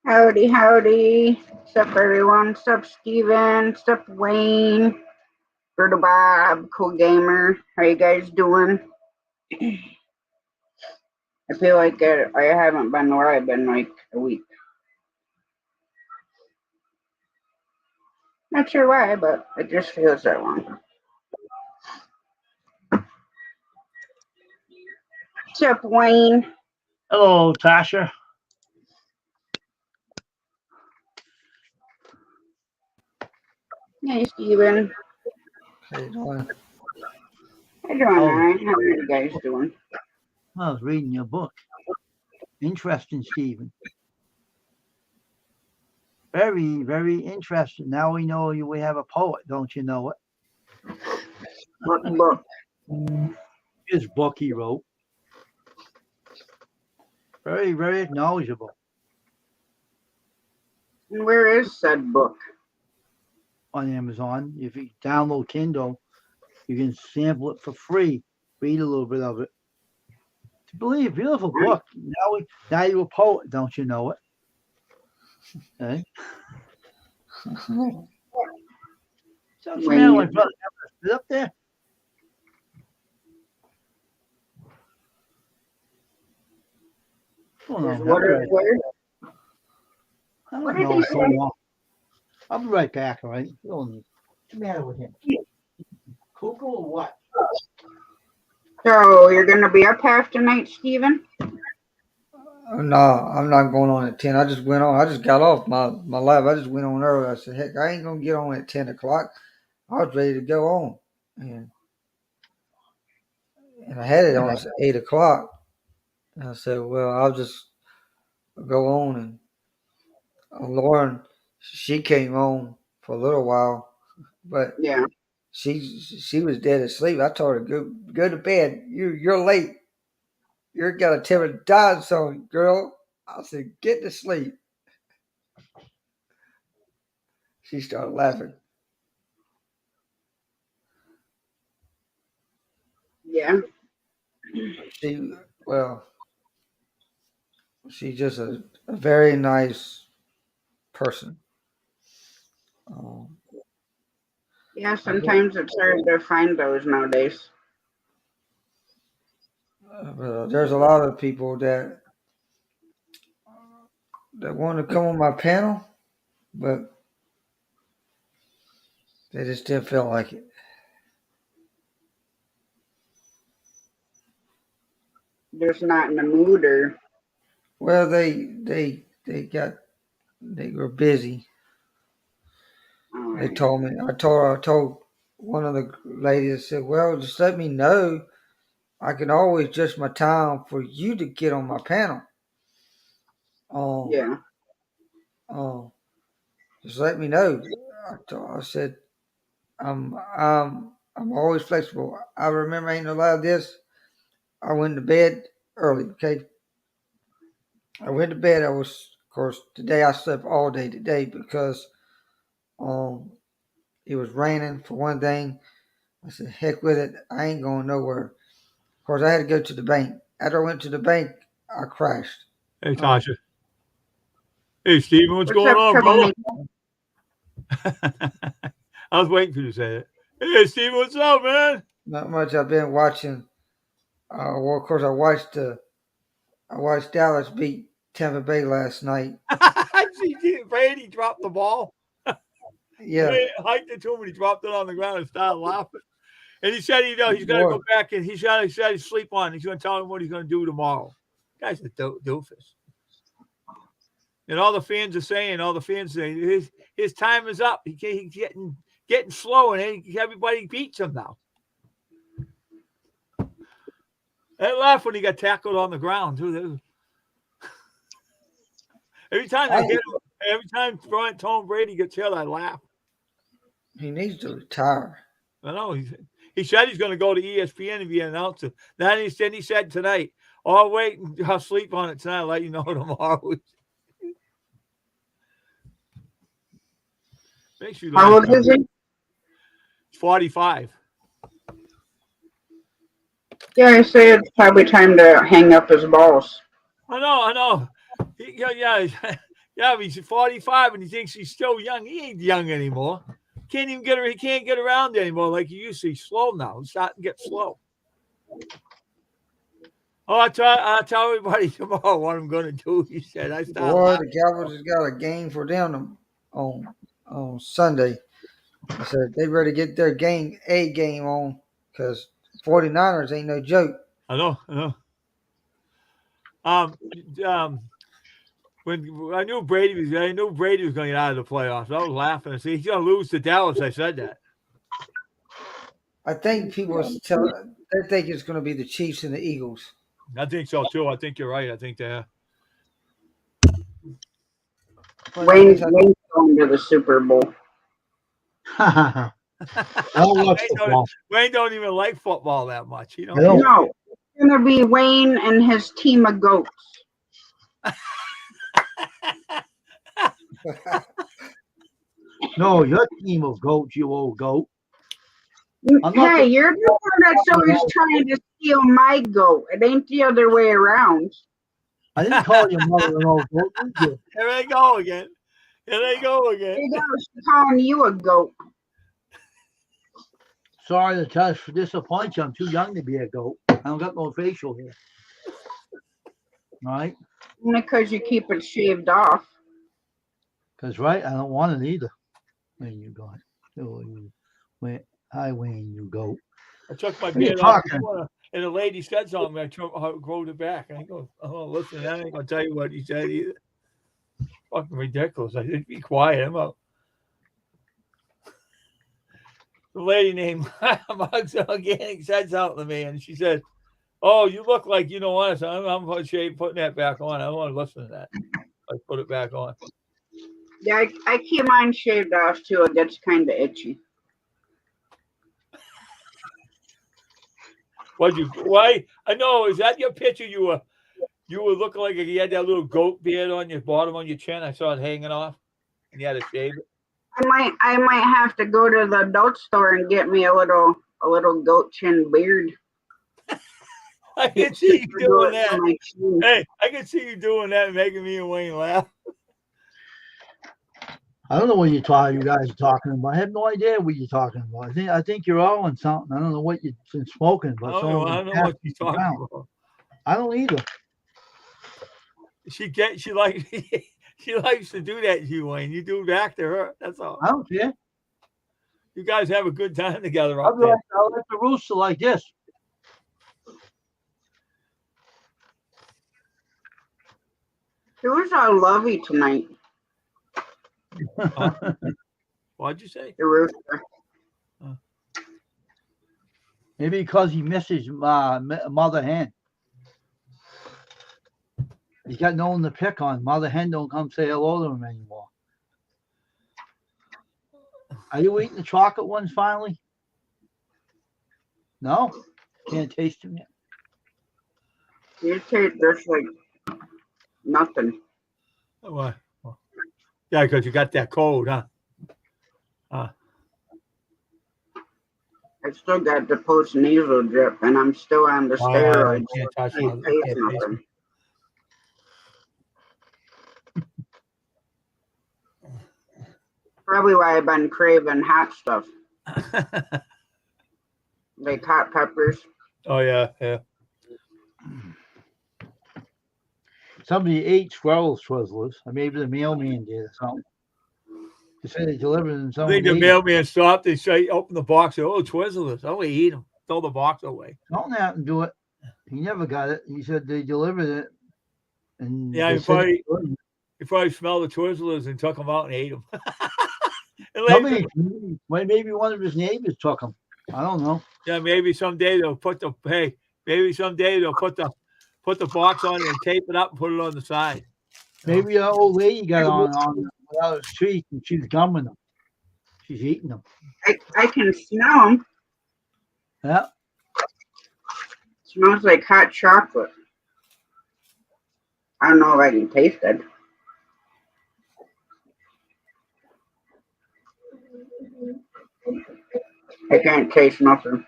Howdy, howdy. What's up, everyone? What's up, Steven? What's up, Wayne? Berto Bob, Cool Gamer. How you guys doing? I feel like I haven't been where I've been like a week. Not sure why, but it just feels that long. What's up, Wayne? Hello, Tasha. Hey, Steven. How you doing? How you doing, alright? How are you guys doing? I was reading your book. Interesting, Stephen. Very, very interesting. Now we know we have a poet, don't you know it? What book? His book he wrote. Very, very knowledgeable. And where is said book? On Amazon. If you download Kindle, you can sample it for free. Read a little bit of it. To believe, beautiful book. Now you're a poet, don't you know it? Okay. What's the matter, my brother? Sit up there. Oh, no, What did he say? I'll be right back, all right? What's the matter with him? Cuckoo or what? So, you're going to be up half tonight, Steven? No, I'm not going on at 10. I just went on. I just got off my live. I just went on early. I said, heck, I ain't going to get on at 10 o'clock. I was ready to go on. And I had it on at 8 o'clock. And I said, well, I'll just go on. And Lauren, she came on for a little while. But yeah, she was dead asleep. I told her, go to bed. You're late. You're got a timid dime song, girl. I said, get to sleep. She started laughing. Yeah. She's just a very nice person. Um, Yeah, sometimes it's hard to find those nowadays. There's a lot of people that want to come on my panel, but they just didn't feel like it. Just not in the mood, or Well, they were busy. They right. told me. I told one of the ladies, I said, well, just let me know. I can always adjust my time for you to get on my panel. Yeah. Um, just let me know. I said, I'm always flexible. I remember ain't no lie of this. I went to bed early. Okay, I went to bed. Of course, today I slept all day today because um it was raining for one thing. I said, heck with it. I ain't going nowhere. Of course, I had to go to the bank. After I went to the bank, I crashed. Hey, Tasha. Hey, Steven, what's going up, on, brother? troublemaker? I was waiting for you to say it. Hey, Steven, what's up, man? Not much. I've been watching. Well, of course, I watched Dallas beat Tampa Bay last night. Brady dropped the ball. Yeah. They hiked it to him and he dropped it on the ground and started laughing. And he said, he's going to go back and he said he's sleep on. He's going to tell him what he's going to do tomorrow. Guy's a doofus. And all the fans are saying, his time is up. He's getting slow, and everybody beats him now. They laughed when he got tackled on the ground too. Every time they hit him, every time Tom Brady gets hit, I laugh. He needs to retire. I know. He said he's going to go to ESPN and be an announcer. Then he said tonight, I'll wait and I'll sleep on it tonight. I'll let you know tomorrow. Makes you How old is he? 45. Yeah, I say it's probably time to hang up his balls. I know. Yeah, but he's 45 and he thinks he's still young. He ain't young anymore. Can't even get. He can't get around anymore like he used to. He's slow now. He's starting to get slow. Oh, I'll tell everybody tomorrow what I'm going to do. He said. I started. Boy, the Cowboys has got a game for them on Sunday. I said they better get their game on because 49ers ain't no joke. I know. When I knew Brady was going to get out of the playoffs. I was laughing. See, he's going to lose to Dallas. I said that. I think people they think it's going to be the Chiefs and the Eagles. I think so too. I think you're right. I think they're. Wayne's going to the Super Bowl. I don't watch football. Wayne don't even like football that much. You know. No, it's going to be Wayne and his team of goats. No, your team of goats, you old goat. Hey, you're the one that's always trying to steal my goat. It ain't the other way around. I didn't call your mother an old goat, did you? Here they go again. Hey, she's calling you a goat. Sorry to disappoint you. I'm too young to be a goat. I don't got no facial hair. All right? Only because you keep it shaved off. Because, right, I don't want it either. When you got hi, Wayne, you goat. I took my beard off and the lady said something. I growed it back. And I go, oh, listen, I ain't going to tell you what he said either. Fucking ridiculous. I said, be quiet. I'm out. The lady named Mugs Organic said something to me, and she said, oh, you look like you don't want to. I'm putting that back on. I don't want to listen to that. I put it back on. Yeah, I keep mine shaved off too. It gets kind of itchy. Why? I know. Is that your picture? You were looking like you had that little goat beard on your bottom on your chin. I saw it hanging off, and you had to shave it. I might have to go to the adult store and get me a little goat chin beard. I can see you doing that. Hey, I can see you doing that, making me and Wayne laugh. I don't know what you guys are talking about. I have no idea what you're talking about. I think you're all in something. I don't know what you've been smoking, but I don't know what you're talking about. I don't either. She likes to do that to you, Wayne. You do back to her. That's all. I don't care. You guys have a good time together up there. I like the rooster like this. Who's all lovey tonight? What'd you say? The rooster. Maybe because he misses mother hen. He's got no one to pick on. Mother hen don't come say hello to him anymore. Are you eating the chocolate ones finally? No? Can't taste them yet? You taste this like nothing. What? Yeah, because you got that cold, huh? I still got the post-nasal drip, and I'm still on the steroids. I can't touch nothing. Probably why I've been craving hot stuff. Like hot peppers. Oh, yeah. Somebody ate Twizzlers, or maybe the mailman did or something. They said they delivered them. I think the mailman stopped. They say, open the box. Oh, Twizzlers. Oh, we eat them. Throw the box away. Don't have to do it. He never got it. He said they delivered it. And yeah, he probably smelled the Twizzlers and took them out and ate them. Maybe one of his neighbors took them. I don't know. Yeah, maybe someday they'll put the box on it and tape it up and put it on the side. Maybe an old lady got on without a street and she's gumming them. She's eating them. I can smell them. Yeah. Smells like hot chocolate. I don't know if I can taste it. I can't taste nothing.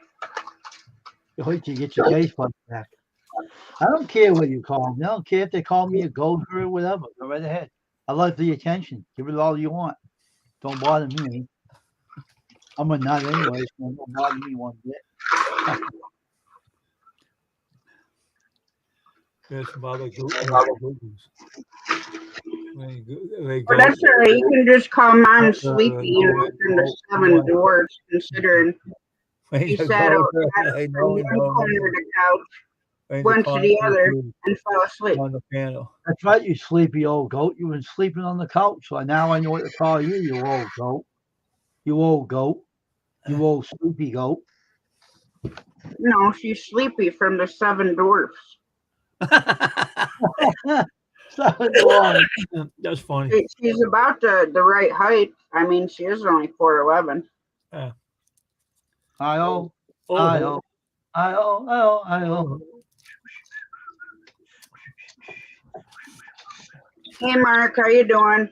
Wait till you get your taste buds back. I don't care what you call them. I don't care if they call me a goat or whatever. Go right ahead. I like the attention. Give it all you want. Don't bother me. I'm a nut anyway, so don't bother me one bit. There's some other googles. Well, that's all right. You can just call Mom sleepy, you know, from the seven dwarfs, considering he sat out in one corner of the couch, went to the other, and fell asleep. on the piano. That's right, you sleepy old goat. You've been sleeping on the couch, so now I know what to call you, you old goat. You old goat. You old sleepy goat. No, she's sleepy from the seven dwarfs. Seven dwarfs. That's funny. She's about the right height. I mean, she is only 4'11". I oh, Oh, I oh, I oh, I oh, I oh. Hey, Mark, how you doing?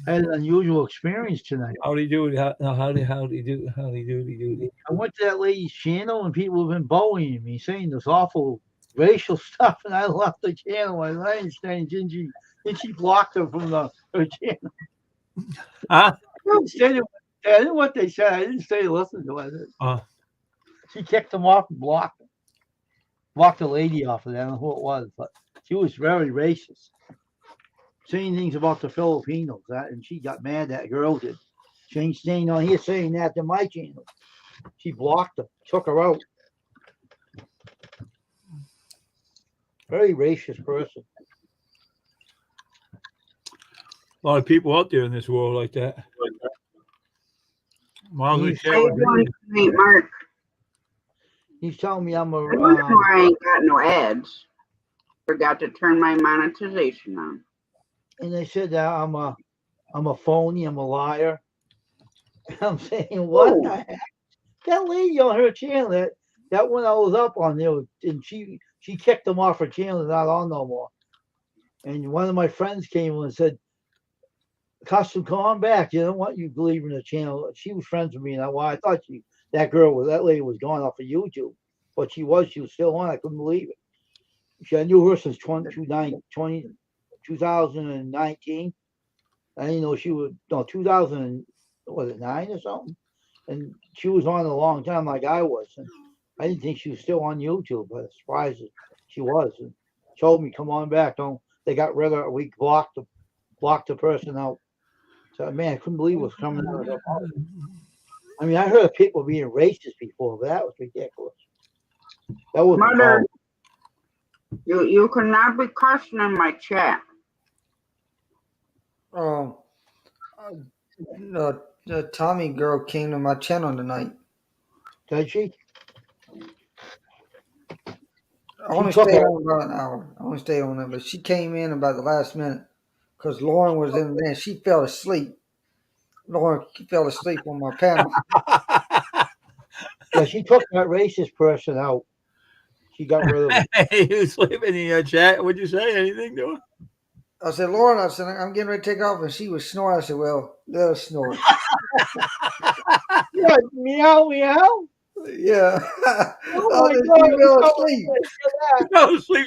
I had an unusual experience tonight. Howdy doody, howdy doody. I went to that lady's channel and people have been bullying me, saying this awful racial stuff, and I left the channel. I understand, didn't she blocked her from her channel? Huh? I didn't know what they said. I didn't stay to listen to it. She kicked them off and blocked the lady off of that. I don't know who it was, but she was very racist. Saying things about the Filipinos, and she got mad. That girl did. She ain't staying on here saying that to my channel. She blocked her, took her out. Very racist person. A lot of people out there in this world like that. How you doing tonight, Mark? He's telling me I'm I wonder why I ain't got no ads. Forgot to turn my monetization on. And they said that I'm a phony, I'm a liar. I'm saying, what the heck? That lady on her channel, that one I was up on there, and she kicked them off her channel, not on no more. And one of my friends came and said, Custom, come on back. You don't want you believe in the channel. She was friends with me, and I thought that lady was gone off of YouTube. But she was still on. I couldn't believe it. I knew her since 2019. I didn't know she was 2000. Was it 9 or something? And she was on a long time, like I was. And I didn't think she was still on YouTube, but I'm surprised she was. And told me, come on back. They got rid of her. We blocked the person out. So man, I couldn't believe it was coming out of her mouth. I mean, I heard of people being racist before, but that was ridiculous. That was Mother. You cannot be cussing in my chat. The Tommy girl came to my channel tonight. Did she? I only stayed on about an hour. I only stayed on it, but she came in about the last minute because Lauren was in there. She fell asleep. Lauren fell asleep on my panel. Yeah, she took that racist person out. She got rid of him. You sleeping in your chat? Would you say anything to her? I said, Lauren, I'm getting ready to take off. And she was snoring. I said, well, let her snore. What? Meow, meow? Yeah. Oh my God. She fell asleep.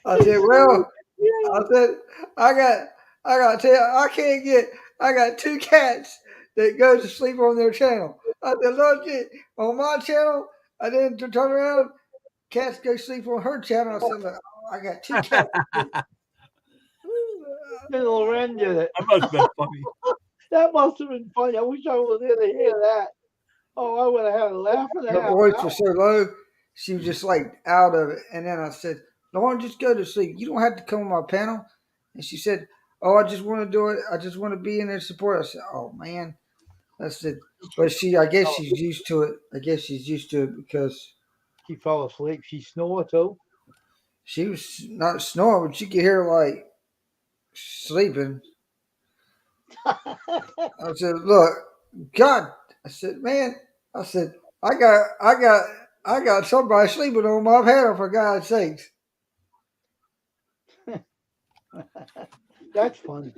I said, well, I got to tell you, I got 2 cats that goes to sleep on their channel. I said, Lord, on my channel, I didn't turn around. Cats go sleep on her channel. I said, look, I got 2 cats. Little Ren did it. That must have been funny. That must have been funny. I wish I was there to hear that. Oh, I would have had a laugh at that. Her voice was so low, she was just like out of it. And then I said, Lauren, just go to sleep. You don't have to come on my panel. And she said, oh, I just want to do it. I just want to be in there to support. I said, oh, man. I said, but I guess she's used to it. I guess she's used to it because she fell asleep. She snored too. She was not snoring, but you could hear her like sleeping. I said, look, God. I said, man. I said, I got somebody sleeping on my panel, for God's sakes. That's funny.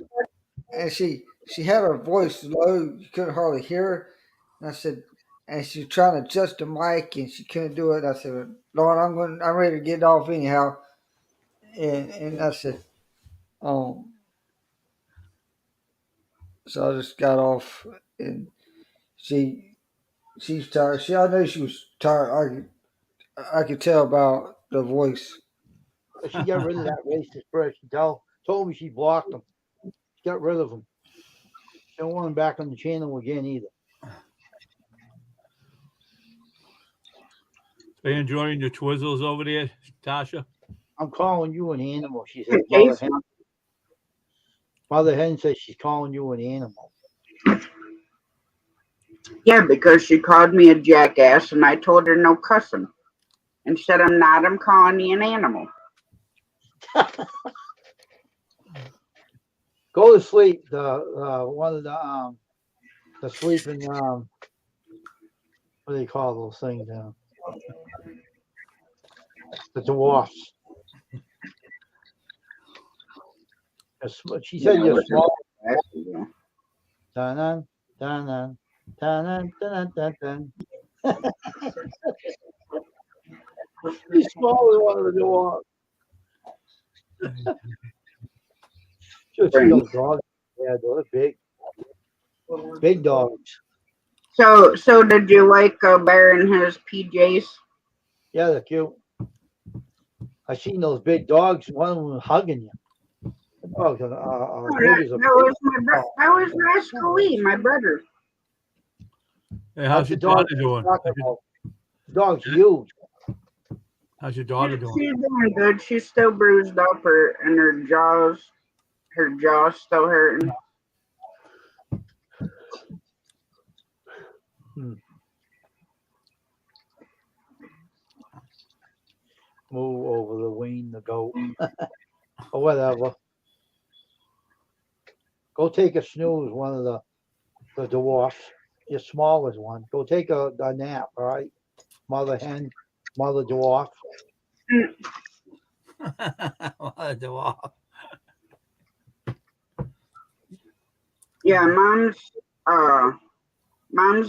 And she had her voice low. You couldn't hardly hear her. And I said, and she was trying to adjust the mic, and she couldn't do it. I said, Lord, I'm ready to get off anyhow. and I said, so I just got off, and she's tired. I knew she was tired. I could tell about the voice. She got rid of that racist bird. She told me she blocked him. She got rid of him. She don't want him back on the channel again either. Are you enjoying your twizzles over there, Tasha? I'm calling you an animal, she said. Mother hen. Mother hen says she's calling you an animal. Yeah, because she called me a jackass, and I told her no cussing. And said, I'm not. I'm calling you an animal. Go to sleep. One of the sleeping what do they call those things? The dwarfs. She said you're small. Dun dun dun dun dun dun dun. He's smaller than one of the dwarfs. Just those dogs. Yeah, they're big dogs. So did you like Bear in his PJs? Yeah, they're cute. I seen those big dogs. One of them was hugging you. The dogs are big as a that was Rascal Lee, my brother. Hey, how's your daughter doing? The dog's huge. How's your daughter doing? She's doing good. She's still bruised up, and her jaw's still hurting. Move over the wing, the goat, or whatever. Go take a snooze, one of the dwarfs, your smallest one. Go take a nap, all right? Mother hen, mother dwarf. Mother dwarf. Yeah, mom's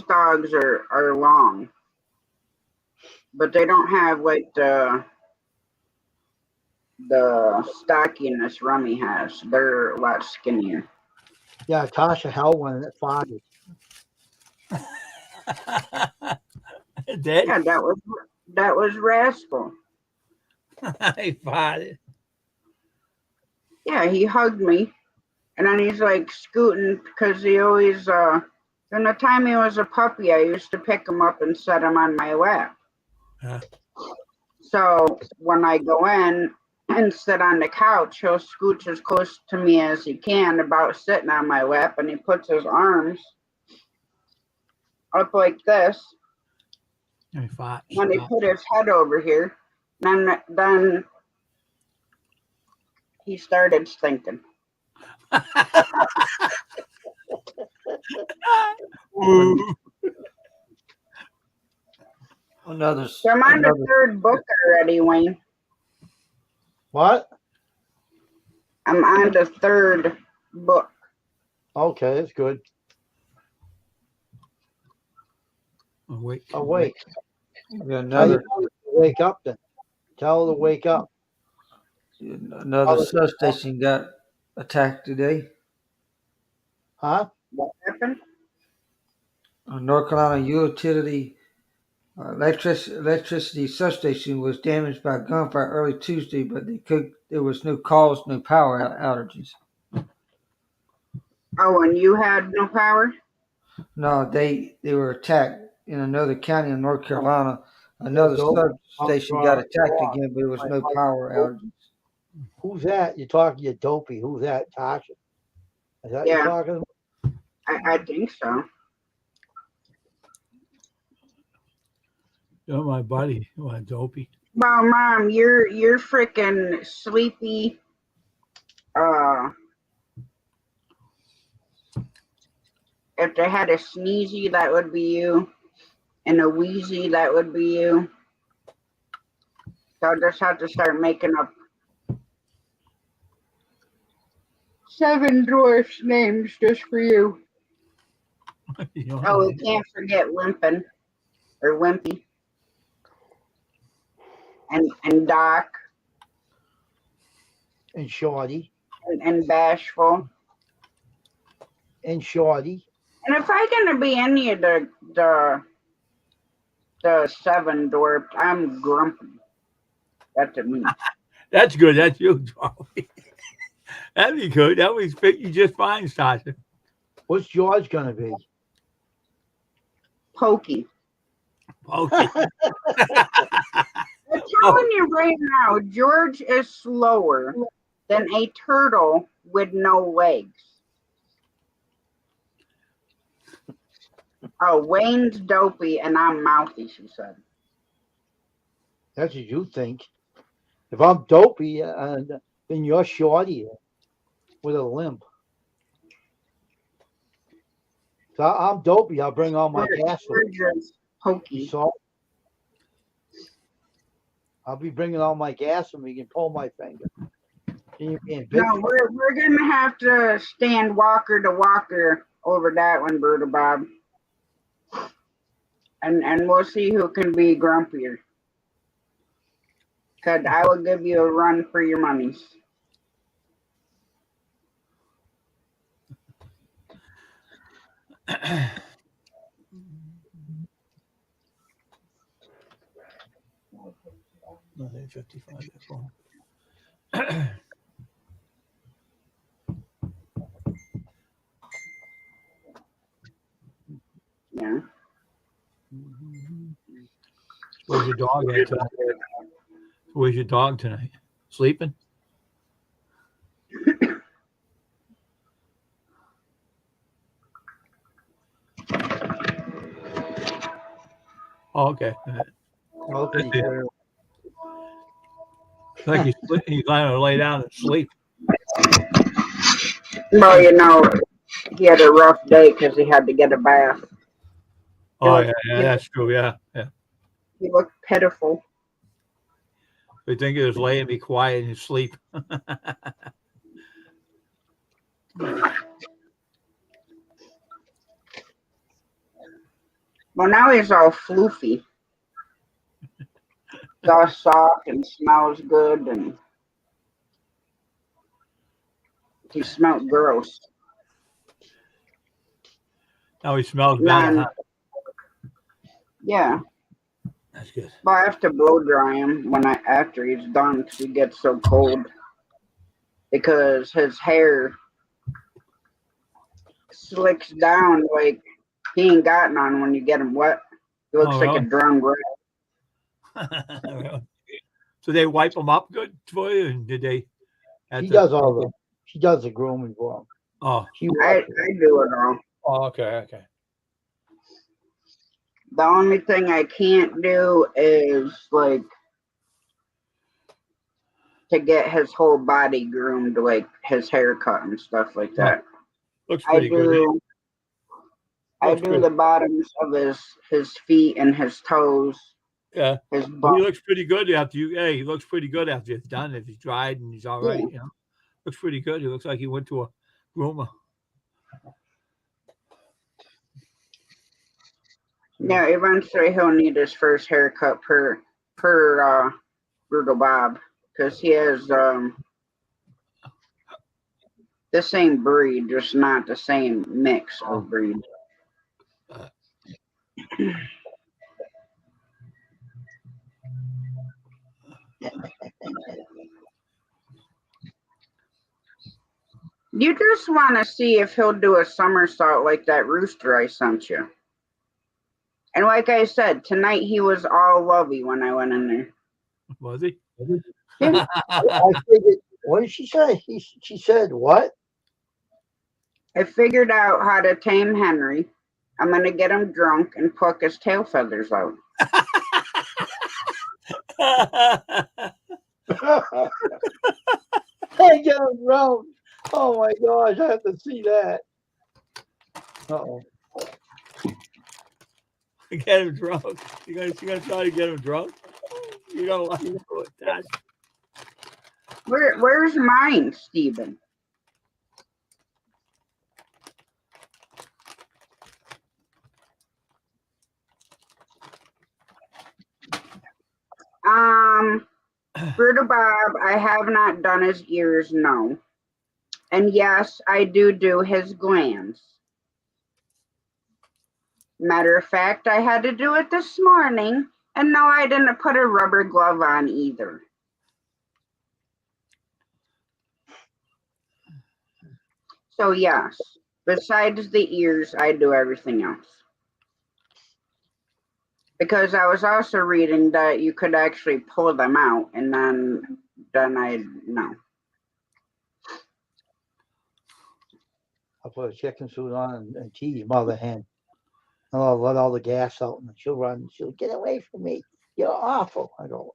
dogs are long, but they don't have like the stockiness Rummy has. They're a lot skinnier. Yeah, Tasha held one and it farted. Yeah, that was Rascal. He farted. Yeah, he hugged me, and then he's like scooting because he always from the time he was a puppy, I used to pick him up and set him on my lap. Huh. So when I go in and sit on the couch, he'll scooch as close to me as he can, about sitting on my lap, and he puts his arms up like this. He fart. When he put his head over here, then he started stinking. So I'm on the third book already, Wayne. What? I'm on the third book. Okay, that's good. Awake. Awake. Another Wake up then. Tell her to wake up. Another substation got attacked today. Huh? What happened? A North Carolina utility electricity substation was damaged by gunfire early Tuesday, but there was no cause, no power outages. Oh, and you had no power? No, they were attacked in another county in North Carolina. Another substation got attacked again, but there was no power outages. Who's that? You're talking, you dopey. Who's that? Tasha? Is that you're talking about? I think so. You're my buddy. You want dopey? Well, Mom, you're freaking sleepy. If they had a sneezy, that would be you, and a wheezy, that would be you. So I'll just have to start making up 7 dwarfs names just for you. Oh, we can't forget Limpin or Wimpy and Doc. And Shorty. and bashful. And Shorty. And if I gonna be any of the seven dwarfs, I'm grumpy. That's me. That's good. That's you, Charlie. That'd be good. That would fit you just fine, Sasha. What's George gonna be? Pokey. Okay. I'm telling you right now, George is slower than a turtle with no legs. Oh, Wayne's dopey and I'm mouthy, she said. That's what you think. If I'm dopey, then you're Shorty with a limp. So I'm dopey. I'll bring all my gas. George is pokey. So I'll be bringing all my gas and we can pull my finger. No, we're gonna have to stand walker to walker over that one, Brutal Bob. And we'll see who can be grumpier. Cause I will give you a run for your monies. Nothing 55. Yeah. Where's your dog at tonight? Where's your dog tonight? Sleeping? Oh, okay. Okay. It's like he's going to lay down and sleep. Well, you know, he had a rough day because he had to get a bath. Oh, yeah, that's true. Yeah. He looked pitiful. I think he was laying, be quiet, and sleep. Well, now he's all floofy. It's all soft and smells good, and he smelled gross. Now he smells better. Huh? Yeah. That's good. Well, I have to blow dry him after he's done because he gets so cold. Because his hair slicks down like he ain't got none when you get him wet. He looks like a drowned rat. So they wipe him up good for you, and did they? She does the grooming for him. Oh, I do it all. Oh, okay. The only thing I can't do is like to get his whole body groomed, like his haircut and stuff like that. Looks pretty good. I do the bottoms of his feet and his toes. Yeah, his butt. He looks pretty good after you. Hey, he looks pretty good after it's done. If he's dried and he's all right, you know, looks pretty good. He looks like he went to a groomer. Yeah, eventually he'll need his first haircut per Brutal Bob because he has the same breed, just not the same mix of breed. You just want to see if he'll do a somersault like that rooster I sent you. And like I said, tonight he was all lovey when I went in there. Was he? Yeah. I figured, what did she say? She said what? I figured out how to tame Henry. I'm going to get him drunk and pluck his tail feathers out. Hey, get him drunk. Oh my gosh, I have to see that. Uh-oh. Get him drunk. You gonna try to get him drunk? You don't like to do it, Dad. Where's mine, Stephen? Brutal Bob, I have not done his ears, no. And yes, I do his glands. Matter of fact, I had to do it this morning, and no, I didn't put a rubber glove on either. So yes, besides the ears, I do everything else. Because I was also reading that you could actually pull them out, and then I no. I'll put a chicken suit on and tease mother hen. And I'll let all the gas out and she'll run. She'll get away from me. You're awful. I go,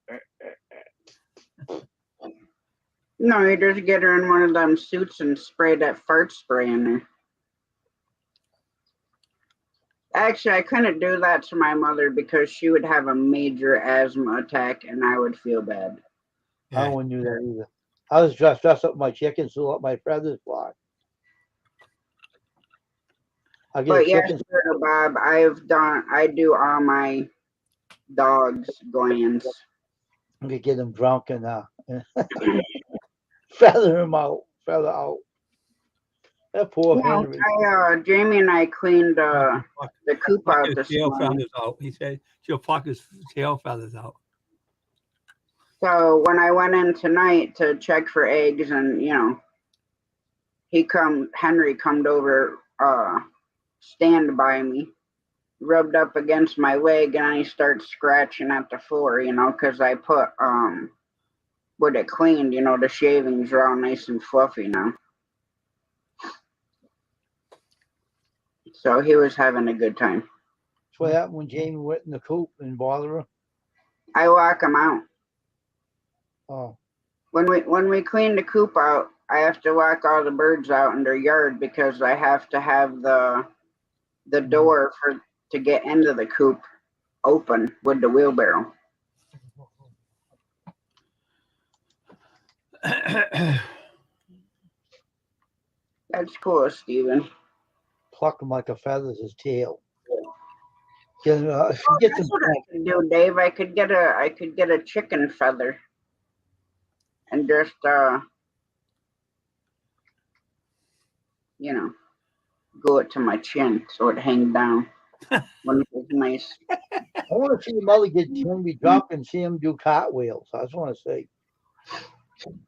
No, you just get her in one of them suits and spray that fart spray in there. Actually, I couldn't do that to my mother because she would have a major asthma attack and I would feel bad. I wouldn't do that either. I was dressed up my chicken suit, up my feathers fly. But yes, Bob, I do all my dogs' glands. I could get them drunk and feather them out, feather out. That poor Henry. Jamie and I cleaned the coop out this morning. He said she'll pluck his tail feathers out. So when I went in tonight to check for eggs, and Henry come over, stand by me, rubbed up against my leg, and he starts scratching at the floor, because I put with it cleaned, the shavings are all nice and fluffy now. So he was having a good time. That's what happened when Jamie went in the coop and bothered her. I walk him out. Oh. When we clean the coop out, I have to walk all the birds out in their yard because I have to have the door to get into the coop open with the wheelbarrow. That's cool, Steven. Pluck him like a feather's his tail. That's what I could do, Dave. I could get a chicken feather and just glue it to my chin so it hang down when it was nice. I want to see your mother get Henry drunk and see him do cartwheels. I just want to say.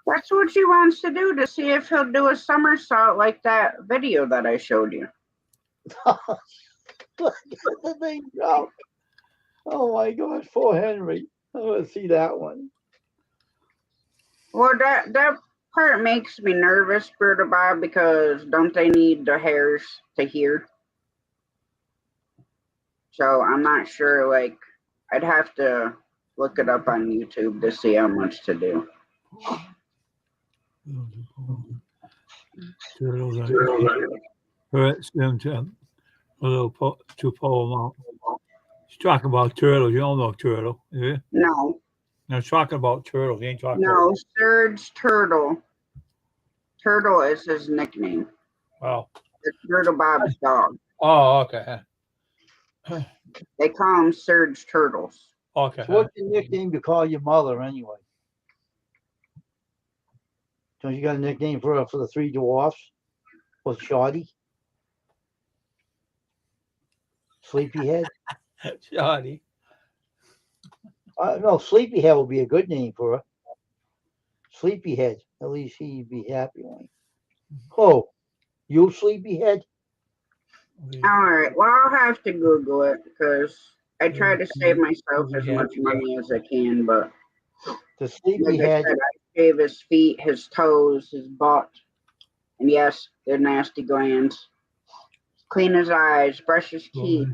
That's what she wants to do, to see if he'll do a somersault like that video that I showed you. The thing drunk. Oh my gosh, poor Henry. I want to see that one. Well, that part makes me nervous, Berta Bob, because don't they need the hairs to hear? So I'm not sure, I'd have to look it up on YouTube to see how much to do. To pull them out. He's talking about turtles. You don't know turtle, yeah? No. I'm talking about turtles. You ain't talking about Surge Turtle. Turtle is his nickname. Wow. It's Turtle Bob's dog. Oh, okay. They call him Surge Turtles. Okay. So what's the nickname you call your mother anyway? Don't you got a nickname for the three dwarfs? Was Shoddy? Sleepyhead? Shoddy. No, Sleepyhead would be a good name for her. Sleepyhead. At least he'd be happy with me. Oh, you Sleepyhead? All right. Well, I'll have to Google it because I try to save myself as much money as I can, but the Sleepyhead. Like I shave his feet, his toes, his butt, and yes, they're nasty glands. Clean his eyes, brush his teeth.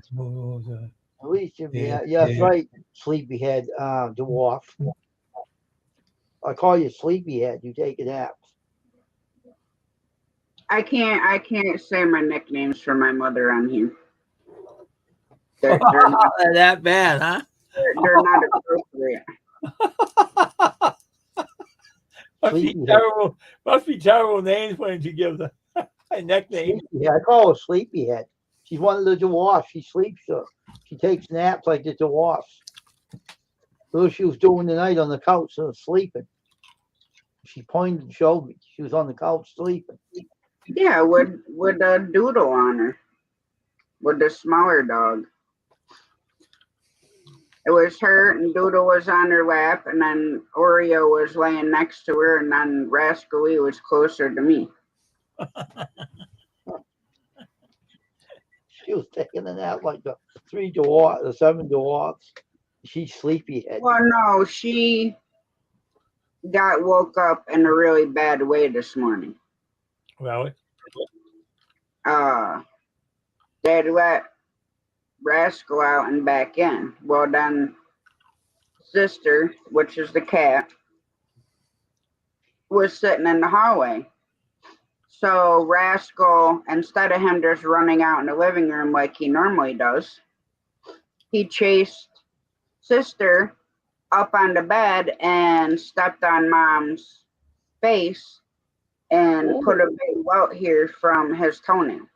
At least that's right, Sleepyhead, dwarf. I call you Sleepyhead. You take a nap. I can't say my nicknames for my mother on here. They're not that bad, huh? They're not appropriate. Must be terrible names when you give the nickname. Yeah, I call her Sleepyhead. She's one of the dwarfs. She sleeps. She takes naps like the dwarfs. Look what she was doing tonight on the couch, sleeping. She pointed and showed me. She was on the couch sleeping. Yeah, with a doodle on her. With the smaller dog. It was her, and Doodle was on her lap, and then Oreo was laying next to her, and then Rascally was closer to me. She was taking a nap like the 7 dwarfs. She's sleepyhead. Well, no, she got woke up in a really bad way this morning. Really? They had let Rascal out and back in. Well, then Sister, which is the cat, was sitting in the hallway. So Rascal, instead of him just running out in the living room like he normally does, he chased Sister up on the bed and stepped on Mom's face and put a big welt here from his toenail.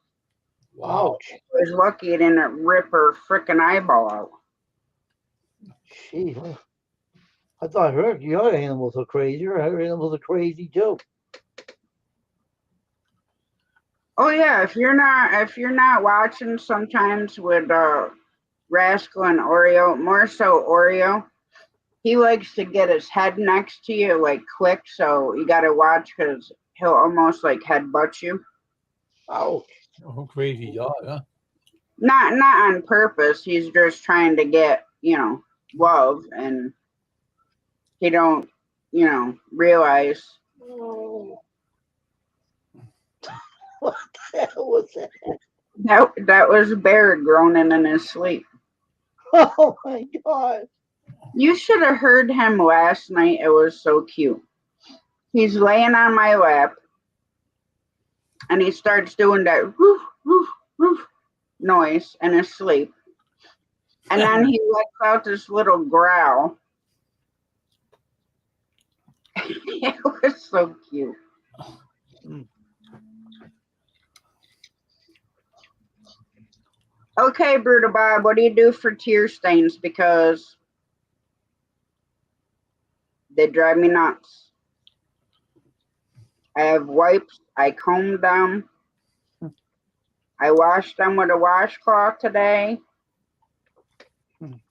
Wow. He was lucky it didn't rip her frickin' eyeball out. Gee, I thought your animals are crazy. Her animals are crazy too. Oh yeah, if you're not watching sometimes with Rascal and Oreo, more so Oreo, he likes to get his head next to you like quick, so you gotta watch because he'll almost like headbutt you. Oh, Crazy dog, huh? Not on purpose. He's just trying to get, love, and he don't, realize. What the hell was that? That was Bear groaning in his sleep. Oh my God. You should have heard him last night. It was so cute. He's laying on my lap and he starts doing that woof, woof, woof noise in his sleep. And then he lets out this little growl. It was so cute. Okay, Brutal Bob, what do you do for tear stains? Because they drive me nuts. I have wipes. I comb them. I washed them with a washcloth today.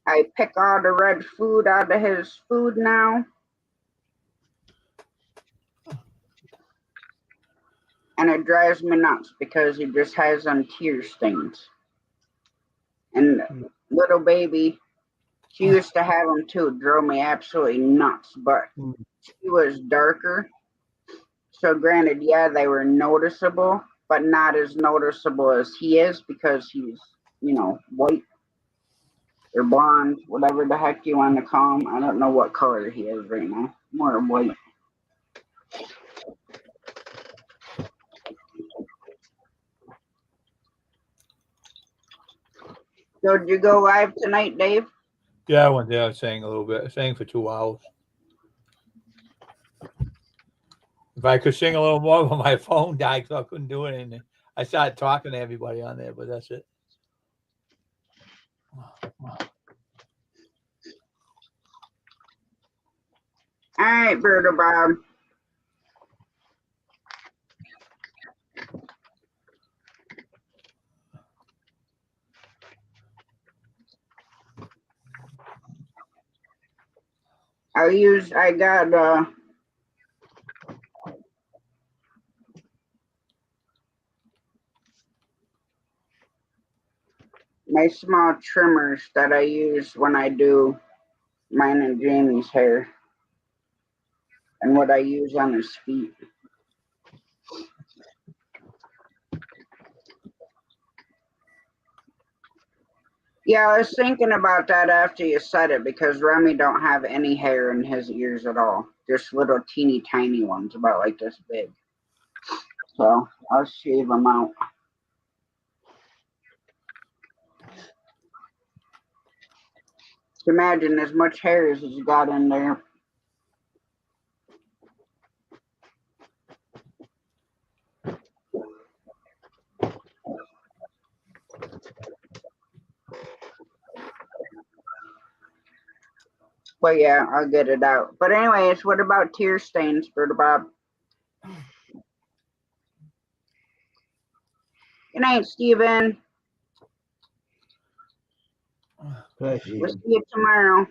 I pick all the red food out of his food now. And it drives me nuts because he just has them tear stains. And little baby, she used to have them too. It drove me absolutely nuts. But she was darker. So granted, yeah, they were noticeable, but not as noticeable as he is because he's, white or blonde, whatever the heck you want to call him. I don't know what color he is right now. More white. So did you go live tonight, Dave? Yeah, I went there. I sang a little bit. I sang for 2 hours. If I could sing a little more, but my phone died, so I couldn't do anything. I started talking to everybody on there, but that's it. All right, Brutal Bob. I got my small trimmers that I use when I do mine and Jamie's hair and what I use on his feet. Yeah, I was thinking about that after you said it because Remy don't have any hair in his ears at all. Just little teeny tiny ones about like this big. So I'll shave them out. Imagine as much hair as he's got in there. But yeah, I'll get it out. But anyways, what about tear stains, Bird Bob? Good night, Steven. We'll see you tomorrow.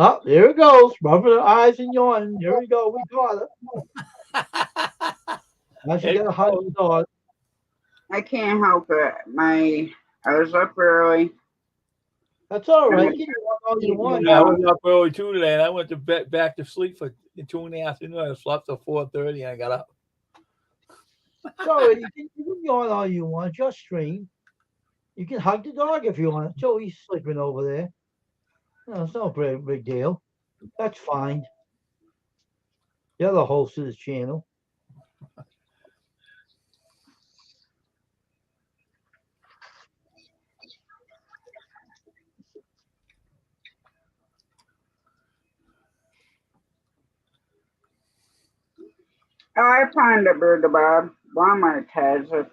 Oh, there it goes. Rubbing her eyes and yawning. Here we go. We got it. Now she got a hot dog. I can't help it. I was up early. That's all right. You can yawn all you want. Yeah, I was up early too today, and I went to bed, back to sleep for 2 in the afternoon. I slept till 4:30, and I got up. Sorry, you can yawn all you want. Just stream. You can hug the dog if you want. Joey's sleeping over there. No, it's no big deal. That's fine. You're the host of this channel. Oh, I found a Bird Bob. Walmart has it.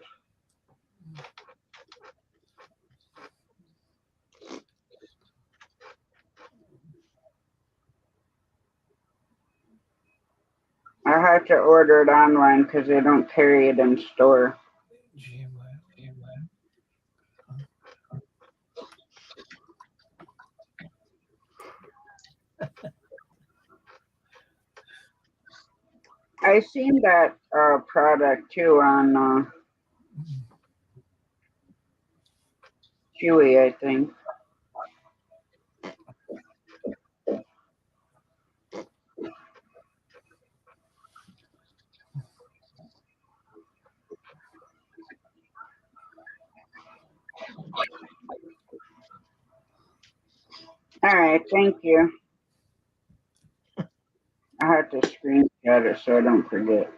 I have to order it online because they don't carry it in store. I seen that product too on Chewy, I think. All right, thank you. I have to screenshot it so I don't forget.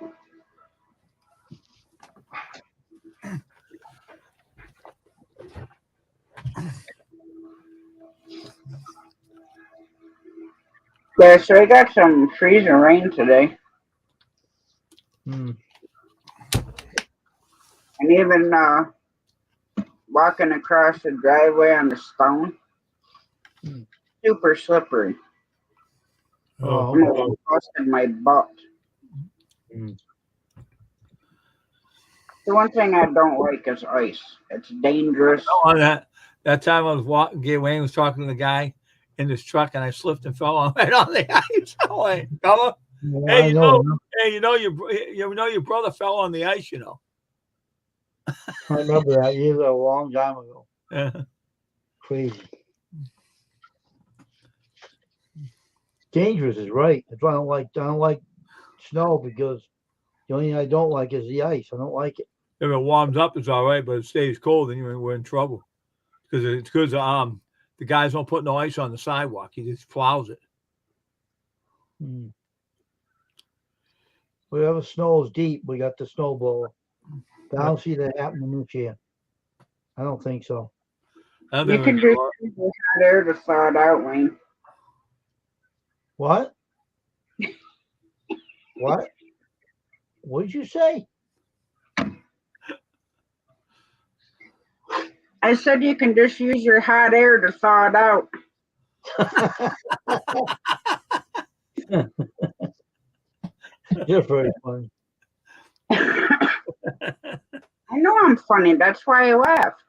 Yeah, so I got some freezing rain today. And even walking across the driveway on the stone, super slippery. Oh, busted my butt. The one thing I don't like is ice. It's dangerous. On that time I was walking, Wayne was talking to the guy in his truck, and I slipped and fell right on the ice. I'm like, fella, hey, you know your brother fell on the ice, you know. I remember that years a long time ago. Yeah. Crazy. Dangerous is right. That's why I don't like snow, because the only thing I don't like is the ice. I don't like it. If it warms up, it's all right, but if it stays cold, then we're in trouble. Because the guys don't put no ice on the sidewalk. He just plows it. Wherever snows deep, we got the snow blower. But I don't see that happening this year. I don't think so. You can just use hot air to thaw it out, Wayne. What? What? What did you say? I said you can just use your hot air to thaw it out. You're very funny. I know I'm funny. That's why I laughed.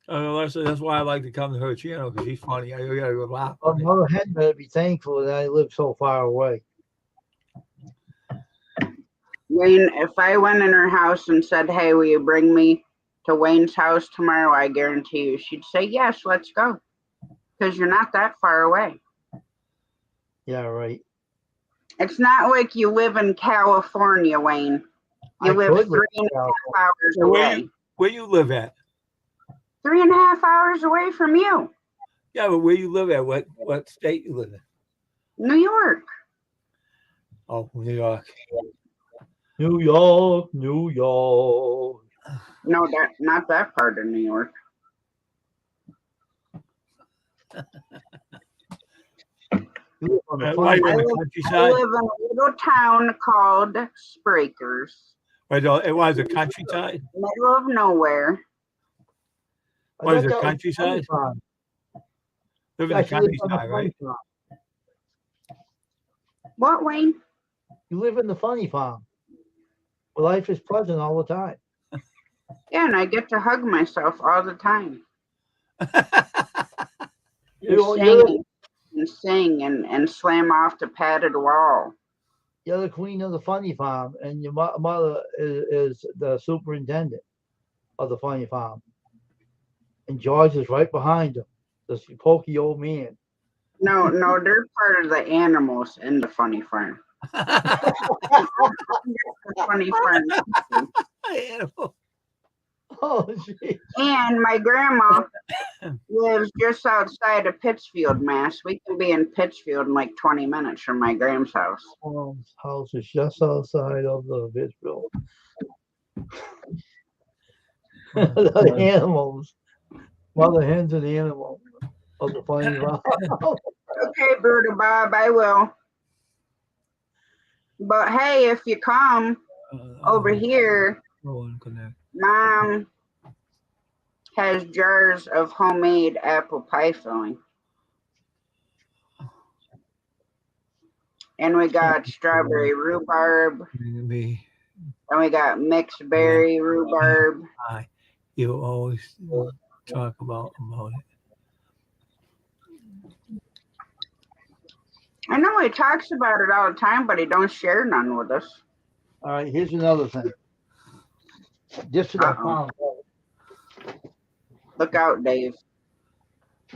That's why I like to come to her channel, because he's funny. I gotta go laugh. On the other hand, better be thankful that I live so far away. Wayne, if I went in her house and said, "Hey, will you bring me to Wayne's house tomorrow?" I guarantee you she'd say, "Yes, let's go," because you're not that far away. Yeah, right. It's not like you live in California, Wayne. You live 3.5 hours away. Where you live at? 3.5 hours away from you. Yeah, but where you live at? What state you live in? New York. Oh, New York. New York, New York. No, not that part of New York. You live on the Why funny you in I the live, I countryside? live in a little town called Sprakers, It was a countryside. middle of nowhere. I What is thought it, that was the funny countryside? farm. Live in Yeah, the she lives on the countryside, funny right? farm. What, Wayne? You live in the funny farm. Where life is pleasant all the time. Yeah, and I get to hug myself all the time. You're And sing and slam off the padded wall. the queen of the funny farm, and your mother is the superintendent of the funny farm. And George is right behind him, this pokey old man. No, they're part of the animals in the funny farm. The funny farm. Animal. Oh, gee. And my grandma lives just outside of Pittsfield, Mass. We can be in Pittsfield in like 20 minutes from my grand's house. Mom's house is just outside of the Pittsfield. The animals, mother hens and animals of the funny farm. Okay, Brutal Bob, I will. But hey, if you come over here, Mom has jars of homemade apple pie filling. And we got strawberry rhubarb. And we got mixed berry rhubarb. You always talk about it. I know he talks about it all the time, but he don't share none with us. All right, here's another thing. This is I found. Look out, Dave.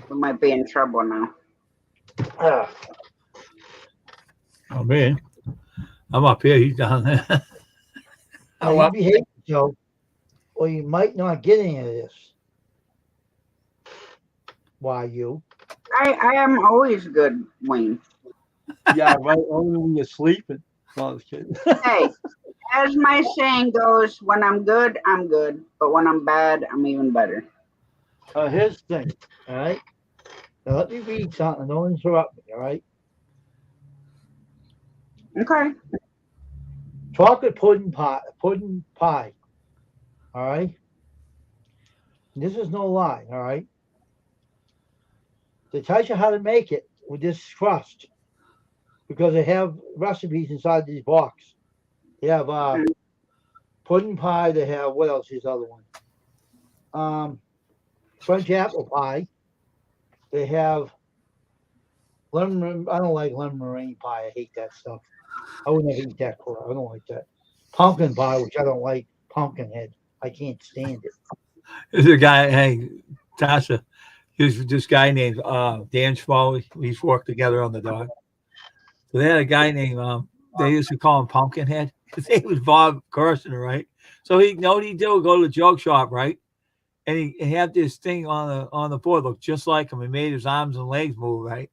We might be in trouble now. Oh man, I'm up here. He's down there. Now, you behave yourself, or you might not get any of this. Why you? I am always good, Wayne. Yeah, right. Only when you're sleeping. No, I was kidding. Hey, as my saying goes, when I'm good, I'm good. But when I'm bad, I'm even better. Here's the thing, all right? Now let me read something. Don't interrupt me, all right? Okay. Chocolate pudding pie, all right? And this is no lie, all right? They tell you how to make it with this crust because they have recipes inside these box. They have pudding pie. They have, what else is the other one? French apple pie. They have lemon. I don't like lemon meringue pie. I hate that stuff. I would never eat that crap. I don't like that. Pumpkin pie, which I don't like. Pumpkin head. I can't stand it. There's a guy, hey, Tasha, there's this guy named Dan Schmalley. We've worked together on the dog. So they had a guy named, they used to call him Pumpkinhead. His name was Bob Carson, right? So he know what he'd do, go to the joke shop, right? And he had this thing on the board, looked just like him. He made his arms and legs move, right?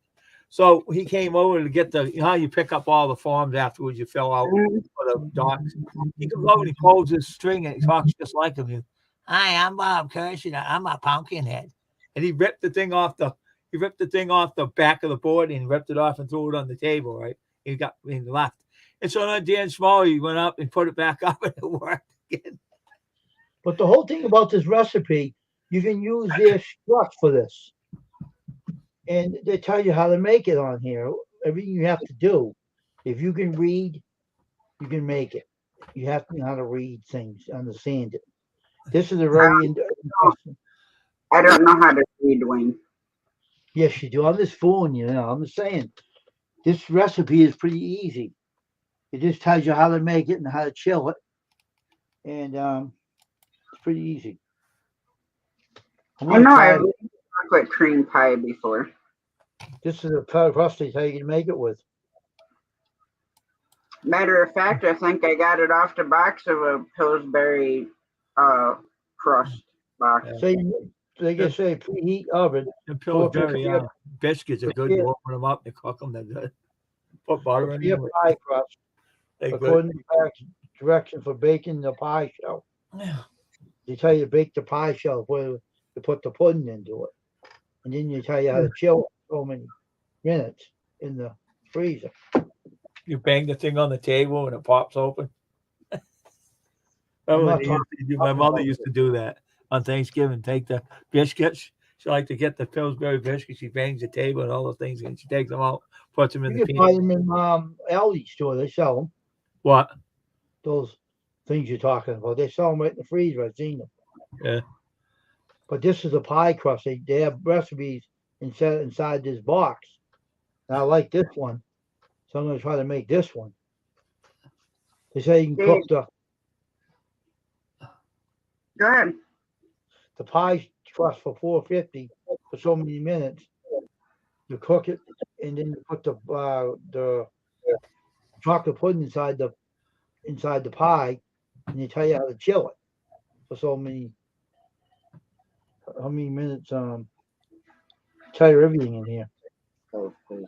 So he came over to get you know how you pick up all the forms afterwards you fill out for the docs. He comes over and he pulls his string and he talks just like him. Hi, I'm Bob Carson. I'm a Pumpkinhead. And he ripped the thing off the back of the board and ripped it off and threw it on the table, right? He left. And so then Dan Smalley went up and put it back up and it worked again. But the whole thing about this recipe, you can use their crust for this. And they tell you how to make it on here. Everything you have to do. If you can read, you can make it. You have to know how to read things, understand it. This is a very interesting. I don't know how to read, Wayne. Yes, you do. I'm just fooling you. I'm just saying. This recipe is pretty easy. It just tells you how to make it and how to chill it. And it's pretty easy. I know I've made chocolate cream pie before. This is a crust they tell you to make it with. Matter of fact, I think I got it off the box of a Pillsbury crust box. So they can say preheat oven. And Pillsbury biscuits are good. You open them up, they cook them, they're good. Put butter in them. Pie crust. According to directions for baking the pie shell. Yeah. They tell you to bake the pie shell where you put the pudding into it. And then you tell you how to chill it so many minutes in the freezer. You bang the thing on the table and it pops open. I'm not My mother used to do that on Thanksgiving. Take the biscuits. She liked to get the Pillsbury biscuits. She bangs the table and all those things, and she takes them out, puts them in You the can buy peanut. them in Aldi store. They sell them. What? Those things you're talking about. They sell them right in the freezer. I've seen them. Yeah. But this is a pie crust. They have recipes inside this box. And I like this one, so I'm going to try to make this one. They say you can cook Go ahead. the pie crust for $4.50 for so many minutes. You cook it, and then you put the chocolate pudding inside the pie, and they tell you how to chill it for how many minutes. Tell you everything in here. Oh, please.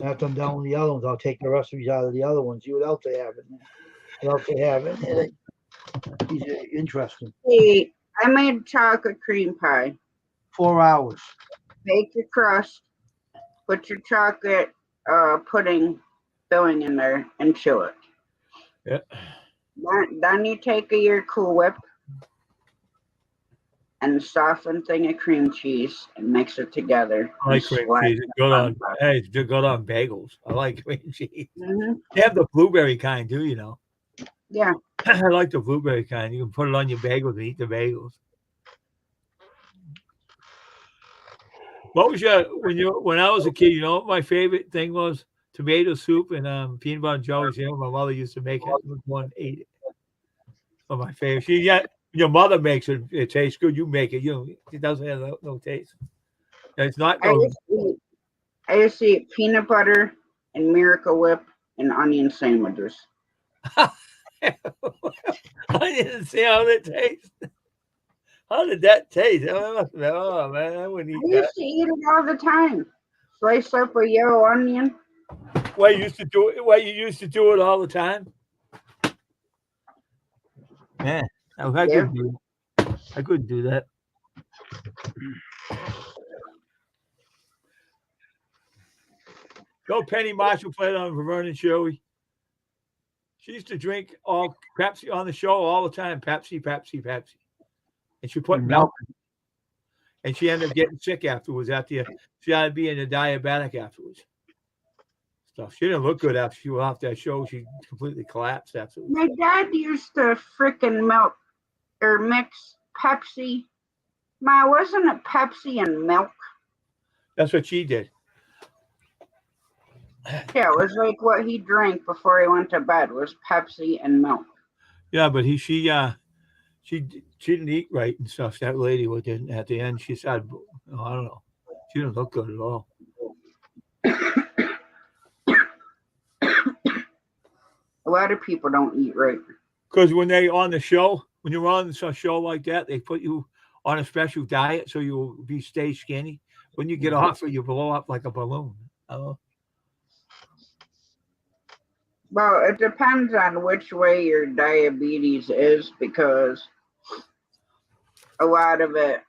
After I'm done with the other ones, I'll take the recipes out of the other ones. See what else they have in there. What else they have in there. These are interesting. Hey, I made chocolate cream pie. 4 hours. Bake your crust, put your chocolate pudding filling in there, and chill it. Yeah. Then you take your Cool Whip and soften thing of cream cheese and mix it together. I like cream cheese. It's good on bagels. I like cream cheese. Mm-hmm. They have the blueberry kind too, you know. Yeah. I like the blueberry kind. You can put it on your bagels and eat the bagels. What was when I was a kid? You know what my favorite thing was? Tomato soup and peanut butter and jellies. You know, my mother used to make it. One ate it. Oh, my favorite. Your mother makes it. It tastes good. You make it. It doesn't have no taste. It's not. I used to eat peanut butter and Miracle Whip and onion sandwiches. I didn't see how that tastes. How did that taste? Oh man, I wouldn't eat that. I used to eat it all the time. Slice up a yellow onion. Why you used to do it? Why you used to do it all the time? Man, I couldn't do that. Go Penny Marshall played on Vernon and Shirley. She used to drink all Pepsi on the show all the time. Pepsi. And she put milk. And she ended up getting sick afterwards. She had to be in a diabetic afterwards. Stuff. She didn't look good after she went off that show. She completely collapsed afterwards. My dad used to frickin' milk or mix Pepsi. Ma, wasn't it Pepsi and milk? That's what she did. Yeah, it was like what he drank before he went to bed was Pepsi and milk. Yeah, but she didn't eat right and stuff. That lady didn't. At the end, she said, I don't know. She didn't look good at all. A lot of people don't eat right. Because when you're on a show like that, they put you on a special diet so you'll stay skinny. When you get off it, you blow up like a balloon. Well, it depends on which way your diabetes is, because a lot of it,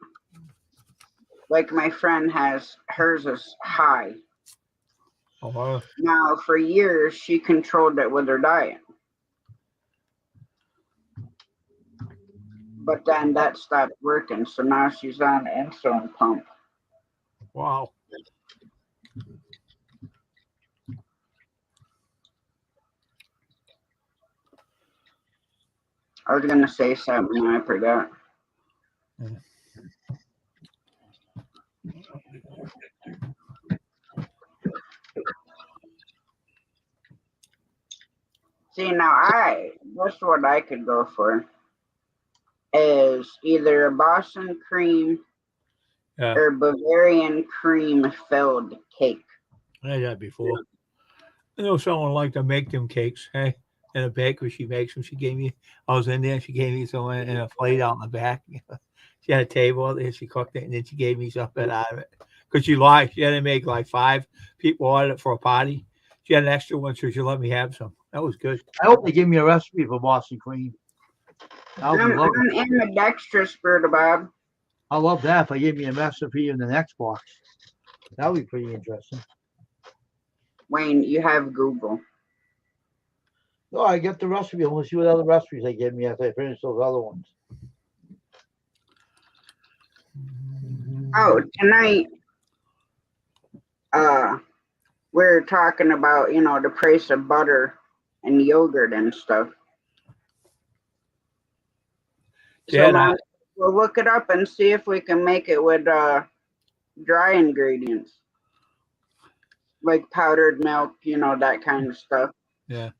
like my friend hers is high. Oh, wow. Now, for years, she controlled it with her diet. But then that stopped working, so now she's on an insulin pump. Wow. I was going to say something and I forgot. See, now that's what I could go for, is either a Boston cream or Bavarian cream filled cake. I had that before. I know someone liked to make them cakes. Hey, in a bakery, she makes them. I was in there. She gave me some in a plate out in the back. She had a table there. She cooked it, and then she gave me something out of it. Because she had to make like 5 people ordered it for a party. She had an extra one, so she let me have some. That was good. I hope they give me a recipe for Boston cream. I'm ambidextrous, Berta Bob. I love that. If I give me a recipe in the next box, that would be pretty interesting. Wayne, you have Google. No, I get the recipe. I want to see what other recipes they give me after I finish those other ones. Oh, tonight, we're talking about, the price of butter and yogurt and stuff. So we'll look it up and see if we can make it with dry ingredients. Like powdered milk, that kind of stuff. Yeah.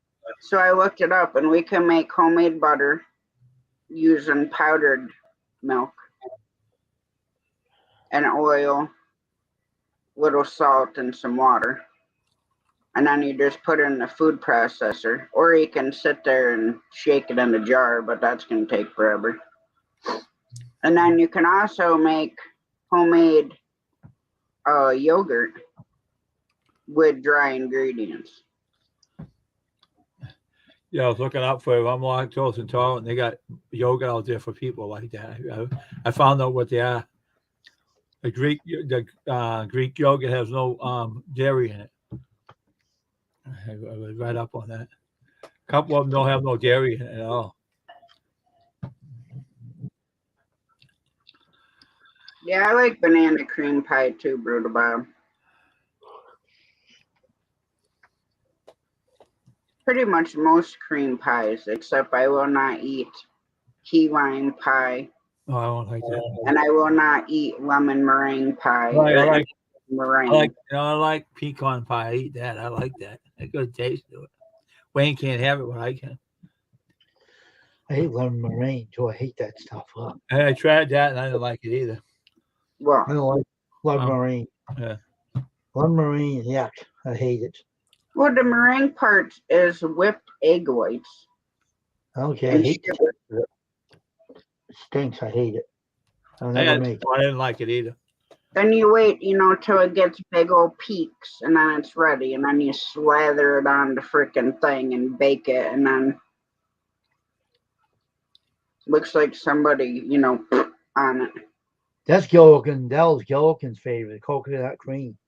So I looked it up and we can make homemade butter using powdered milk and oil, little salt, and some water. And then you just put it in the food processor. Or you can sit there and shake it in a jar, but that's going to take forever. And then you can also make homemade yogurt with dry ingredients. Yeah, I was looking up for it. I'm lactose intolerant. They got yogurt out there for people like that. I found out what they are. The Greek yogurt has no dairy in it. I was right up on that. A couple of them don't have no dairy in it at all. Yeah, I like banana cream pie too, Brutal Bob. Pretty much most cream pies, except I will not eat key lime pie. Oh, I don't like that. And I will not eat lemon meringue pie. I meringue. I like pecan pie. I eat that. I like that. A good taste to it. Wayne can't have it, but I can. I hate lemon meringue too. I hate that stuff. I tried that and I didn't like it either. Well, I don't like lemon meringue. Yeah. Lemon meringue, yuck. I hate it. Well, the meringue part is whipped egg whites. Okay, I hate it. It stinks. I hate it. I'll never make it. I didn't like it either. Then you wait, till it gets big old peaks, and then it's ready, and then you slather it on the frickin' thing and bake it, and then looks like somebody, on it. That's Gilligan's favorite, coconut cream.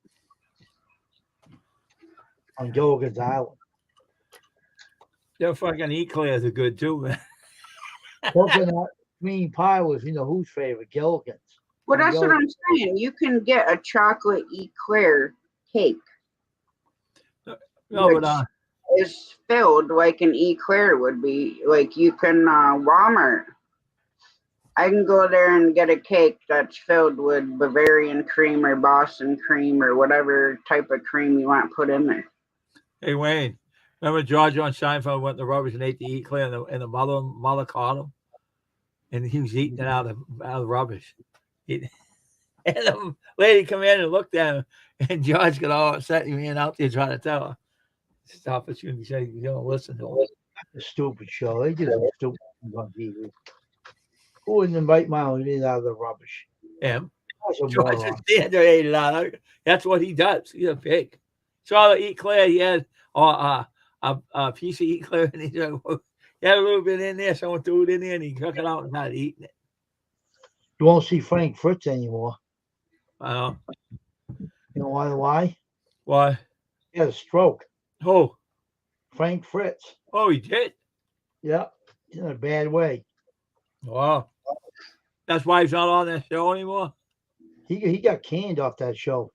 On Gilligan's Island. Their fucking eclairs are good too, man. Coconut cream pie was, whose favorite? Gilligan's. Well, that's what I'm saying. You can get a chocolate eclair cake. No, but is filled like an eclair would be. Like you can Walmart. I can go there and get a cake that's filled with Bavarian cream or Boston cream or whatever type of cream you want put in there. Hey Wayne, remember George on Seinfeld went to the rubbish and ate the eclair, and the mother caught him, and he was eating it out of the rubbish. And the lady come in and looked at him, and George got all upset. He ran out there trying to tell her, "Stop it! You don't listen to him." That's a stupid show. They do some stupid things on TV. Who wouldn't invite Milo to eat out of the rubbish? Him. George is ate it out. That's what he does. He's a pig. Saw the eclair. He had a piece of eclair, and he had a little bit in there. Someone threw it in there, and he took it out and started eating it. You won't see Frank Fritz anymore. You know why? Why? He had a stroke. Who? Frank Fritz. Oh, he did? Yeah, in a bad way. Wow. That's why he's not on that show anymore? He got canned off that show.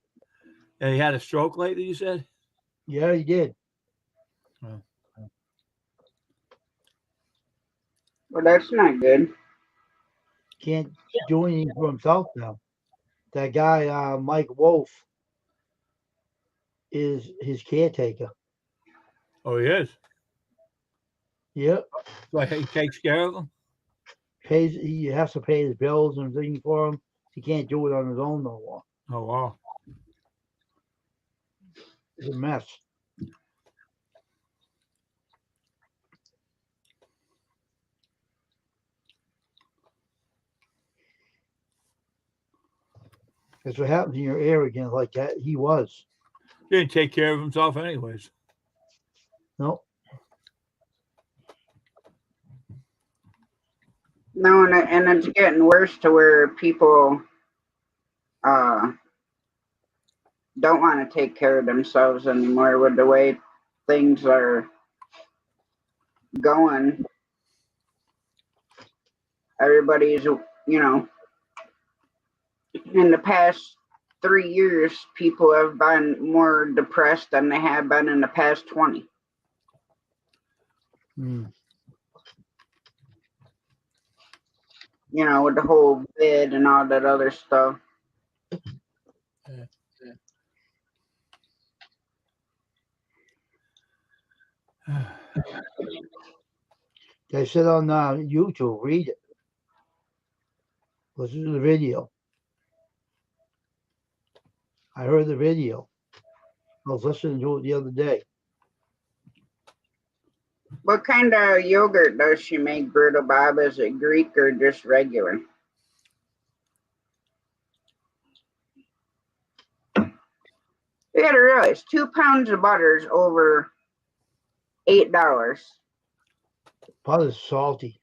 And he had a stroke lately, you said? Yeah, he did. Oh. Well, that's not good. Can't do anything for himself now. That guy, Mike Wolf, is his caretaker. Oh, he is? Yep. Like he takes care of him? He has to pay his bills and things for him. He can't do it on his own no more. Oh, wow. It's a mess. That's what happens in your arrogance like that. He was. He didn't take care of himself anyways. No. No, and it's getting worse to where people don't want to take care of themselves anymore with the way things are going. Everybody's, in the past 3 years, people have been more depressed than they have been in the past 20. With the whole bid and all that other stuff. They said on YouTube, read it. Listen to the video. I heard the video. I was listening to it the other day. What kind of yogurt does she make, Brutal Bob? Is it Greek or just regular? You gotta realize 2 pounds of butter is over $8. Butter's salty.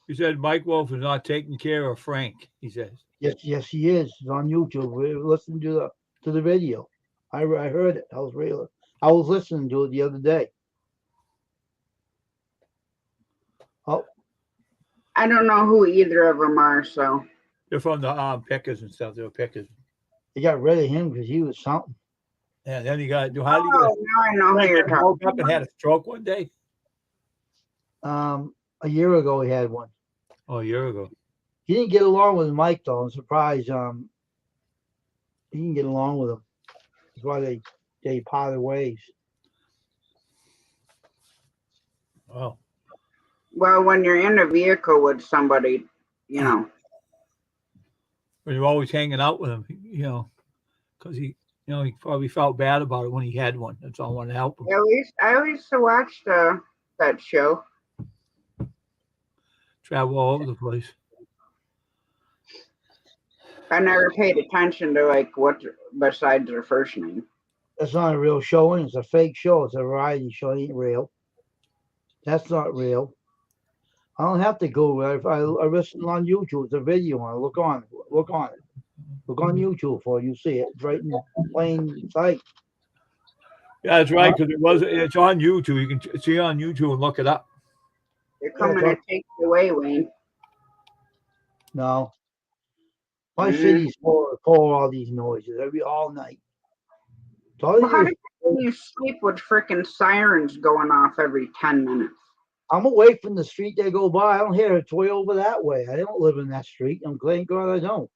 He said Mike Wolf is not taking care of Frank. He says. Yes, he is. It's on YouTube. Listen to the video. I heard it. I was listening to it the other day. Oh, I don't know who either of them are, so. They're from the Pickers and stuff. They were Pickers. They got rid of him because he was something. And then he got. Now I know who you're talking woke up and had a stroke one day. A year ago he had one. Oh, a year ago. He didn't get along with Mike though. I'm surprised. He didn't get along with him. That's why they parted ways. Oh. Well, when you're in a vehicle with somebody, When you're always hanging out with him, because he probably felt bad about it when he had one. That's all I wanted to help him. I used to watch that show. Travel all over the place. I never paid attention to what besides their first name. That's not a real show, and it's a fake show. It's a variety show. It ain't real. That's not real. I don't have to go. I listen on YouTube. It's a video on it. Look on it. Look on YouTube for it. You see it. It's right in plain sight. Yeah, that's right, because it's on YouTube. You can see it on YouTube and look it up. They're coming to take you away, Wayne. No. My city's full of all these noises all night. Well, how do you sleep with freaking sirens going off every 10 minutes? I'm away from the street they go by. I don't hear it. It's way over that way. I don't live in that street. Thank God I don't.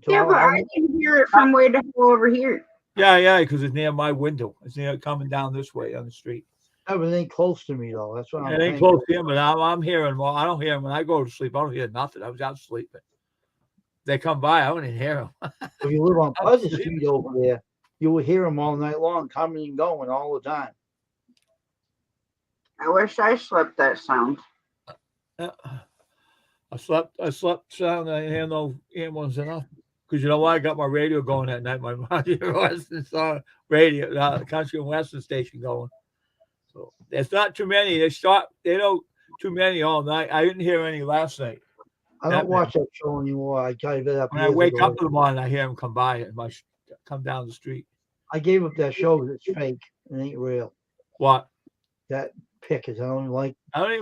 So yeah, but I can hear it from way the hell over here. Yeah, because it's near my window. It's near coming down this way on the street. Everything close to me though. That's what it ain't close to him, but I'm hearing them. I don't hear them when I go to sleep. I don't hear nothing. I was out sleeping. They come by. I don't even hear them. If you live on Pleasant Street over there, you would hear them all night long, coming and going all the time. I wish I slept that sound. I slept sound. I hear no ones enough. Because you know why? I got my radio going at night. My Western radio, country and Western station going. So there's not too many. They don't too many all night. I didn't hear any last night. I don't watch that show anymore. I gave it up. When I wake up in the morning, I hear them come by and come down the street. I gave up that show because it's fake. It ain't real. What? That Pickers. I don't like. I don't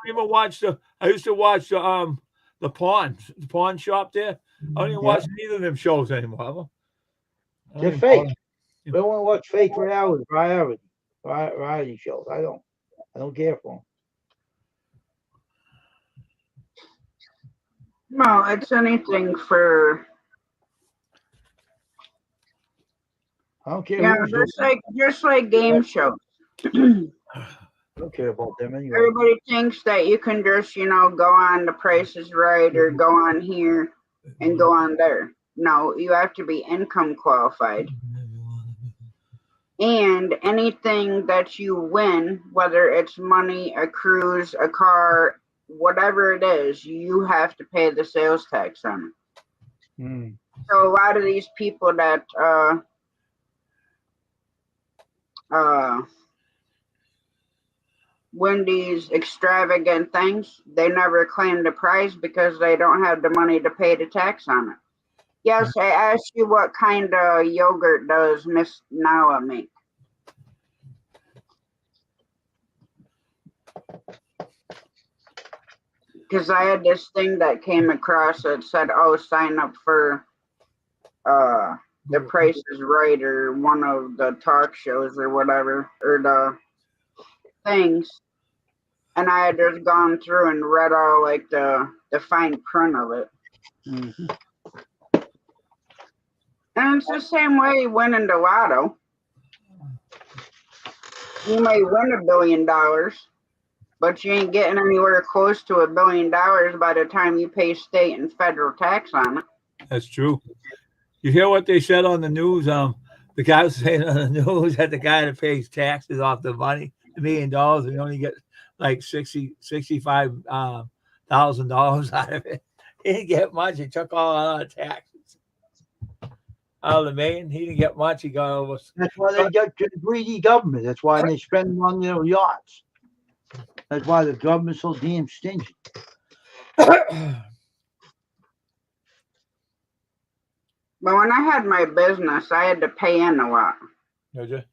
even watch I used to watch the pawn shop there. I don't even watch neither of them shows anymore. They're fake. We don't want to watch fake variety shows. I don't care for them. No, it's anything for. I don't care. Yeah, just like game shows. I don't care about them anyway. Everybody thinks that you can just, go on The Price is Right or go on here and go on there. No, you have to be income qualified. And anything that you win, whether it's money, a cruise, a car, whatever it is, you have to pay the sales tax on it. So a lot of these people that Wendy's extravagant things, they never claim the price because they don't have the money to pay the tax on it. Yes, I asked you what kind of yogurt does Miss Nala make? Because I had this thing that came across that said, "Oh, sign up for The Price is Right or one of the talk shows or whatever, or the things." And I had just gone through and read all like the fine print of it. Mm-hmm. And it's the same way winning the lotto. You may win $1 billion, but you ain't getting anywhere close to $1 billion by the time you pay state and federal tax on it. That's true. You hear what they said on the news? The guy was saying on the news that the guy that pays taxes off the money, $1 million, and you only get like $65,000 out of it. He didn't get much. He took all out of taxes. Out of the million, he didn't get much. He got over. That's why they got the greedy government. That's why they spend on their yachts. That's why the government's so damn stingy. But when I had my business, I had to pay in a lot. Did you?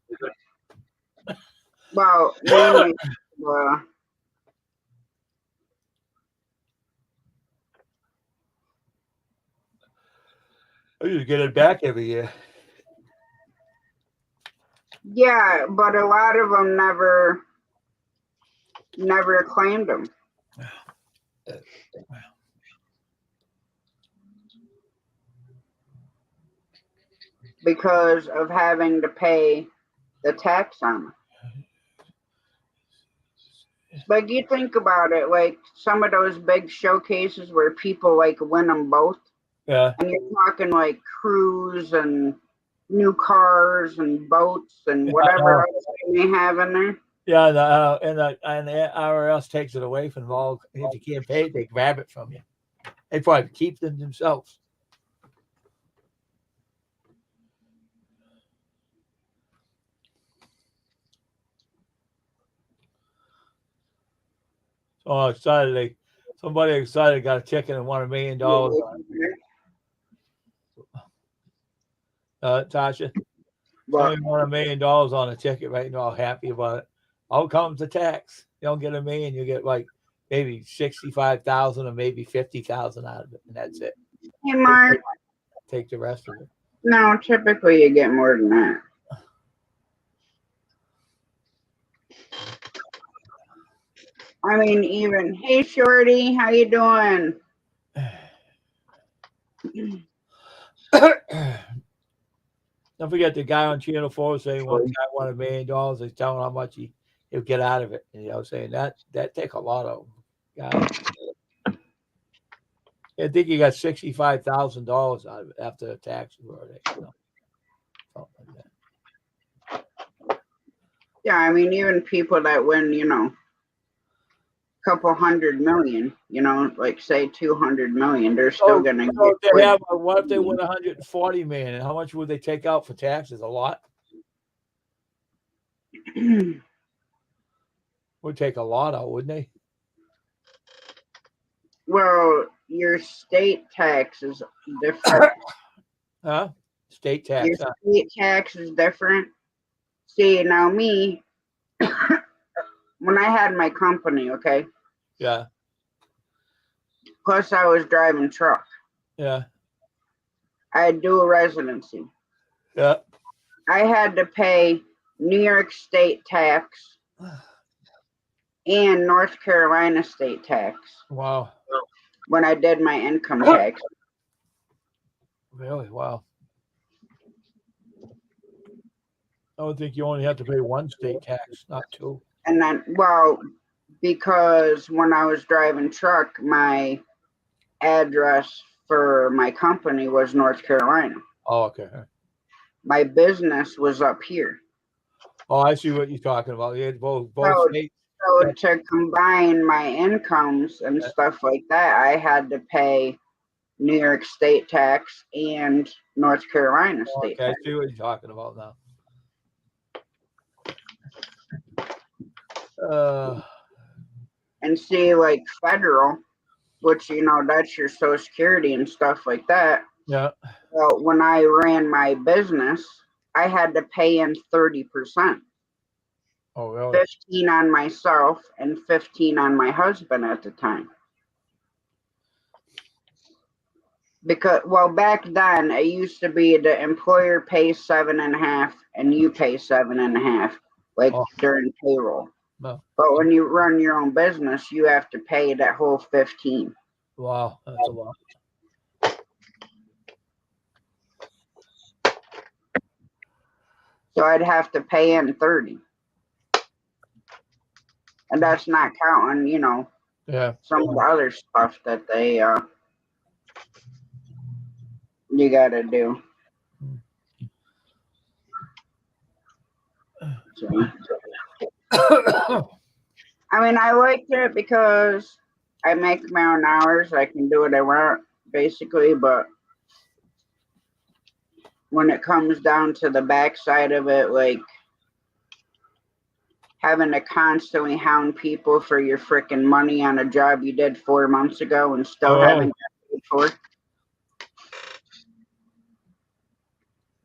Well, mainly, I used to get it back every year. yeah, but a lot of them never claimed them. Because of having to pay the tax on it. But you think about it, like some of those big showcases where people like win them both. Yeah. And you're talking like cruise and new cars and boats and whatever else they may have in there. Yeah, and the IRS takes it away from them all. If you can't pay it, they grab it from you. They probably keep them themselves. So excited! Somebody excited got a ticket and won $1 million. Tasha, somebody won $1 million on a ticket right now. Happy about it. Out comes the tax. You don't get $1 million, you get like maybe 65,000 or maybe 50,000 out of it, and that's it. Hey, Mark. Take the rest of it. No, typically you get more than that. I mean, even, hey, Shorty, how you doing? Don't forget the guy on Channel 4 saying one guy won $1 million. He's telling how much he'll get out of it. And saying that take a lot of guys. I think he got $65,000 out of it after the tax verdict. Something like that. Yeah, I mean, even people that win, a couple 100 million, like say 200 million, they're still gonna get. What if they win 140 million? And how much would they take out for taxes? A lot. Would take a lot out, wouldn't they? Well, your state tax is different. Huh? State tax. Your state tax is different. See, now me, when I had my company, okay? Yeah. Plus I was driving truck. Yeah. I had dual residency. Yeah. I had to pay New York state tax and North Carolina state tax. Wow. When I did my income tax. Really? Wow. I would think you only have to pay one state tax, not two. And then, because when I was driving truck, my address for my company was North Carolina. Oh, okay. My business was up here. Oh, I see what you're talking about. You had both states. So to combine my incomes and stuff like that, I had to pay New York state tax and North Carolina state tax. I see what you're talking about now. and see like federal, which that's your Social Security and stuff like that. Yeah. Well, when I ran my business, I had to pay in 30%. Oh, really? 15 on myself and 15 on my husband at the time. Because back then it used to be the employer pays 7.5 and you pay 7.5, like during payroll. No. But when you run your own business, you have to pay that whole 15. Wow, that's a lot. So I'd have to pay in 30. And that's not counting, some of the other stuff that they you gotta do. So, I mean, I liked it because I make my own hours. I can do what I want, basically. But when it comes down to the backside of it, like having to constantly hound people for your freaking money on a job you did 4 months ago and still haven't got paid for.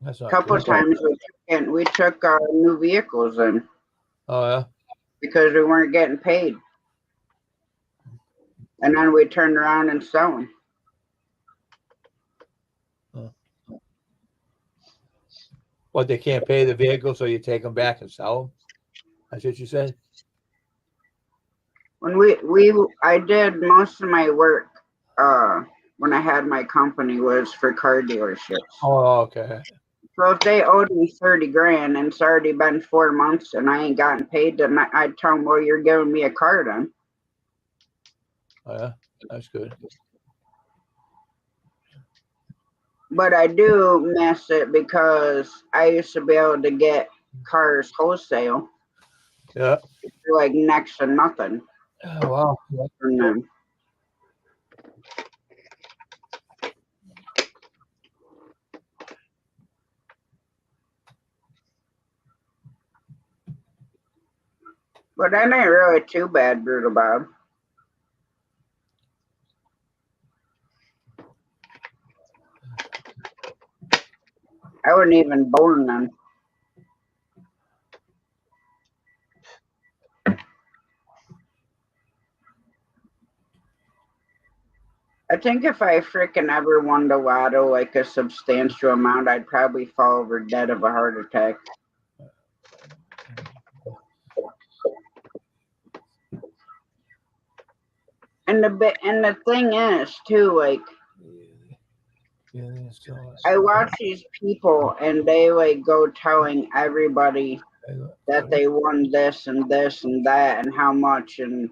That's A couple of times we took new vehicles in. Oh, yeah? Because we weren't getting paid. And then we turned around and sell them. What, they can't pay the vehicle, so you take them back and sell them? That's what you said? When I did most of my work when I had my company was for car dealerships. Oh, okay. So if they owed me 30 grand and it's already been 4 months and I ain't gotten paid, then I'd tell them, well, you're giving me a car then. Oh, yeah? That's good. But I do miss it because I used to be able to get cars wholesale. Yeah. For like next to nothing. Oh, wow. From them. But that ain't really too bad, Brutal Bob. I wasn't even born then. I think if I freaking ever won the lotto, like a substantial amount, I'd probably fall over dead of a heart attack. And the thing is too, like, I watch these people and they like go telling everybody that they won this and this and that and how much and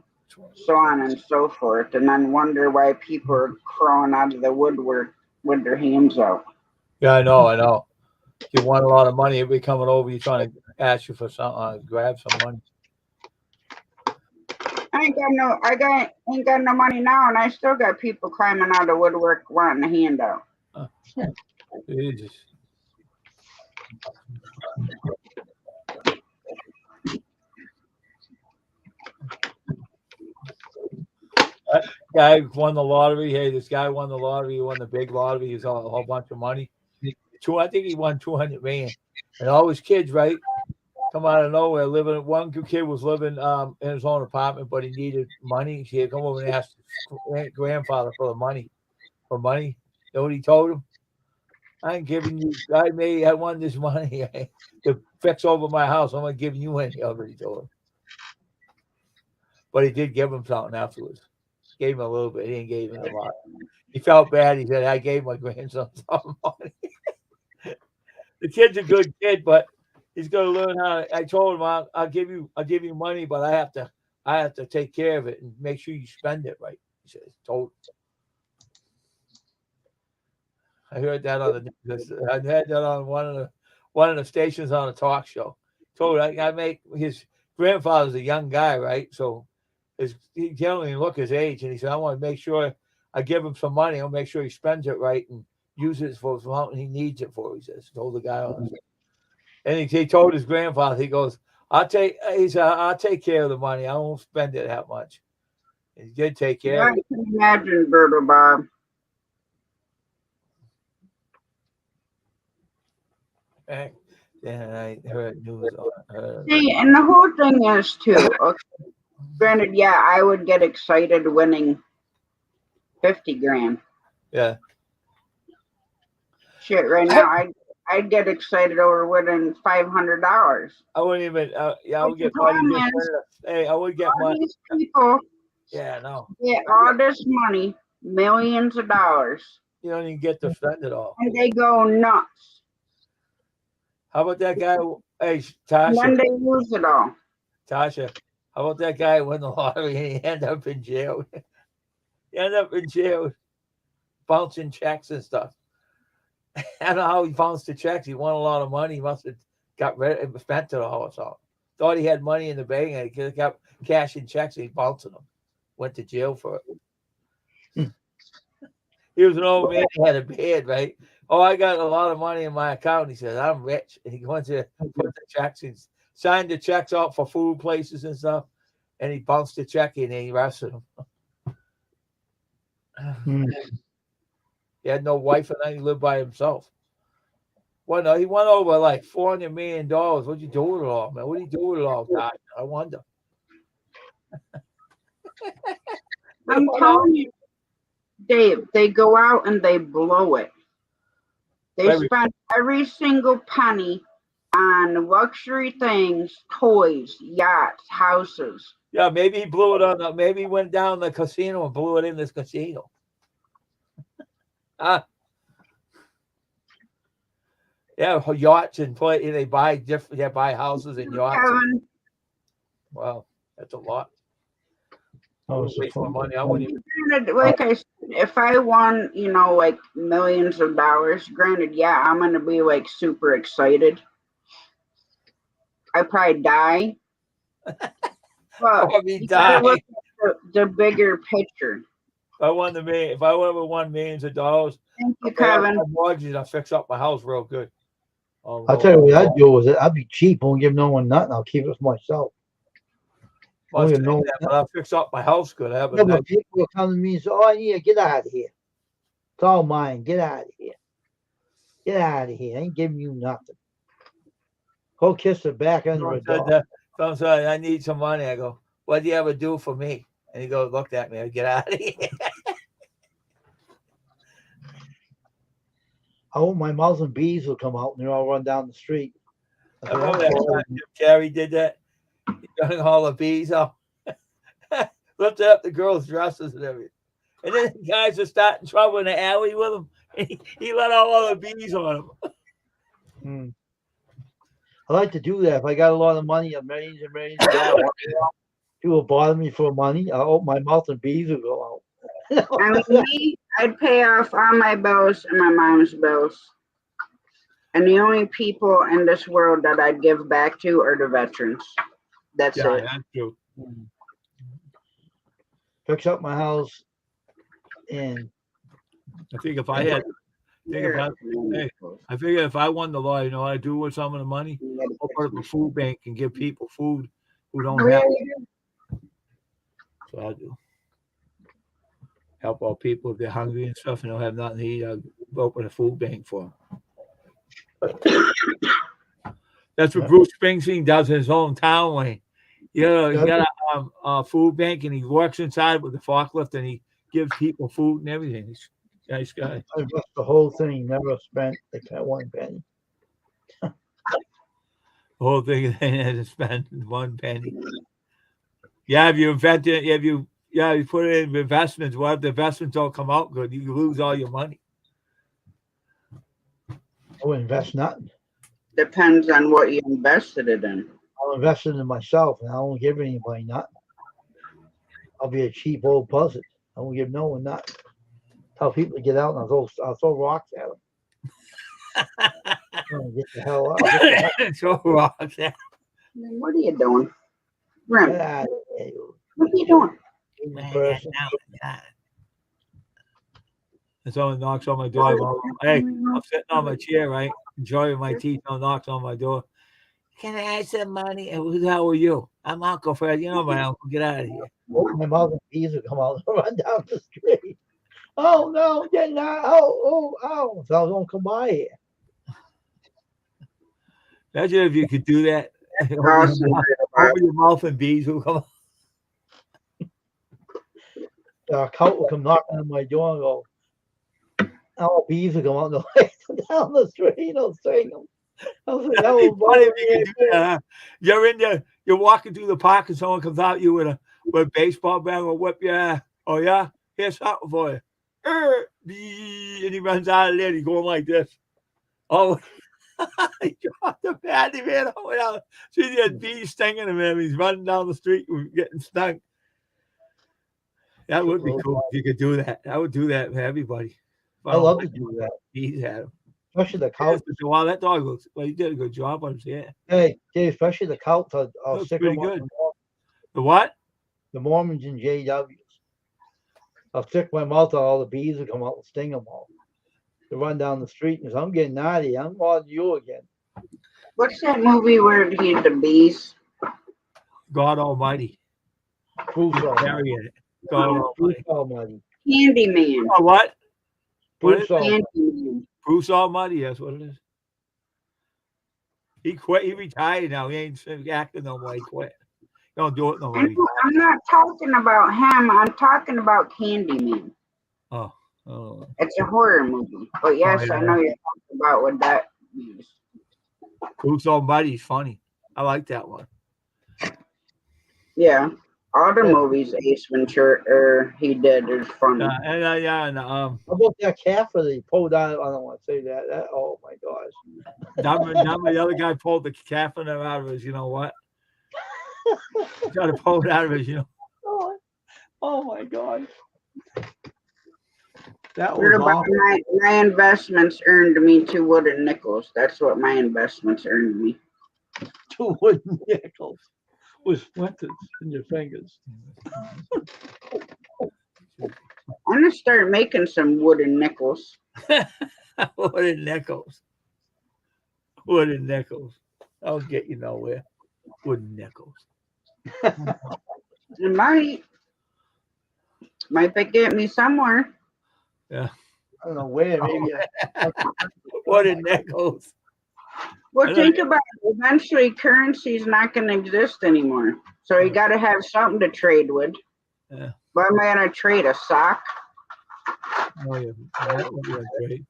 so on and so forth, and then wonder why people are crawling out of the woodwork with their hands out. Yeah, I know. If you want a lot of money, it'll be coming over you trying to ask you for something, grab some money. I ain't got no money now, and I still got people climbing out of the woodwork wanting a handout. Jesus. That guy won the lottery. Hey, this guy won the lottery. He won the big lottery. He's a whole bunch of money. I think he won $200 million. And all his kids, right, come out of nowhere. One kid was living in his own apartment, but he needed money. He had come over and asked his grandfather for money. You know what he told him? I ain't giving you. I won this money to fix over my house. I'm not giving you any of it. He told him. But he did give him something afterwards. Gave him a little bit. He didn't give him a lot. He felt bad. He said, I gave my grandson some money. The kid's a good kid, but he's going to learn how. I told him, I'll give you money, but I have to take care of it and make sure you spend it right. He says, told him. I heard that on I heard that on one of the stations on a talk show. Told I make his grandfather's a young guy, right? So he generally look his age, and he said, I want to make sure I give him some money. I'll make sure he spends it right and uses it for something he needs it for. He says, told the guy on it. And he told his grandfather, he goes, I'll take care of the money. I won't spend it that much. He did take care Yeah, of I it. can imagine, Berto Bob. Then I heard news on her. See, and the whole thing is too. Okay, granted, yeah, I would get excited winning 50 grand. Yeah. Shit, right now, I'd get excited over winning $500. I wouldn't even. Yeah, I But would the get money. problem Just is, hey, I would get all money. these people Yeah, no. get all this money, millions of dollars, You don't even get to spend it all. and they go nuts. How about that guy? Hey, And Tasha. then they lose it all. Tasha. How about that guy who won the lottery and he ended up in jail? He ended up in jail, bouncing checks and stuff. I don't know how he bounced the checks. He won a lot of money. He must have got rid of spent it all or something. Thought he had money in the bank and he kept cashing checks and he bouncing them. Went to jail for it. He was an old man. He had a beard, right? Oh, I got a lot of money in my account. He says, I'm rich. And he went to put the checks and signed the checks out for food places and stuff. And he bounced the check in and he arrested him. He had no wife and then he lived by himself. Well, no, he went over like $400 million. What'd you do with it all, man? What did you do with it all, God? I wonder. I'm telling you, Dave, they go out and they blow it. They spend every single penny on luxury things, toys, yachts, houses. Yeah, maybe he blew it on. Maybe he went down the casino and blew it in this casino. Yeah, yachts and play. They buy different. They buy houses and yachts. Kevin, Wow, that's a lot. Oh, Waste my money. I wouldn't even. like I said, if I won, like millions of dollars, granted, yeah, I'm gonna be like super excited. I probably die. But Probably you gotta die. look at the bigger picture. If I ever won millions of dollars, Thank you, I'll pay off Kevin. my mortgage. I'll fix up my house real good. I'll tell you what I'd do with it. I'd be cheap. Won't give no one nothing. I'll keep it for myself. Well, but I'll fix up my house good. I have a nice. People will come to me and say, "Oh, I need to get out of here. It's all mine. Get out of here. Get out of here. I ain't giving you nothing. Go kiss the back end of a dog." Someone said, I need some money. I go, what do you ever do for me? And he goes, looked at me. I get out of here. I hope my mouse and bees will come out and they'll all run down the street. I remember that time Carrie did that. He got all the bees up. Lifted up the girls' dresses and everything. And then the guys are starting trouble in the alley with him. And he let out all the bees on him. I like to do that. If I got a lot of money, millions and millions of dollars, people bother me for money, I hope my mouth and bees will go out. I mean, I'd pay off all my bills and my mom's bills. And the only people in this world that I'd give back to are the veterans. That's it. That's true. Fix up my house, and I think if I had, I figure if I won the lottery, you know what I do with some of the money? I'll put up a food bank and give people food who don't have it. That's what I do. Help all people if they're hungry and stuff and don't have nothing to eat. I'll open a food bank for them. That's what Bruce Springsteen does in his hometown, Wayne. He got a food bank and he works inside with the forklift and he gives people food and everything. He's a nice guy. I invest the whole thing, never spent like that one penny. The whole thing they had to spend 1 penny. Yeah, if you invented it, you put it in investments. What if the investments don't come out good? You lose all your money. I wouldn't invest nothing. Depends on what you invested it in. I'll invest it in myself and I won't give anybody nothing. I'll be a cheap old buzzard. I won't give no one nothing. Tell people to get out and I'll throw rocks at them. Get the hell out. Throw rocks at them. What are you doing? Grim. What are you doing? And someone knocks on my door. Hey, I'm sitting on my chair, right? Enjoying my tea. Someone knocks on my door. Can I have some money? Who the hell are you? I'm Uncle Fred. You know my uncle. Get out of here. open my mouth and bees will come out and run down the street. Oh no, get out! Oh! So don't come by here. Imagine if you could do that. Awesome. Open your mouth and bees will come out. A cow will come knocking on my door and go, "Oh, bees will come out and they'll down the street. They'll sting them." I was like, that It'd was be funny if you could do that, huh? You're in there, you're walking through the park, and someone comes out you with a baseball bat or whip your ass. Oh yeah, here's something for you. And he runs out of there. And he's going like this. Oh, he dropped the bat. He ran over down. See, he had bees stinging him. He's running down the street, getting stung. That would be cool if you could do that. I would do that for everybody. I love to do that. Bees had him. Especially the couch. Wow, that dog looks. Well, you did a good job on his hair. Hey, Dave, especially the couch. I'll Looks stick pretty them on good. The what? the Mormons and JWs. I'll stick my mouth out, all the bees will come out and sting them all. They run down the street and say, "I'm getting out of here. I'm on you again." What's that movie where he's the bees? God Almighty. Bruce Carry it. God Almighty. Almighty. Candyman. Oh, what? What Bruce is Almighty. Candyman. Bruce Almighty, that's what it is. He quit. He retired now. He ain't acting no more. He quit. He don't do it no more. I'm not talking about him. I'm talking about Candyman. Oh. It's a horror movie. But yes, yeah. I know you're talking about what that is. Bruce Almighty's funny. I like that one. Yeah. All the movies Ace Ventura he did is funny. How about that calf that he pulled out? I don't want to say that. Oh my gosh. Now the other guy pulled the calf out of his, you know what? Try to pull it out of his, you know. Oh my God. That What was about awful. my investments earned me 2 wooden nickels. That's what my investments earned me. 2 wooden nickels with splinters in your fingers. I'm gonna start making some wooden nickels. Wooden nickels. Wooden nickels. I'll get you nowhere. Wooden nickels. It might get me somewhere. Yeah. I don't know where. Maybe. Wooden nickels. Well, think about it. Eventually, currency is not going to exist anymore. So you got to have something to trade with. Yeah. But am I going to trade a sock? Oh, yeah. That would be great.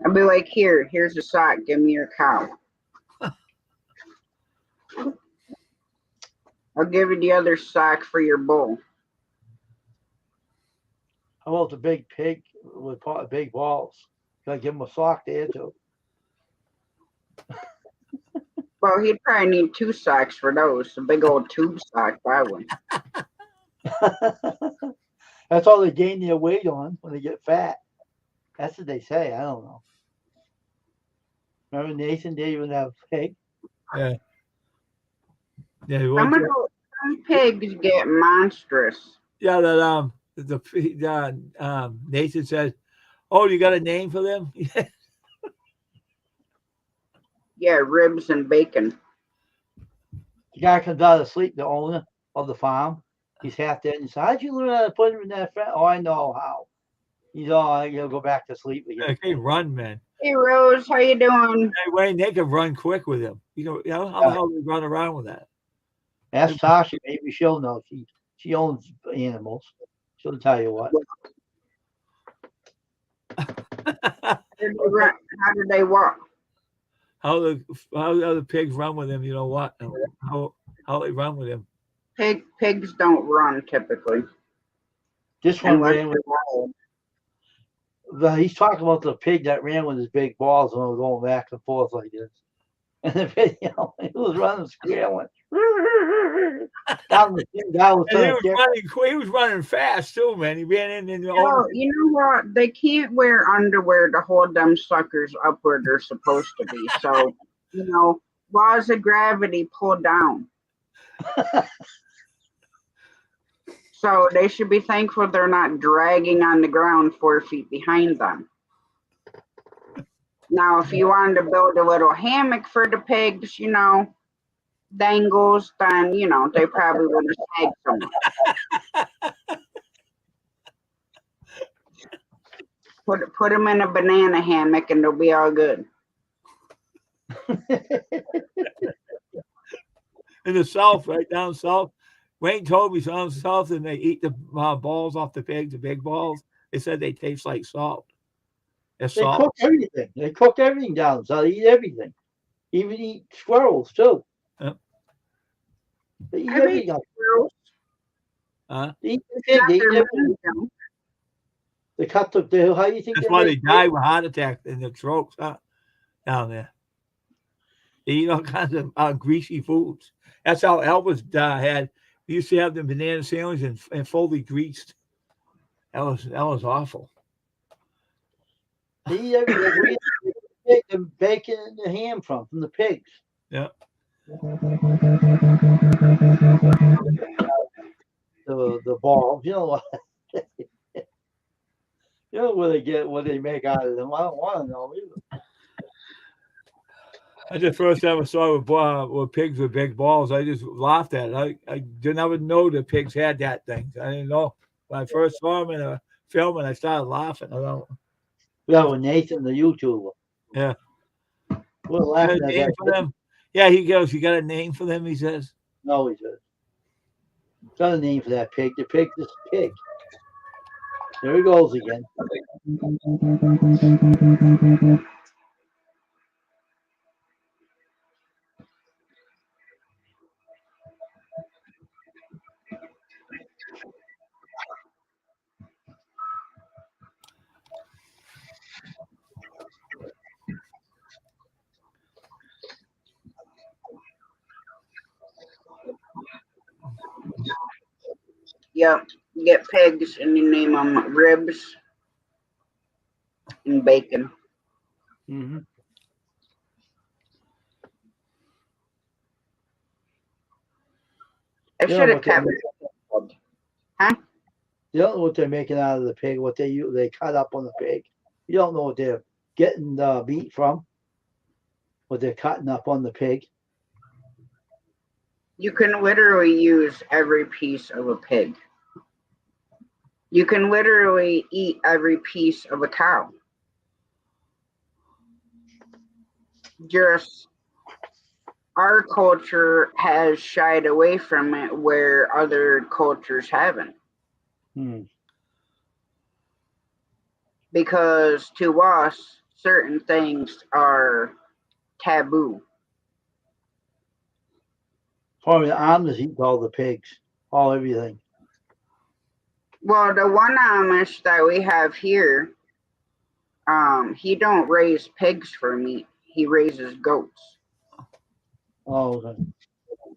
I'll be like, here's a sock. Give me your cow. I'll give you the other sock for your bull. How about the big pig with big balls? Can I give him a sock there too? Well, he'd probably need 2 socks for those. A big old tube sock, I would. That's all they gain their weight on when they get fat. That's what they say. I don't know. Remember Nathan didn't even have a pig? Yeah. Yeah. Some pigs get monstrous. Yeah. That Nathan said, "Oh, you got a name for them?" Yeah, ribs and bacon. The guy comes out of sleep, the owner of the farm. He's half dead. And he says, "How'd you learn how to put him in that front?" "Oh, I know how." He's all, "You'll go back to sleep again." Yeah, he can run, man. Hey, Rose, how you doing? Hey, Wayne, they can run quick with him. You know how the hell do you run around with that? Ask Tasha. Maybe she'll know. She owns animals. She'll tell you what. How did they walk? How the pigs run with him? You know what? How they run with him? Pigs don't run typically. This one ran with. He's talking about the pig that ran with his big balls and was going back and forth like this. And the video, he was running, squealing. He was running fast too, man. He ran in the. You know what? They can't wear underwear to hold them suckers up where they're supposed to be. So, laws of gravity pull down. So they should be thankful they're not dragging on the ground 4 feet behind them. Now, if you wanted to build a little hammock for the pigs, dangles, then, they probably would have tagged them. Put them in a banana hammock and they'll be all good. In the south, right down south, Wayne told me down south, and they eat the balls off the pigs, the big balls. They said they taste like salt. They cook everything. They cook everything down south. They eat everything. Even eat squirrels too. Yep. They eat everything. Squirrels. They eat the pig. They eat everything. They cut the. How do you think? That's why they die with heart attacks and the strokes down there. They eat all kinds of greasy foods. That's how Elvis had. We used to have the banana sandwich and fully greased. That was awful. They eat everything. We eat the bacon and the ham from the pigs. Yeah. The balls, what they make out of them. I don't want to know either. That's the first time I saw with pigs with big balls. I just laughed at it. I didn't ever know the pigs had that thing. I didn't know. When I first saw them in a film, and I started laughing. Yeah, with Nathan, the YouTuber. Yeah. We're laughing at that. For them? Yeah, he goes, "You got a name for them?" He says. No, he says. Got a name for that pig. The pig is pig. There he goes again. Yep. You get pigs and you name them ribs and bacon. Mm-hmm. I should have kept it. Huh? You don't know what they're making out of the pig, what they cut up on the pig. You don't know what they're getting the meat from, what they're cutting up on the pig. You can literally use every piece of a pig. You can literally eat every piece of a cow. Just our culture has shied away from it where other cultures haven't. Because to us, certain things are taboo. Probably the Amish eat all the pigs, everything. Well, the one Amish that we have here, he don't raise pigs for meat. He raises goats. Oh, okay.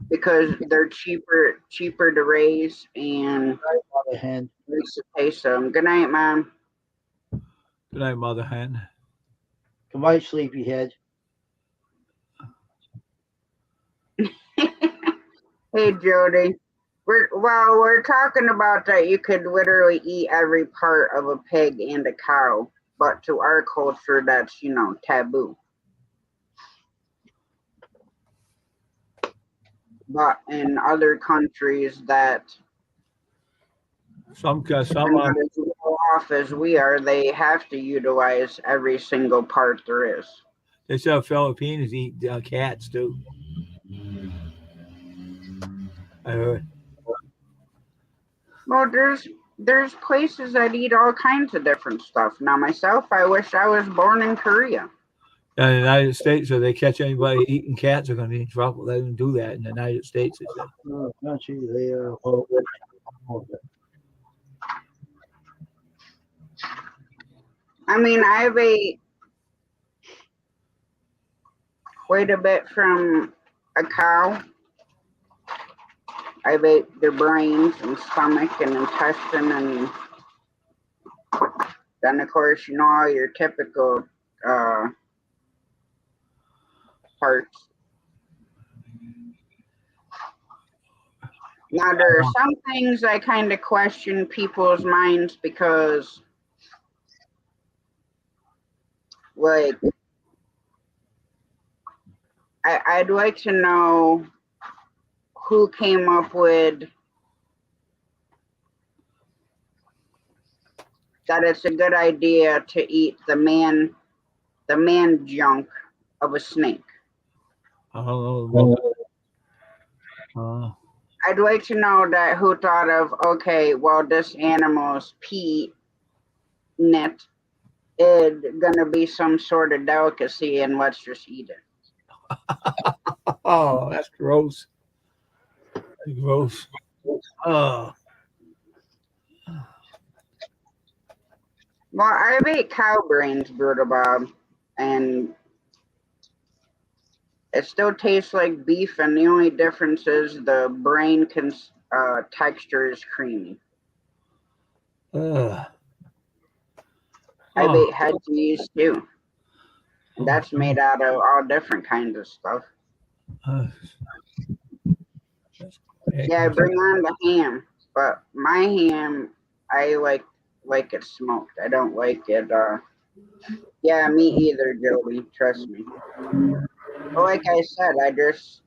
Because they're cheaper to raise and Mother hen. makes it taste them. Good night, Mom. Good night, Mother Hen. Good night, sleepyhead. Hey, Jody. We're talking about that you could literally eat every part of a pig and a cow, but to our culture, that's, taboo. But in other countries that some are not as well off as we are, they have to utilize every single part there is. They say Filipinos eat cats too. I heard. Well, there's places that eat all kinds of different stuff. Now, myself, I wish I was born in Korea. In the United States, if they catch anybody eating cats, they're going to be in trouble. They don't do that in the United States. They said. I mean, I quite a bit from a cow. I ate their brains and stomach and intestine, and then of course all your typical parts. Now there are some things I kind of question people's minds because, like, I'd like to know who came up with that it's a good idea to eat the man junk of a snake. I don't know. I'd like to know that who thought of, okay, well, this animal's pee net is gonna be some sort of delicacy, and let's just eat it. Oh, that's gross. That's gross. Oh. Well, I've ate cow brains, Brutal Bob, and it still tastes like beef, and the only difference is the brain texture is creamy. Oh. I've ate head cheese too. That's made out of all different kinds of stuff. Yeah, bring on the ham, but my ham, I like it smoked. I don't like it. Yeah, me either, Joey. Trust me. But like I said, I just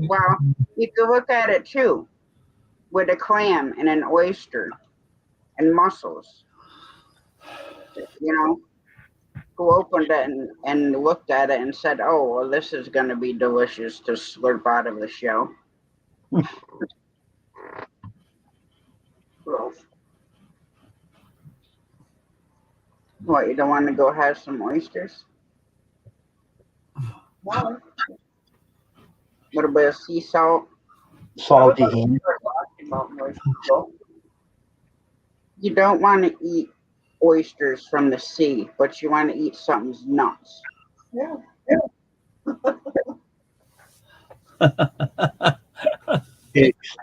well, you could look at it too, with a clam and an oyster and mussels. You know, who opened it and looked at it and said, "Oh, well, this is going to be delicious to slurp out of the shell." What, you don't want to go have some oysters? What about sea salt? Salty ham. You don't want to eat oysters from the sea, but you want to eat something's nuts. Yeah. Pigs.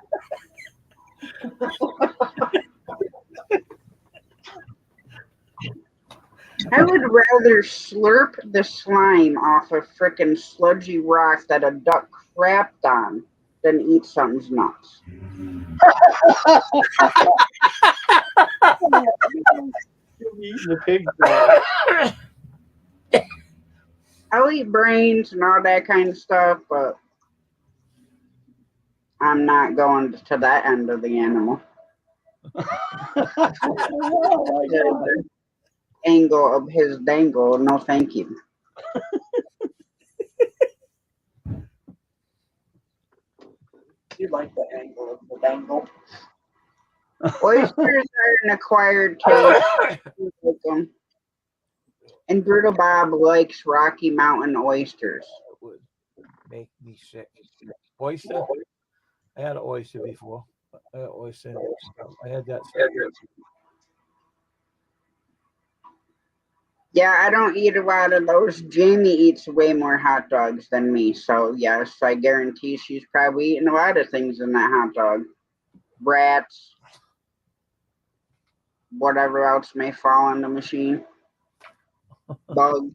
I would rather slurp the slime off a frickin' sludgy rock that a duck crapped on than eat something's nuts. The pig. I'll eat brains and all that kind of stuff, but I'm not going to that end of the animal. The angle of his dangle, no thank you. You like the angle of the dangle? Oysters are an acquired taste. And Brutal Bob likes Rocky Mountain oysters. It would make me sick. Oyster? I had an oyster before. I had oyster. I had that. Yeah, I don't eat a lot of those. Jamie eats way more hot dogs than me, so yes, I guarantee she's probably eating a lot of things in that hot dog. Rats, whatever else may fall on the machine. Bugs.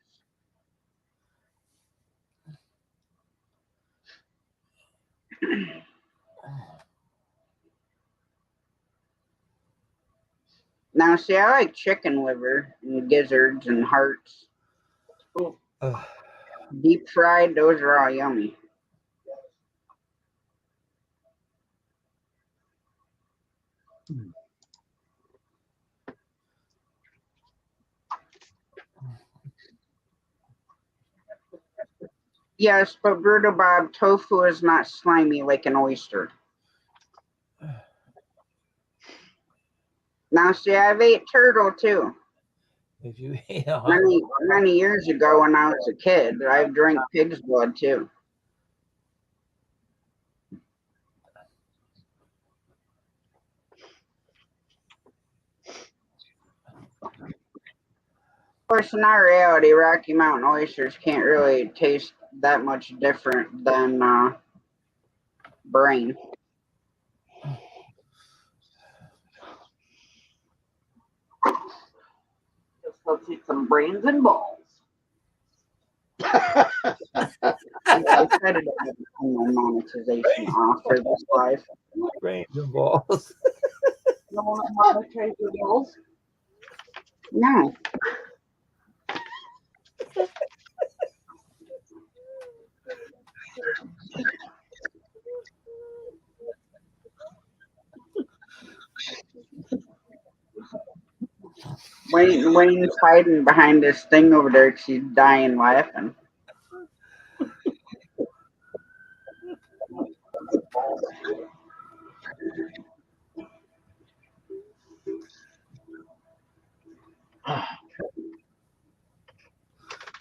Now, see, I like chicken liver and gizzards and hearts. Deep fried, those are all yummy. Yes, but Brutal Bob, tofu is not slimy like an oyster. Now, see, I've ate turtle too. If you many years ago when I was a kid, I drank pig's blood too. Of course, in our reality, Rocky Mountain oysters can't really taste that much different than brain. Let's eat some brains and balls. I said it had my monetization off for this life. Brains and balls. You want to monetize your balls? No. Wayne's hiding behind this thing over there because he's dying laughing.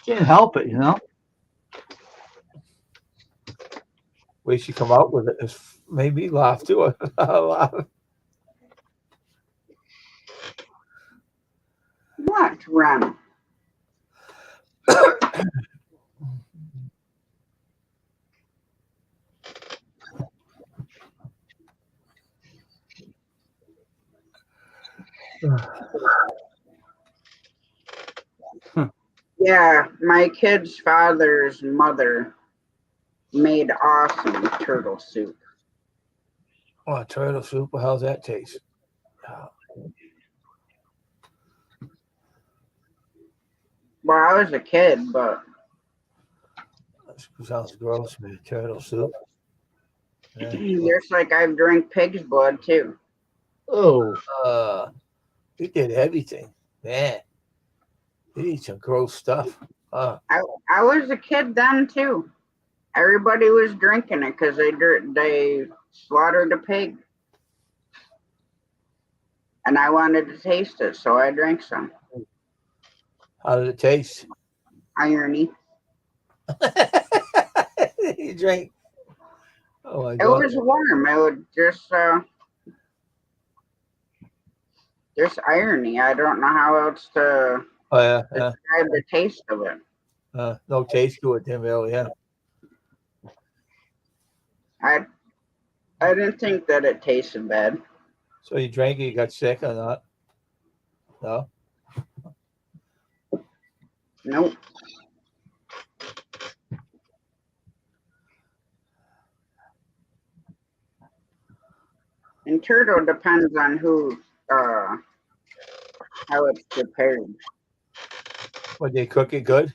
Can't help it, you know. Way she come out with it has made me laugh too. Laugh. What, Ren? Yeah, my kid's father's mother made awesome turtle soup. Oh, turtle soup. How's that taste? Well, I was a kid, but That sounds gross, man. Turtle soup. Yeah. just like I've drank pig's blood too. Oh, You did everything, man. You eat some gross stuff. I was a kid then too. Everybody was drinking it because they slaughtered a pig, and I wanted to taste it, so I drank some. How did it taste? Irony. You drank. Oh my It god. was warm. It would just irony. I don't know how else to Oh yeah. describe the taste of it. No taste to it, then really. Yeah. I didn't think that it tasted bad. So you drank it. You got sick or not? No. Nope. And turtle depends on how it's prepared. Would they cook it good?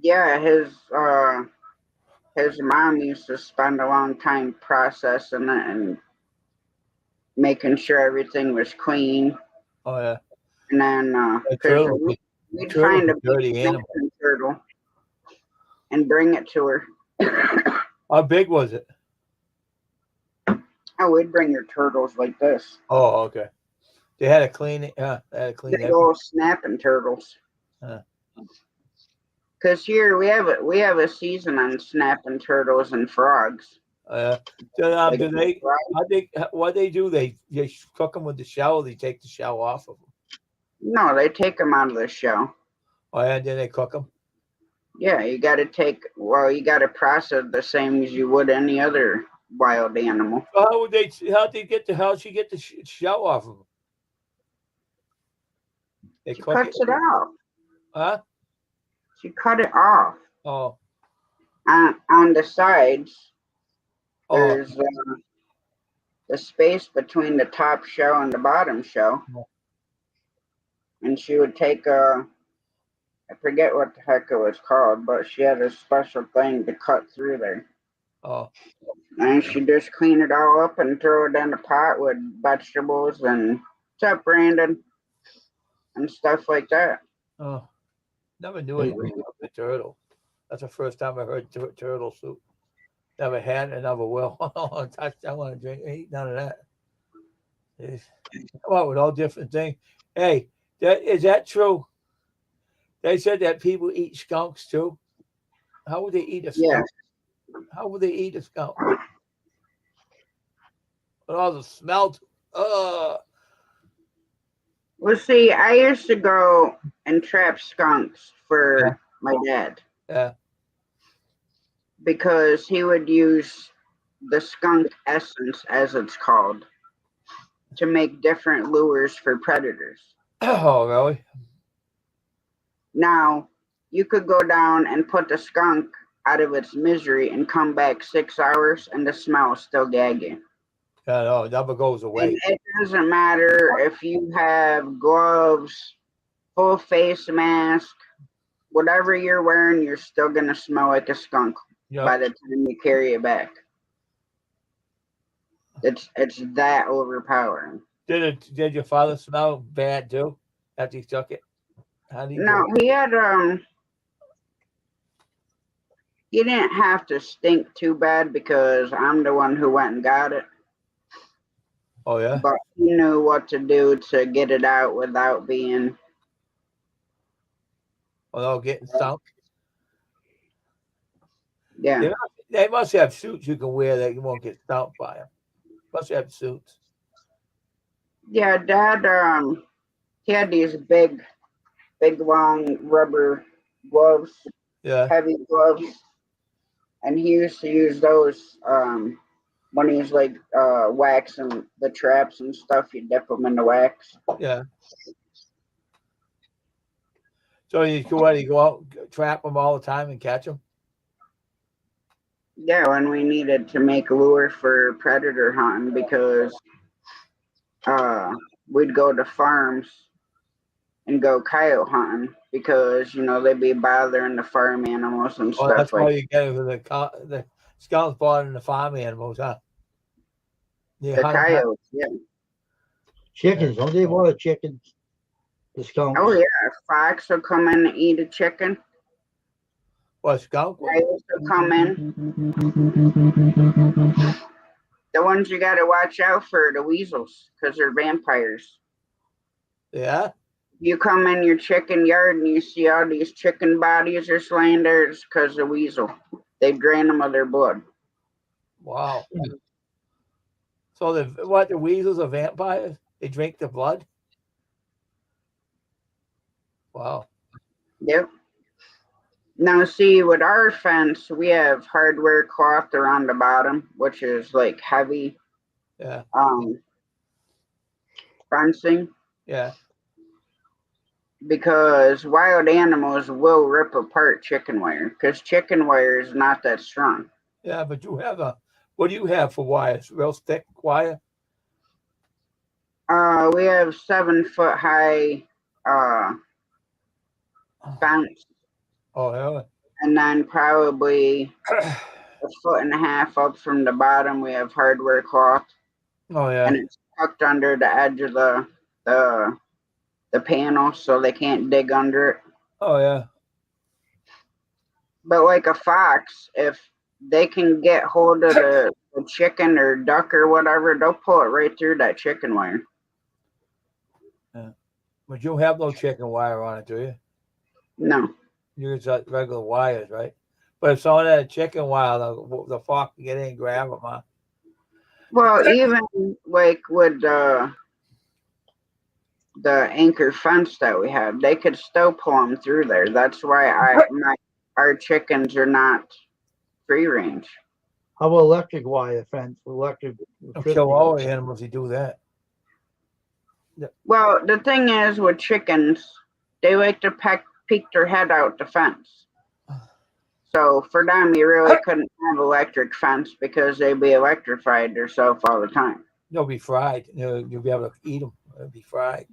Yeah, his mom used to spend a long time processing it and making sure everything was clean. Oh yeah. And then Turtle. we'd Turtle's find a a dirty big animal. turtle and bring it to her. How big was it? Oh, we'd bring her turtles like this. Oh, okay. They had to clean it. Yeah, they had to clean Big it. old snapping turtles. Because here we have a season on snapping turtles and frogs. Do Like they? frogs. What they do? They cook them with the shell. They take the shell off of them. No, they take them out of the shell. Oh yeah, then they cook them. Yeah, you got to process the same as you would any other wild animal. So how would they? How'd she get the shell off of them? They She cook cuts it off. Huh? She cut it off. Oh. On the sides, Oh. there's the space between the top shell and the bottom shell. Oh. And she would take I forget what the heck it was called, but she had a special thing to cut through there. Oh. And she just clean it all up and throw it in a pot with vegetables and what's up, Brandon? And stuff like that. Oh. Never knew anything about the turtle. That's the first time I heard turtle soup. Never had and never will. I want to drink, eat none of that. Come out with all different things. Hey, is that true? They said that people eat skunks too. How would they eat a skunk? Yeah. How would they eat a skunk? With all the smell. Well, see, I used to go and trap skunks for my dad. Yeah. Because he would use the skunk essence, as it's called, to make different lures for predators. Oh, really? Now, you could go down and put the skunk out of its misery and come back 6 hours and the smell is still gagging. Yeah, no, it never goes away. And it doesn't matter if you have gloves, full face mask, whatever you're wearing, you're still going to smell like a skunk by the time you carry it back. It's that overpowering. Did your father smell bad too after he took it? How did he No, do? he had he didn't have to stink too bad because I'm the one who went and got it. Oh yeah. But he knew what to do to get it out without being. Without getting stunk. Yeah. They must have suits you can wear that you won't get stunk by them. Must have suits. Yeah, Dad, he had these big long rubber gloves, Yeah. heavy gloves, and he used to use those when he's like waxing the traps and stuff. You dip them in the wax. Yeah. So you go out, trap them all the time and catch them? Yeah, when we needed to make lure for predator hunting because uh, we'd go to farms and go coyote hunting because they'd be bothering the farm animals and Oh, that's stuff why like you get it with the scouts bought in the farm animals, huh? You the hunt them. coyotes. Yeah. Chickens, don't they have a lot of chickens? The skunks. Oh yeah, fox will come in and eat a chicken. What skunk? Coyotes will come in. The ones you got to watch out for are the weasels because they're vampires. Yeah. You come in your chicken yard and you see all these chicken bodies are slain there, it's because of weasel. They drain them of their blood. Wow. So the weasels are vampires? They drink the blood? Wow. Yep. Now, see, with our fence, we have hardware cloth around the bottom, which is like heavy Yeah. fencing Yeah. because wild animals will rip apart chicken wire because chicken wire is not that strong. Yeah, but you have what do you have for wires? Real thick wire? We have 7 foot high fence, Oh, yeah. and then probably a foot and a half up from the bottom, we have hardware cloth, Oh, and yeah. it's tucked under the edge of the panel, so they can't dig under it. Oh, yeah. But like a fox, if they can get hold of the chicken or duck or whatever, they'll pull it right through that chicken wire. Yeah. But you have no chicken wire on it, do you? No. You use regular wires, right? But if someone had a chicken wire, the fox can get in and grab them, huh? Well, even like with the anchor fence that we have, they could still pull them through there. That's why our chickens are not free range. How about electric wire fence? Electric. Kill all the animals, you do that. Yeah. Well, the thing is with chickens, they like to peek their head out the fence. So for them, you really couldn't have electric fence because they'd be electrified themselves all the time. They'll be fried. You'll be able to eat them. They'll be fried.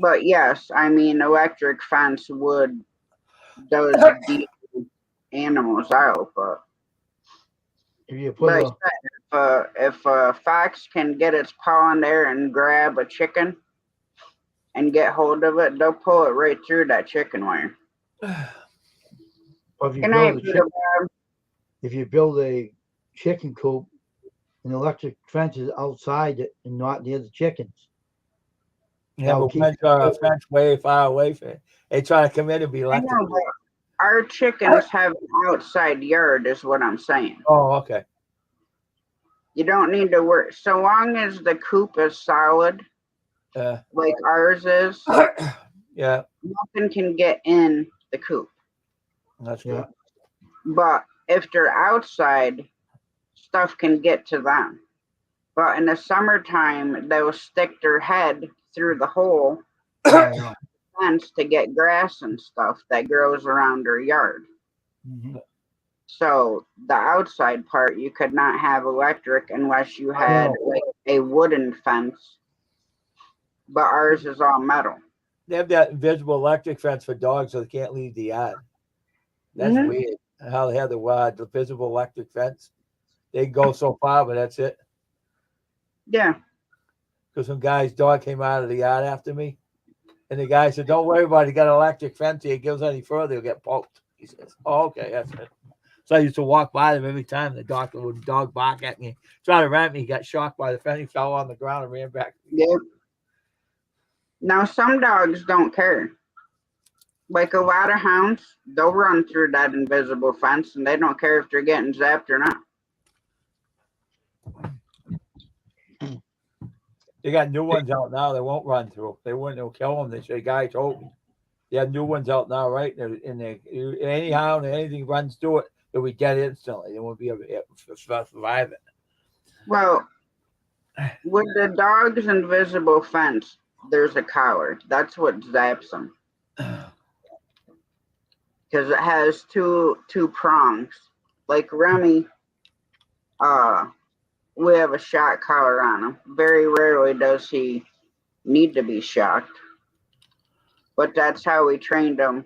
But yes, I mean, electric fence would those deep animals out. But if you put if a fox can get its paw in there and grab a chicken and get hold of it, they'll pull it right through that chicken wire. If you build a chicken coop, an electric fence is outside it and not near the chickens. Yeah, but a fence way far away from it. They try to come in and be electric. Our chickens have an outside yard, is what I'm saying. Oh, okay. You don't need to worry. So long as the coop is solid, like ours is, yeah, nothing can get in the coop. That's good. But if they're outside, stuff can get to them. But in the summertime, they'll stick their head through the hole fence to get grass and stuff that grows around their yard. Mm-hmm. So the outside part, you could not have electric unless you had like a wooden fence. But ours is all metal. They have that invisible electric fence for dogs so they can't leave the yard. That's weird. How they have the visible electric fence. They go so far, but that's it. Yeah. because some guy's dog came out of the yard after me. And the guy said, "Don't worry about it. He got an electric fence here. He goes any further, he'll get poked." He says, "Oh, okay, that's it." So I used to walk by them every time the dog bark at me, try to ram me. He got shocked by the fence. He fell on the ground and ran back. Yep. Now some dogs don't care. Like a lot of hounds, they'll run through that invisible fence and they don't care if they're getting zapped or not. They got new ones out now. They won't run through. They wouldn't. They'll kill them. They say, "Guy told me." They have new ones out now, right? And any hound or anything runs through it, they'll be dead instantly. They won't be able to survive it. Well, with the dog's invisible fence, there's a collar. That's what zaps them. Because it has two prongs. Like Remy, we have a shock collar on him. Very rarely does he need to be shocked. But that's how we trained him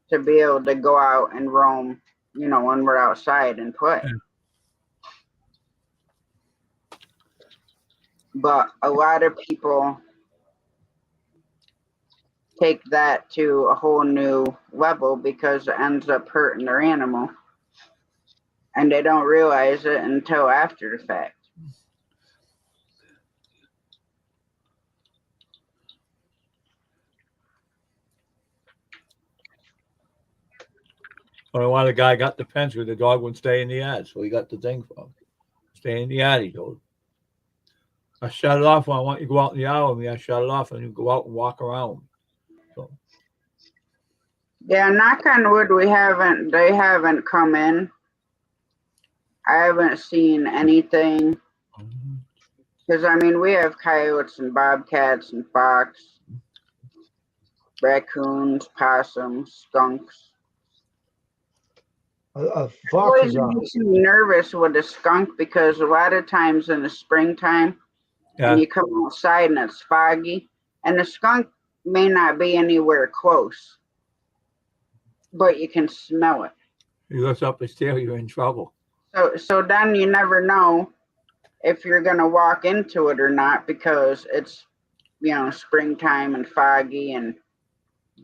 to be able to go out and roam, when we're outside and play. But a lot of people take that to a whole new level because it ends up hurting their animal. And they don't realize it until after the fact. Well, one of the guy got the fence where the dog wouldn't stay in the yard, so he got the thing from. Stay in the yard, he told. I shut it off when I want you to go out in the yard with me. I shut it off and you go out and walk around. So. Yeah, knock on wood, they haven't come in. I haven't seen anything. Because, we have coyotes and bobcats and fox, raccoons, possums, skunks. Fox always makes me nervous with a skunk because a lot of times in the springtime, and you come outside and it's foggy, and the skunk may not be anywhere close, but you can smell it. He lifts up his tail, you're in trouble. So then you never know if you're going to walk into it or not because it's, springtime and foggy and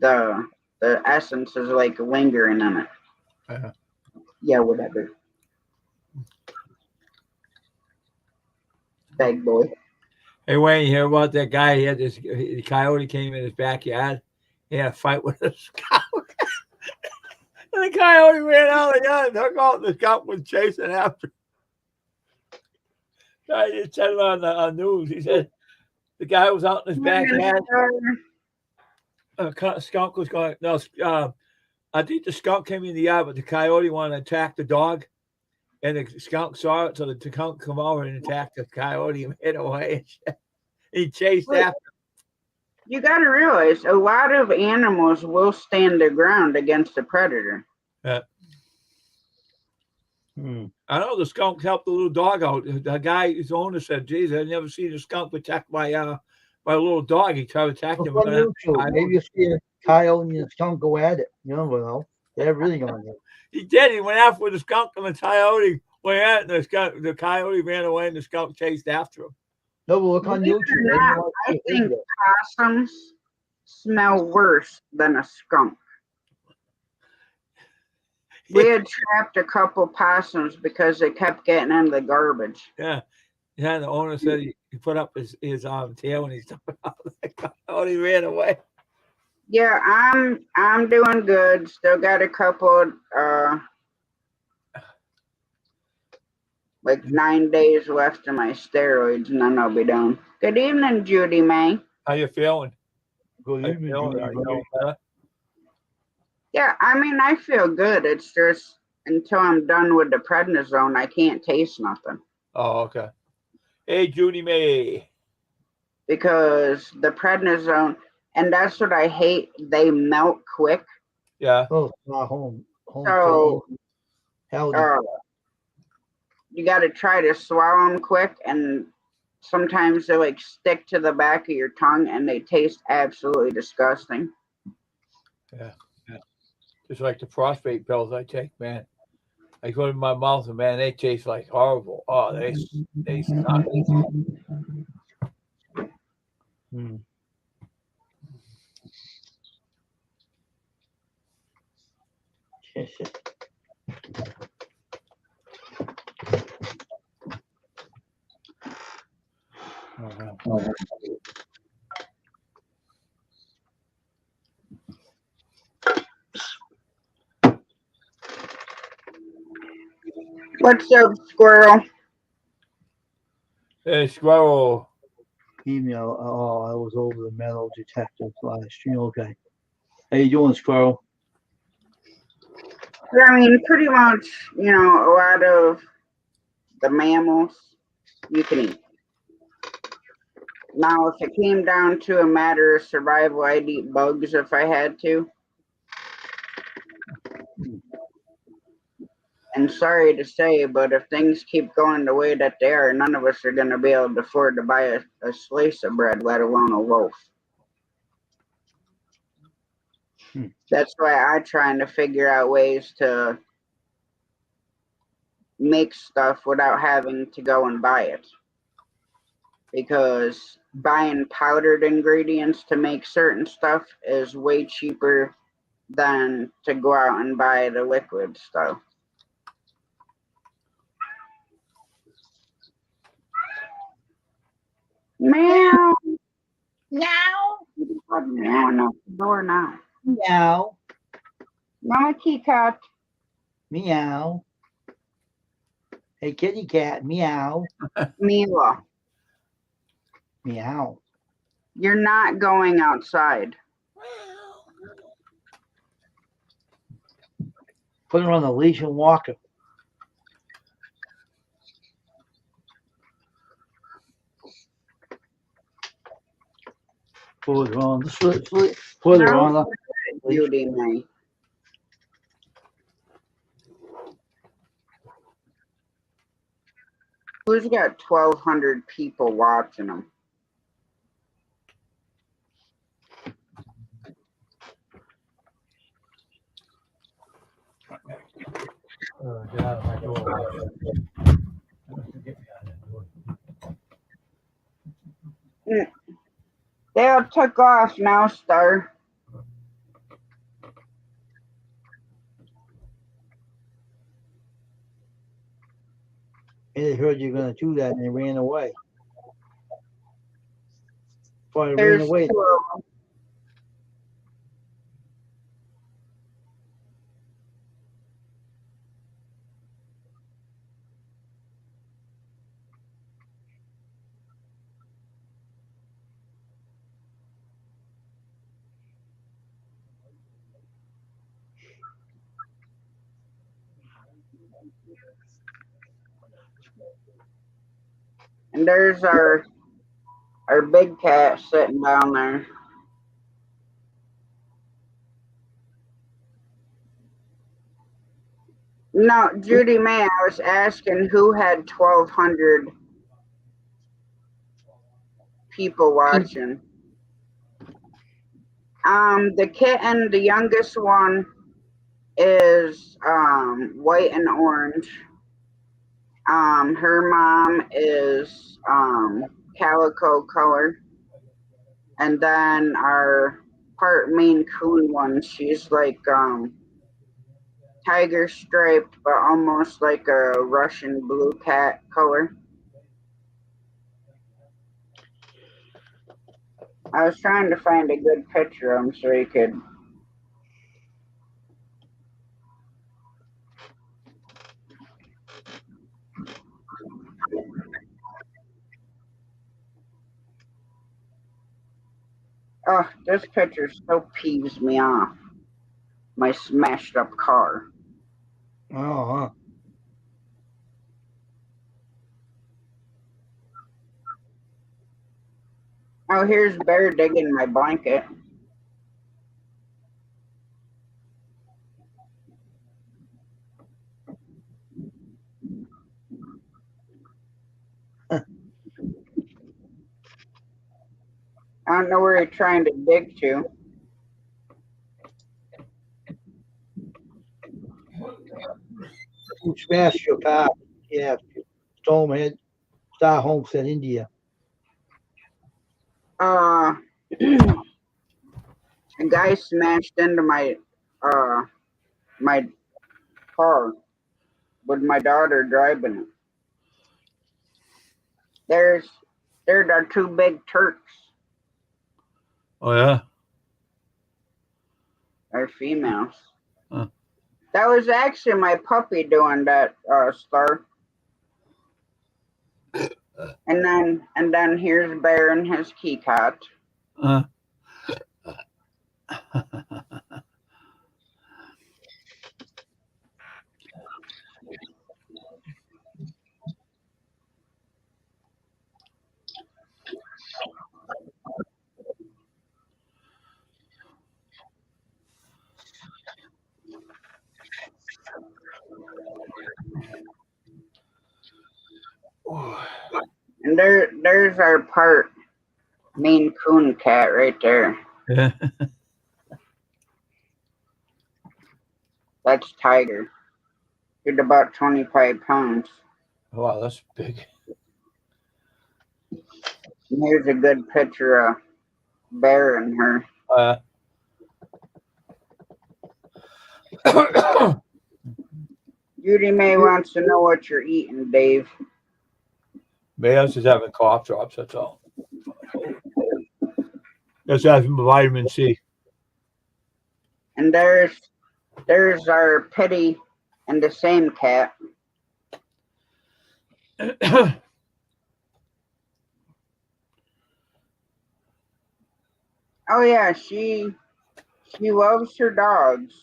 the essence is like lingering in it. Yeah, whatever. Big boy. Hey, Wayne, you hear about that guy? He had the coyote came in his backyard. He had a fight with a skunk. And the coyote ran out of the yard and took off. The skunk was chasing after him. He said it on the news. He said the guy was out in his backyard. Skunk was going, no, I think the skunk came in the yard, but the coyote wanted to attack the dog. And the skunk saw it, so the skunk come over and attacked the coyote and hit away. He chased after him. You got to realize a lot of animals will stand their ground against a predator. I know the skunk helped the little dog out. The guy, his owner said, "Geez, I've never seen a skunk attack my little dog." He tried to attack him. Maybe you see a coyote and a skunk go at it. You never know. They're really going to. He did. He went after the skunk and the coyote went at it. And the coyote ran away and the skunk chased after him. No, but look on YouTube. I think possums smell worse than a skunk. We had trapped a couple possums because they kept getting in the garbage. Yeah. The owner said he put up his tail and he stuck out the coyote ran away. Yeah, I'm doing good. Still got a couple like 9 days left of my steroids and then I'll be done. Good evening, Judy May. How you feeling? Good evening, Judy. Are you feeling better? Yeah, I feel good. It's just until I'm done with the prednisone, I can't taste nothing. Oh, okay. Hey, Judy May. Because the prednisone, and that's what I hate, they melt quick. Yeah. Oh, home. So, you got to try to swallow them quick, and sometimes they like stick to the back of your tongue, and they taste absolutely disgusting. Yeah. Just like the phosphate pills I take, man. I put them in my mouth, and man, they taste like horrible. Oh, they suck. Yes, yes. What's up, squirrel? Hey, squirrel. Email. Oh, I was over the metal detector last stream. Okay. How you doing, squirrel? I mean, pretty much, you know, a lot of the mammals you can eat. Now, if it came down to a matter of survival, I'd eat bugs if I had to. And sorry to say, but if things keep going the way that they are, none of us are going to be able to afford to buy a slice of bread, let alone a loaf. That's why I'm trying to figure out ways to make stuff without having to go and buy it. Because buying powdered ingredients to make certain stuff is way cheaper than to go out and buy the liquid stuff. Meow. Meow. Meowing out the door now. Meow. Not a teacup. Meow. Hey, kitty cat. Meow. Mila, Meow. you're not going outside. Put her on the leash and walk her. Put her on the put her on the Beauty, May. Who's got 1,200 people watching them? Get out of my door. They all took off now, Star. They heard you're going to do that and they ran away. Before they There's ran away. 2 of them. And there's our big cat sitting down there. No, Judy May, I was asking who had 1,200 people watching. The kitten, the youngest one, is white and orange. Her mom is calico color. And then our part Maine Coon one, she's like tiger striped, but almost like a Russian blue cat color. I was trying to find a good picture of him so you could. Oh, this picture so peeves me off. My smashed up car. Oh, huh. Oh, here's Bear digging my blanket. I don't know where you're trying to dig to. Who smashed your car? Yeah. Stonehead, Star Homestead, India. A guy smashed into my car with my daughter driving it. There are two big Turks. Oh yeah. They're females. Huh. That was actually my puppy doing that, Star. And then here's Bear and his key cat. And there's our part Maine Coon cat right there. Yeah. That's Tiger. He's about 25 pounds. Wow, that's big. And here's a good picture of Bear and her. Judy May wants to know what you're eating, Dave. Maybe I was just having cough drops, that's all. Just having vitamin C. And there's our Petty and the same cat. Oh yeah, she loves her dogs.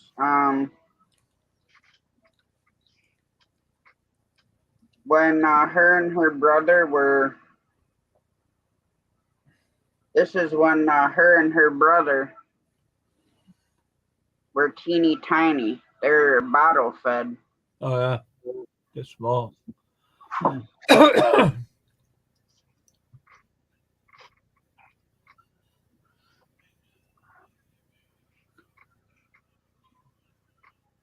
When her and her brother were, this is when her and her brother were teeny tiny. They're bottle fed. Oh yeah. They're small.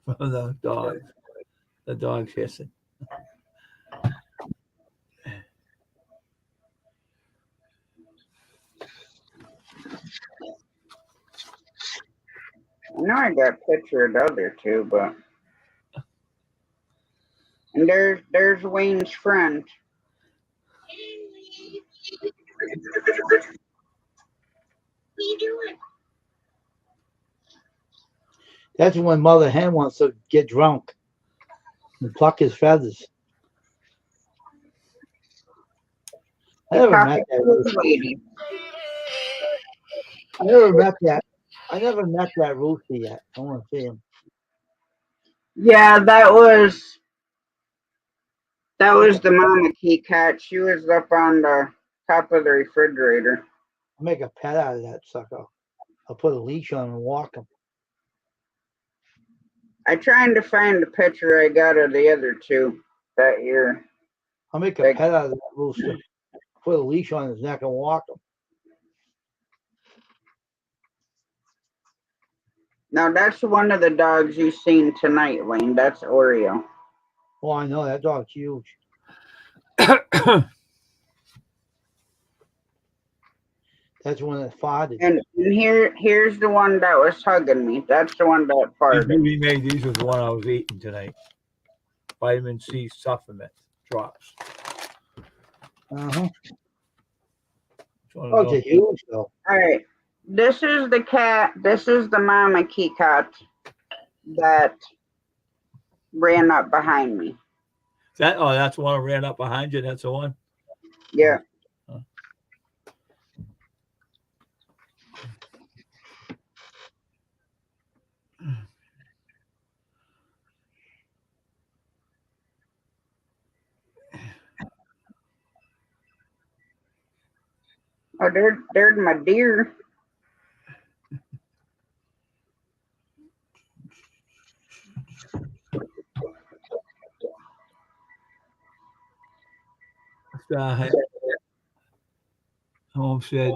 The dog. The dog's hissing. I know I got a picture of the other two, but and there's Wayne's friend. That's when Mother Hen wants to get drunk and pluck his feathers. I never met that lady. I never met that rooster yet. I want to see him. Yeah, that was the mama key cat. She was up on the top of the refrigerator. I'll make a pet out of that sucker. I'll put a leash on and walk him. I trying to find the picture I got of the other two that year. I'll make a pet out of that rooster. Put a leash on his neck and walk him. Now that's one of the dogs you've seen tonight, Wayne. That's Oreo. Oh, I know that dog's huge. That's one that farted. And here's the one that was hugging me. That's the one that farted. Judy made these was the one I was eating tonight. Vitamin C supplement drops. Uh-huh. Oh, they're huge though. All right. This is the cat. This is the mama key cat that ran up behind me. That's the one that ran up behind you. That's the one. Yeah. Oh, there's my deer. Home said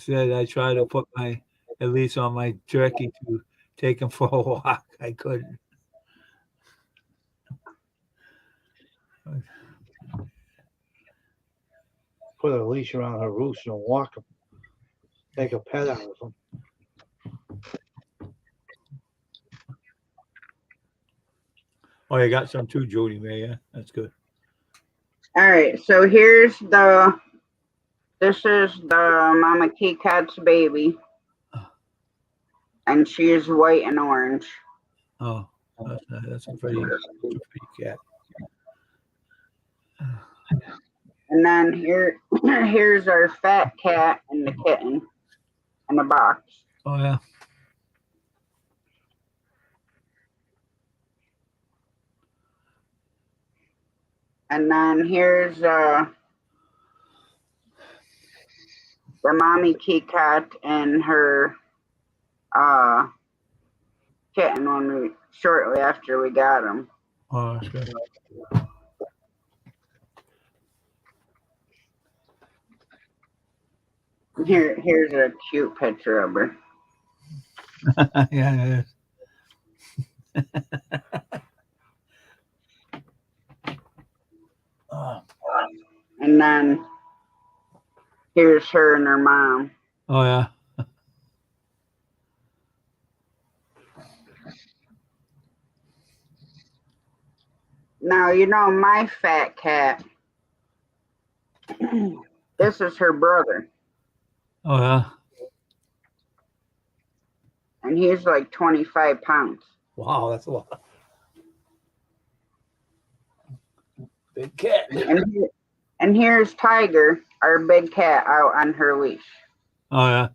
I tried to put my at least on my turkey to take him for a walk. I couldn't. Put a leash around her rooster and walk him. Take a pet out of him. Oh, you got some too, Jody May. Yeah, that's good. All right, so this is the Mama Key Cat's baby, and she is white and orange. Oh, that's a pretty cat. And then here's our fat cat and the kitten in a box. Oh yeah. And then here's the mommy key cat and her kitten shortly after we got him. Oh, that's good. Here's a cute picture of her. Yeah, it is. And then here's her and her mom. Oh yeah. Now, you know, my fat cat, this is her brother. Oh yeah. And he's like 25 pounds. Wow, that's a lot. Big cat. And here's Tiger, our big cat, out on her leash. Oh yeah.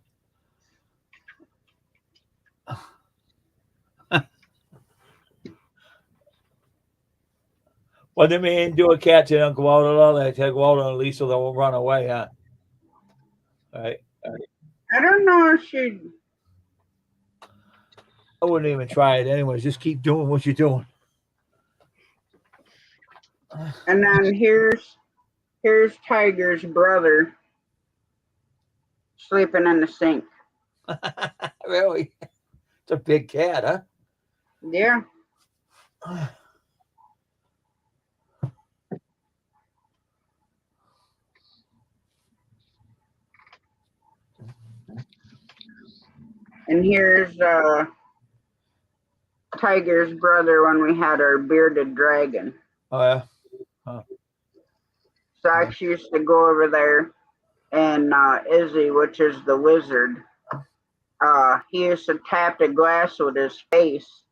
Well, they may do a cat, they don't go out at all. They go out on a leash so they won't run away, huh? Right. I don't know if she. I wouldn't even try it anyways. Just keep doing what you're doing. And then here's Tiger's brother sleeping in the sink. Really? It's a big cat, huh? Yeah. And here's Tiger's brother when we had our bearded dragon. Oh yeah. Huh. So I actually used to go over there, and Izzy, which is the lizard, he used to tap the glass with his face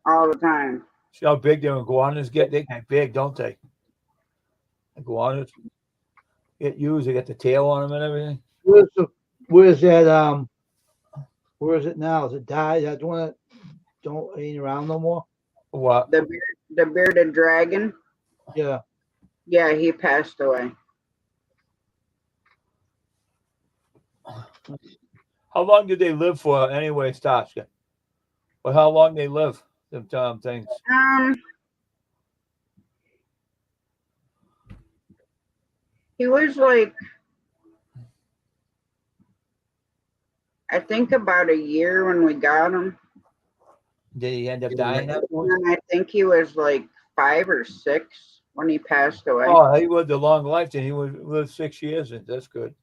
all the time. See how big them iguanas get? They get big, don't they? Iguanas get used. They got the tail on them and everything. Where's that? Where is it now? Is it died? That one that ain't around no more? What? The bearded dragon. Yeah. Yeah, he passed away. How long did they live for anyway, Stashka? Well, how long they live, them things? He was like, I think about a year when we got him. Did he end up dying afterwards? And I think he was like 5 or 6 when he passed away. Oh, he lived a long life. Then he lived 6 years. That's good.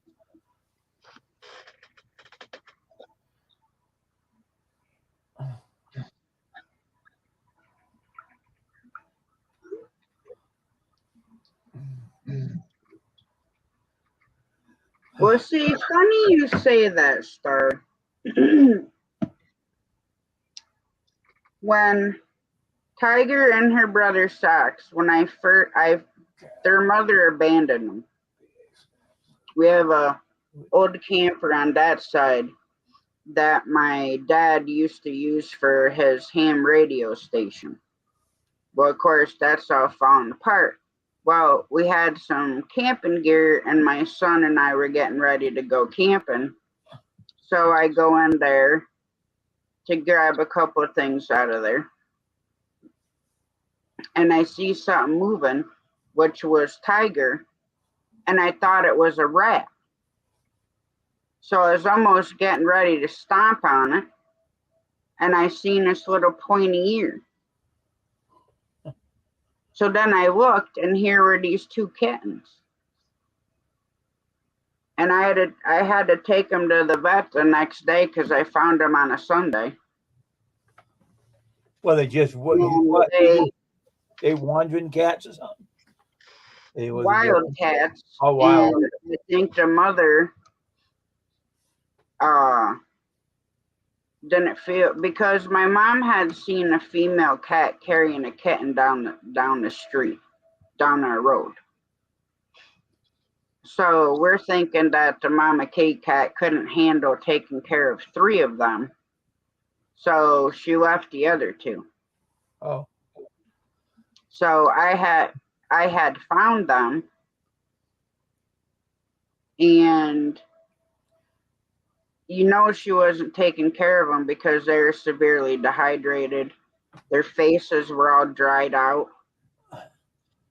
Well, see, funny you say that, Star. When Tiger and her brother Sox, their mother abandoned them. We have a old camper on that side that my dad used to use for his ham radio station. Well, of course, that's all falling apart. Well, we had some camping gear, and my son and I were getting ready to go camping. So I go in there to grab a couple of things out of there. And I see something moving, which was Tiger, and I thought it was a rat. So I was almost getting ready to stomp on it, and I seen this little pointy ear. So then I looked, and here were these 2 kittens. And I had to take them to the vet the next day because I found them on a Sunday. Well, they just what? They wandering cats or something. Wild cats. Oh, wild. And I think the mother didn't feel, because my mom had seen a female cat carrying a kitten down the street, down our road. So we're thinking that the mama cat couldn't handle taking care of 3 of them. So she left the other 2. Oh. So I had found them, and she wasn't taking care of them because they were severely dehydrated. Their faces were all dried out.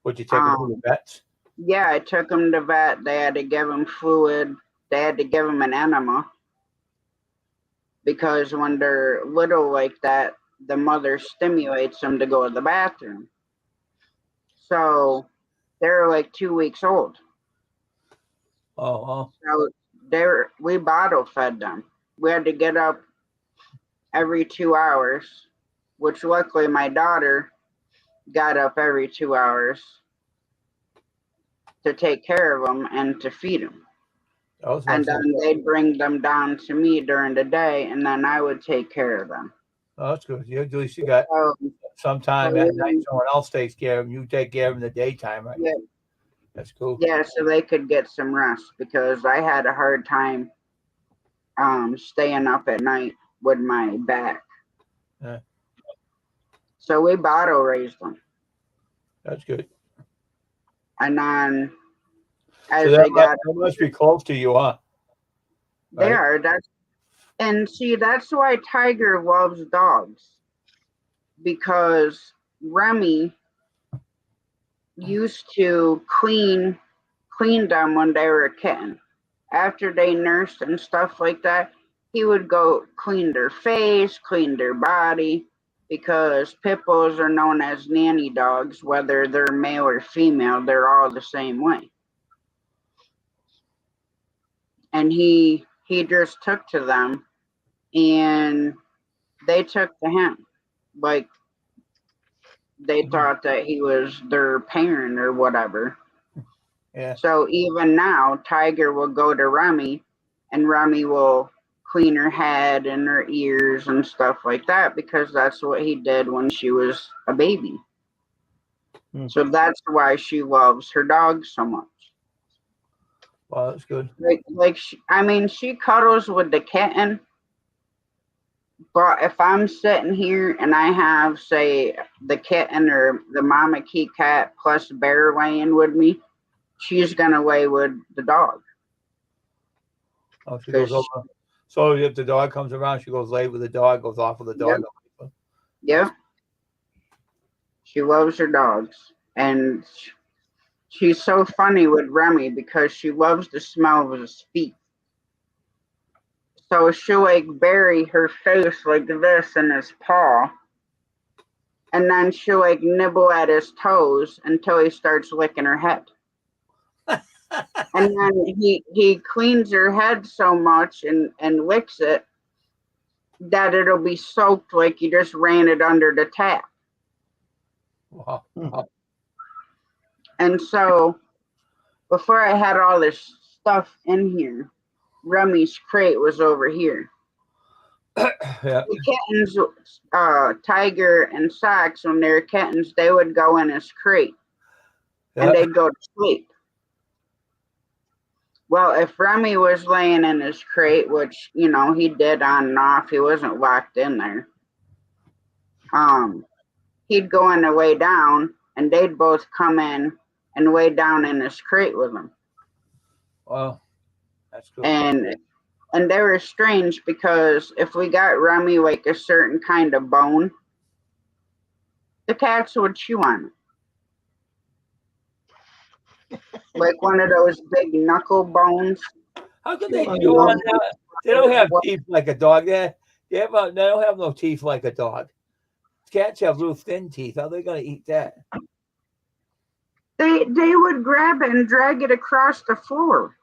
Would you take them to the vets? Yeah, I took them to vet. They had to give them fluid. They had to give them an enema, because when they're little like that, the mother stimulates them to go to the bathroom. So they're like 2 weeks old. Oh. So we bottle fed them. We had to get up every 2 hours, which luckily my daughter got up every 2 hours to take care of them and to feed them. And then they'd bring them down to me during the day, and then I would take care of them. Oh, that's good. At least you got sometime at night someone else takes care of them. You take care of them in the daytime, right? Yeah. That's cool. Yeah, so they could get some rest, because I had a hard time staying up at night with my back. Yeah. So we bottle raised them. That's good. And then they must be close to you, huh? They are. That's why Tiger loves dogs, because Remy used to clean them when they were a kitten. After they nursed and stuff like that, he would go clean their face, clean their body, because pit bulls are known as nanny dogs. Whether they're male or female, they're all the same way. And he just took to them, and they took to him. Like, they thought that he was their parent or whatever. Yeah. So even now, Tiger will go to Remy, and Remy will clean her head and her ears and stuff like that, because that's what he did when she was a baby. So that's why she loves her dog so much. Wow, that's good. She cuddles with the kitten, but if I'm sitting here and I have, say, the kitten or the mama cat plus Bear laying with me, she's gonna lay with the dog. Oh, she goes over. So if the dog comes around, she goes lay with the dog, goes off with the dog. Yeah. She loves her dogs. And she's so funny with Remy, because she loves the smell of his feet. So she'll bury her face like this in his paw, and then she'll nibble at his toes until he starts licking her head. And then he cleans her head so much and licks it that it'll be soaked like you just ran it under the tap. Wow. And so before I had all this stuff in here, Remy's crate was over here. Yeah. The kittens, Tiger and Sox, when they were kittens, they would go in his crate, and they'd go to sleep. Well, if Remy was laying in his crate, which, he did on and off, he wasn't locked in there, he'd go in and lay down, and they'd both come in and lay down in his crate with him. Wow, that's cool. And they were strange, because if we got Remy a certain kind of bone, the cats would chew on it. Like one of those big knuckle bones. How can they chew on that? They don't have teeth like a dog. They don't have no teeth like a dog. Cats have real thin teeth. How are they going to eat that? They would grab it and drag it across the floor.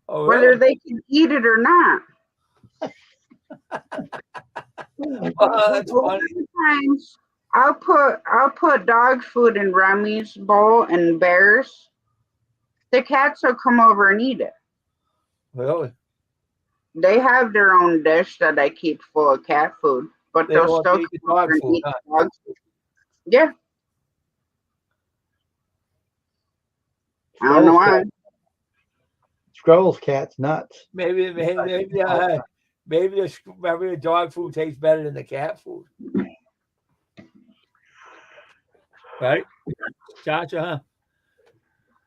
Oh, whether really? they can eat it or not. That's funny. I'll put dog food in Remy's bowl and Bear's. The cats will come over and eat it. Really? They have their own dish that I keep full of cat food, but They they'll want still to eat the come over dog and food, eat huh? dog food. Yeah. I don't know why. Squirrels, cats, nuts. Maybe the dog food tastes better than the cat food. Right? Gotcha, huh?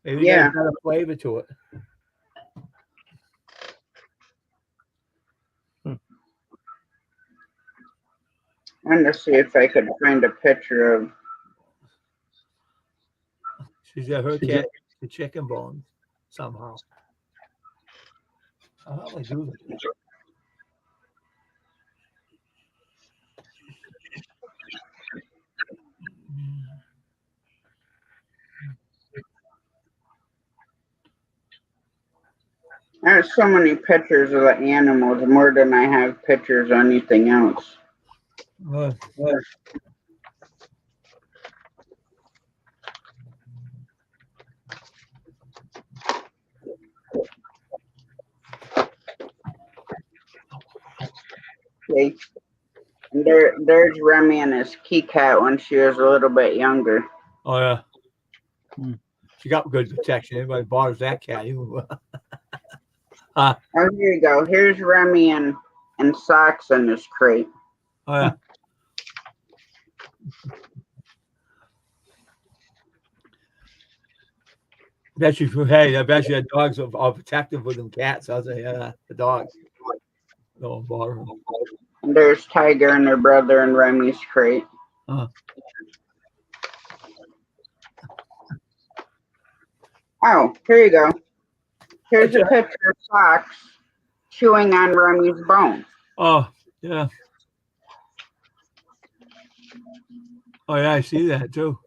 Maybe Yeah. there's better flavor to it. I'm gonna see if I could find a picture of. She's got her cat the chicken bones somehow. How do I do that? I have so many pictures of the animals, more than I have pictures of anything else. Okay. And there's Remy and his key cat when she was a little bit younger. Oh yeah. She got good protection. Anybody bothers that cat. Oh, here you go. Here's Remy and Socks in this crate. Oh yeah. I bet you that dogs are protective with them cats. I'll say, the dogs. Don't bother them. And there's Tiger and her brother in Remy's crate. Oh, here you go. Here's a picture of Socks chewing on Remy's bone. Oh, yeah. Oh, yeah, I see that too.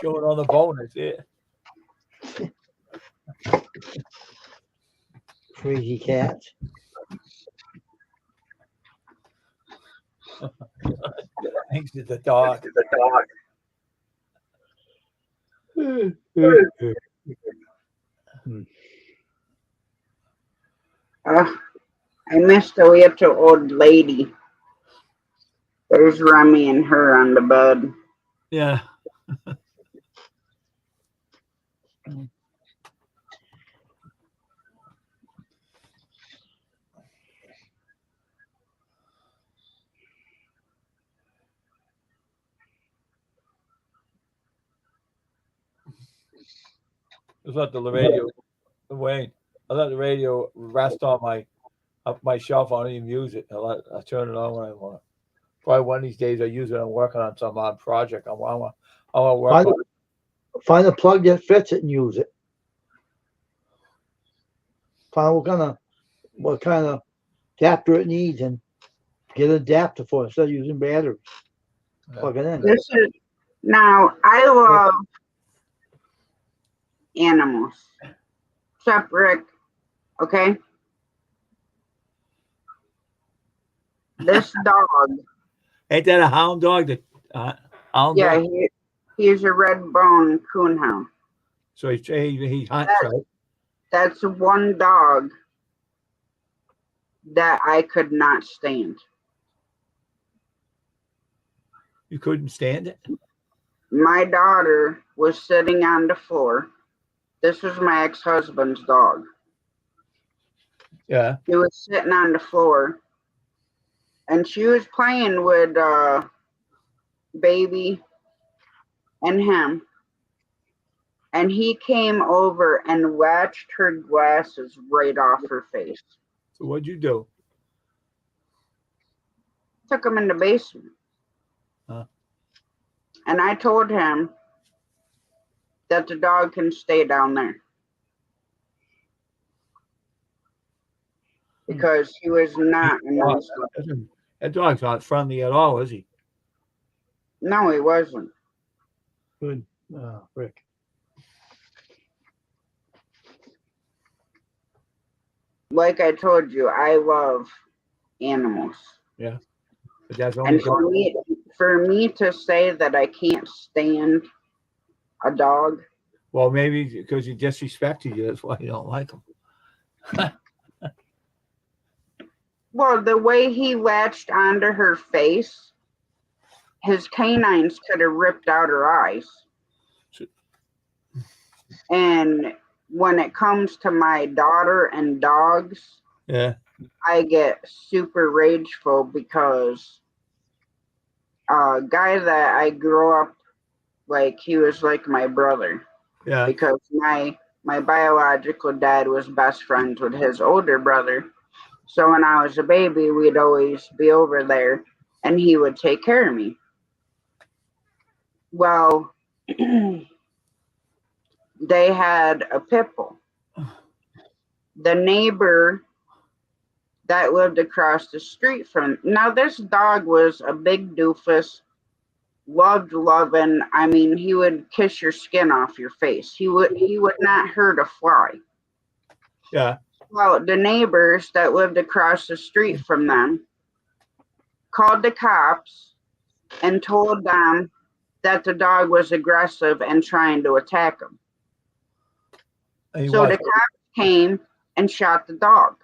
Chewing on the bone, that's it. Crazy cats. Thanks to the dog. I missed the little old lady. There's Remy and her on the bed. Yeah. Just let the radio, Wayne. I let the radio rest on my shelf. I don't even use it. I turn it on when I want. Probably one of these days I use it. I'm working on some odd project. I want to work on it. Find a plug that fits it and use it. Find what kind of adapter it needs and get an adapter for it instead of using batteries. Yeah. Plug it in. Now I love animals. Except Rick, okay? This dog. Ain't that a hound dog? Hound Yeah, dog? he's a red bone coonhound. So he hunts, right? That's one dog that I could not stand. You couldn't stand it? My daughter was sitting on the floor. This was my ex-husband's dog. Yeah. He was sitting on the floor, and she was playing with baby and him. And he came over and whacked her glasses right off her face. So what'd you do? Took him in the basement. Huh. And I told him that the dog can stay down there. Because he was not a nice dog. That dog's not friendly at all, is he? No, he wasn't. Good, Rick. Like I told you, I love animals. Yeah, but that's And only for me to say that I can't stand a dog, well, maybe because he disrespected you. That's why you don't like him. well, the way he latched onto her face, his canines could have ripped out her eyes. And when it comes to my daughter and dogs, Yeah, I get super rageful because a guy that I grew up like, he was like my brother yeah, because my biological dad was best friends with his older brother. So when I was a baby, we'd always be over there and he would take care of me. Well, they had a pit bull. The neighbor that lived across the street from, now this dog was a big doofus, loved loving. I mean, he would kiss your skin off your face. He would not hurt a fly. yeah. Well, the neighbors that lived across the street from them called the cops and told them that the dog was aggressive and trying to attack them. And he So was. the cops came and shot the dog,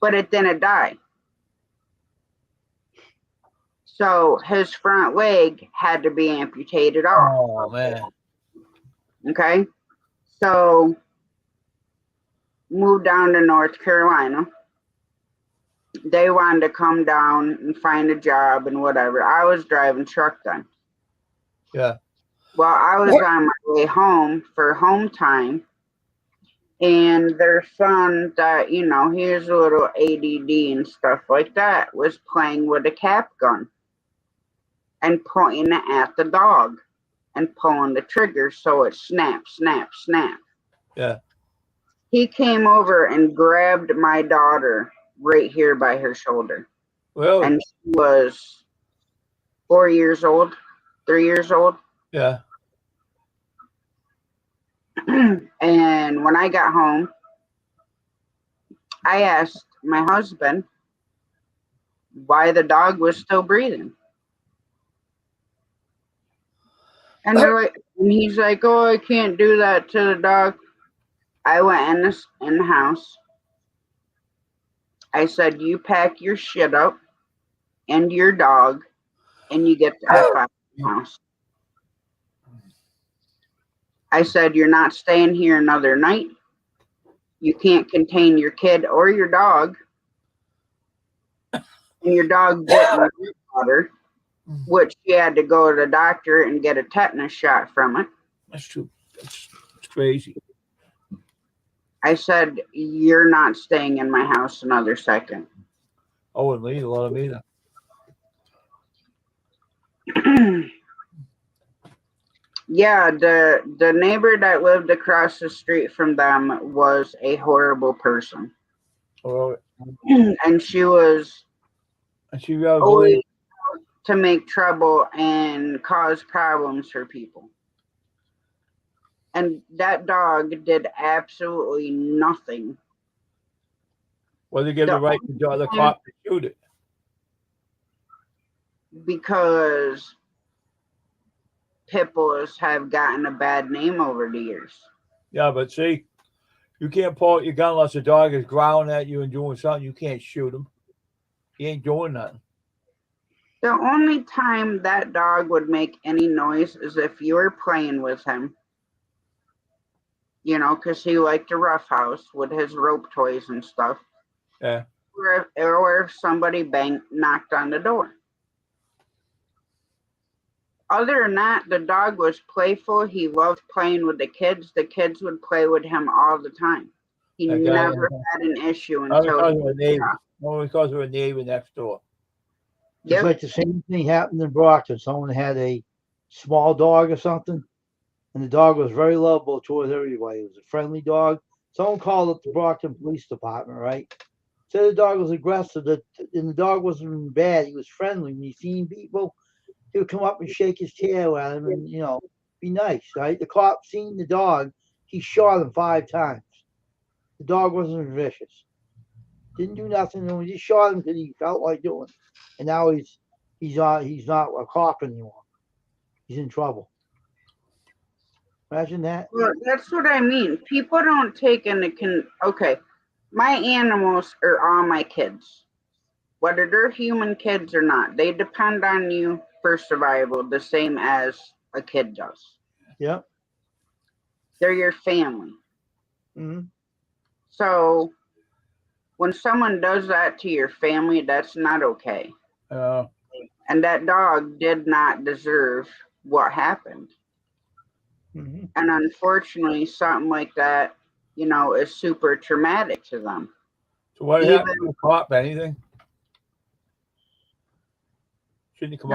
but it didn't die. So his front leg had to be amputated off. Oh man. Okay. So moved down to North Carolina. They wanted to come down and find a job and whatever. I was driving truck then. Yeah. Well, I was on my way home for home time, and their son, that he was a little ADD and stuff like that, was playing with a cap gun and pointing it at the dog and pulling the trigger so it snap, snap, snap. Yeah. He came over and grabbed my daughter right here by her shoulder. Really? And she was 4 years old, 3 years old. Yeah. And when I got home, I asked my husband why the dog was still breathing. And he's like, "Oh, I can't do that to the dog." I went in the house. I said, "You pack your shit up and your dog, and you get the F out of the house." I said, "You're not staying here another night. You can't contain your kid or your dog, and your dog bit my granddaughter, which she had to go to the doctor and get a tetanus shot from it." That's true. That's crazy. I said, "You're not staying in my house another second." I wouldn't leave a lot of either. Yeah, the neighbor that lived across the street from them was a horrible person. Well, And she was she really always to make trouble and cause problems for people. And that dog did absolutely nothing. well, they give the right to the cop to shoot it. Because pit bulls have gotten a bad name over the years. Yeah, but see, you can't pull out your gun unless the dog is growling at you and doing something. You can't shoot him. He ain't doing nothing. The only time that dog would make any noise is if you were playing with him. Because he liked to roughhouse with his rope toys and stuff. Yeah. Or if somebody knocked on the door. Other than that, the dog was playful. He loved playing with the kids. The kids would play with him all the time. He never had an issue until only because of a neighbor next door. It's like the same thing happened in Brockton. Someone had a small dog or something, and the dog was very lovable towards everybody. It was a friendly dog. Someone called up the Brockton Police Department, right? Said the dog was aggressive, and the dog wasn't bad. He was friendly. When he seen people, he would come up and shake his tail at him and, be nice, right? The cop seen the dog. He shot him 5 times. The dog wasn't vicious. Didn't do nothing. And we just shot him because he felt like doing. And now he's not a cop anymore. He's in trouble. Imagine that. Well, that's what I mean. People don't take okay, my animals are all my kids. Whether they're human kids or not, they depend on you for survival the same as a kid does. Yep. They're your family. Mm-hmm. So when someone does that to your family, that's not okay. And that dog did not deserve what happened. Mm-hmm. And unfortunately, something like that, is super traumatic to them. So what happened to the cop? Anything? Shouldn't he come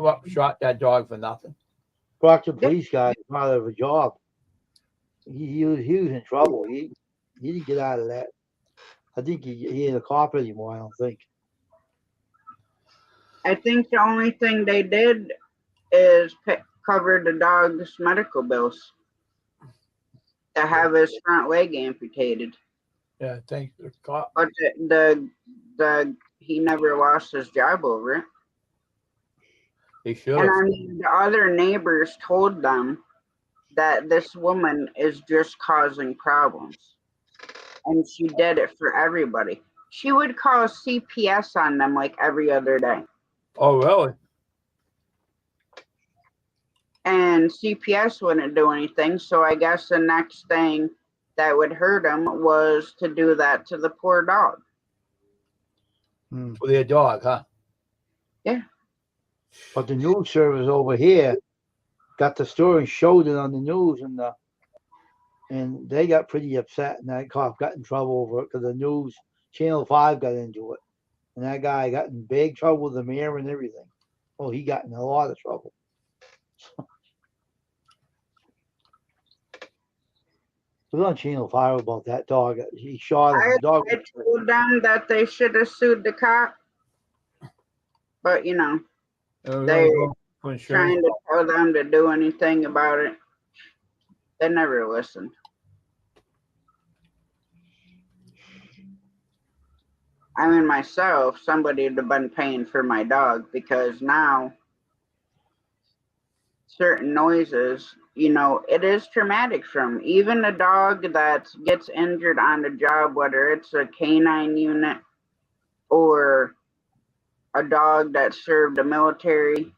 up and shot that dog for nothing? Talk to the police guy out of a job. He was in trouble. He didn't get out of that. I think he ain't a cop anymore. I don't think. I think the only thing they did is cover the dog's medical bills to have his front leg amputated. Yeah, thanks to the cop. But he never lost his job over it. He should. And I mean, the other neighbors told them that this woman is just causing problems. And she did it for everybody. She would call CPS on them like every other day. Oh, really? And CPS wouldn't do anything. So I guess the next thing that would hurt them was to do that to the poor dog. For their dog, huh? Yeah. But the news service over here got the story and showed it on the news, and they got pretty upset, and that cop got in trouble over it because the news, Channel 5 got into it. And that guy got in big trouble with the mayor and everything. Oh, he got in a lot of trouble. It was on Channel 5 about that dog. He shot him. I told them that they should have sued the cop. But, they're trying to tell them to do anything about it. They never listened. I mean, myself, somebody would have been paying for my dog because now certain noises, it is traumatic for them. Even a dog that gets injured on the job, whether it's a canine unit or a dog that served the military,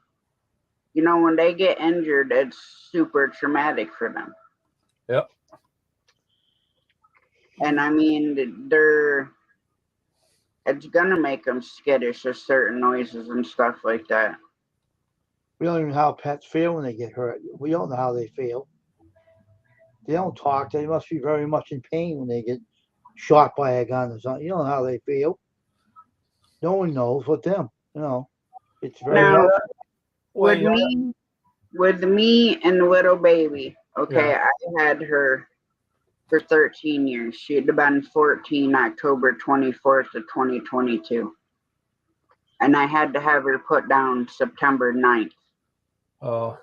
when they get injured, it's super traumatic for them. Yep. And I mean, it's gonna make them skittish of certain noises and stuff like that. We don't even know how pets feel when they get hurt. We don't know how they feel. They don't talk. They must be very much in pain when they get shot by a gun or something. You don't know how they feel. No one knows but them. It's very now, with me and little baby. Okay, yeah. I had her for 13 years. She'd have been 14 October 24th of 2022. And I had to have her put down September 9th. Oh.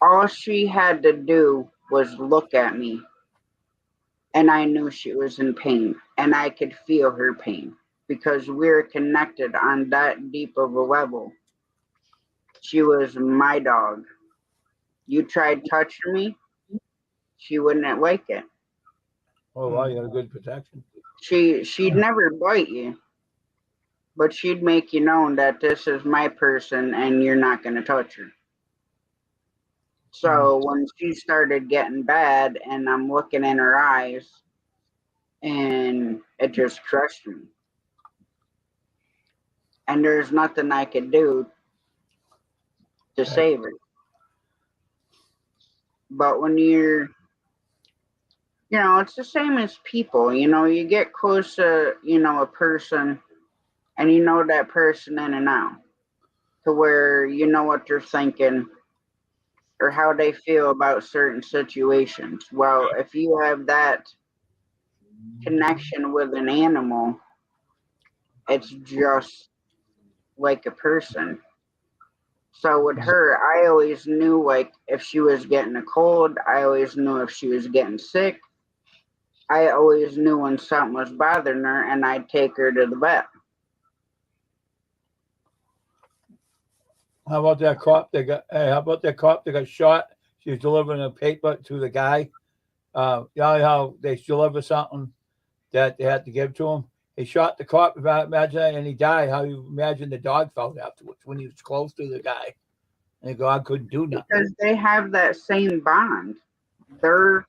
All she had to do was look at me. And I knew she was in pain. And I could feel her pain. Because we're connected on that deep of a level. She was my dog. You tried touching me, she wouldn't like it. Oh, wow, you got a good protection. She'd never bite you, but she'd make you know that this is my person and you're not going to touch her. So when she started getting bad and I'm looking in her eyes and it just crushed me. And there's nothing I could do to save her. But when you're, it's the same as people, you get close to, a person and you know that person in and out to where you know what they're thinking or how they feel about certain situations. Well, if you have that connection with an animal, it's just like a person. So with her, I always knew, like, if she was getting a cold, I always knew if she was getting sick. I always knew when something was bothering her, and I'd take her to the vet. How about that cop that got? Hey, how about that cop that got shot? She was delivering a paper to the guy. You know how they deliver something that they had to give to him. He shot the cop. Imagine that, and he died. How you imagine the dog felt afterwards when he was close to the guy, and the dog couldn't do nothing. Because they have that same bond. They're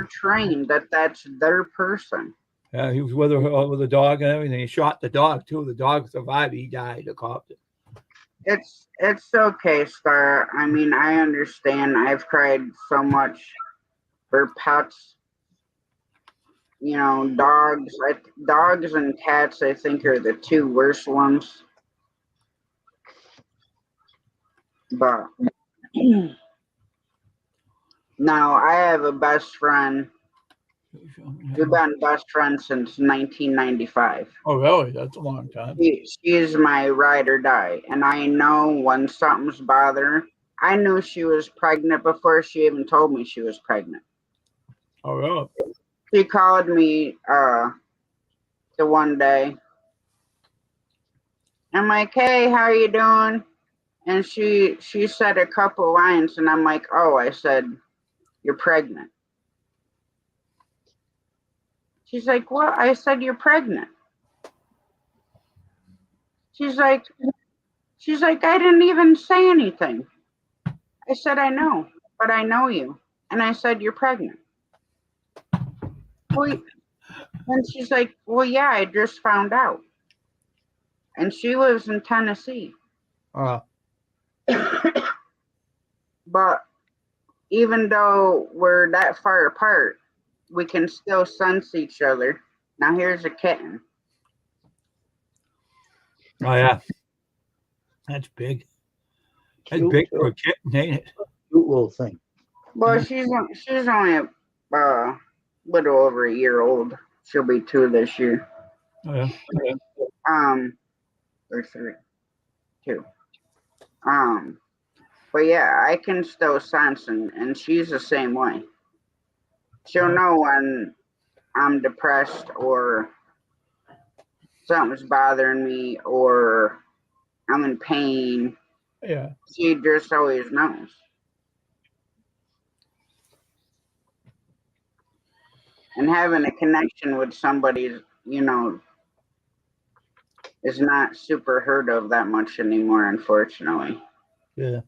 trained that that's their person. Yeah, he was with her with the dog and everything. He shot the dog too. The dog survived. He died. The cop did. It's okay, Star. I mean, I understand. I've cried so much for pets. You know, dogs and cats. I think are the two worst ones. But now I have a best friend. We've been best friends since 1995. Oh, really? That's a long time. She's my ride or die, and I know when something's bothering her. I knew she was pregnant before she even told me she was pregnant. Oh, really? She called me the one day. I'm like, "Hey, how you doing?" And she said a couple lines, and I'm like, "Oh," I said, "You're pregnant." She's like, "What?" I said, "You're pregnant." She's like, "I didn't even say anything." I said, "I know, but I know you." And I said, "You're pregnant." Well, and she's like, "Well, yeah, I just found out." And she lives in Tennessee. But even though we're that far apart, we can still sense each other. Now here's a kitten. Oh, yeah. That's big. That's Cute, big for a kitten, ain't it? cute little thing. Well, she's only a little over a year old. She'll be 2 this year. Oh, yeah. Or 3, 2. But yeah, I can still sense, and she's the same way. She'll know when I'm depressed or something's bothering me or I'm in pain. Yeah. She just always knows. And having a connection with somebody, you know, is not super heard of that much anymore, unfortunately. Yeah.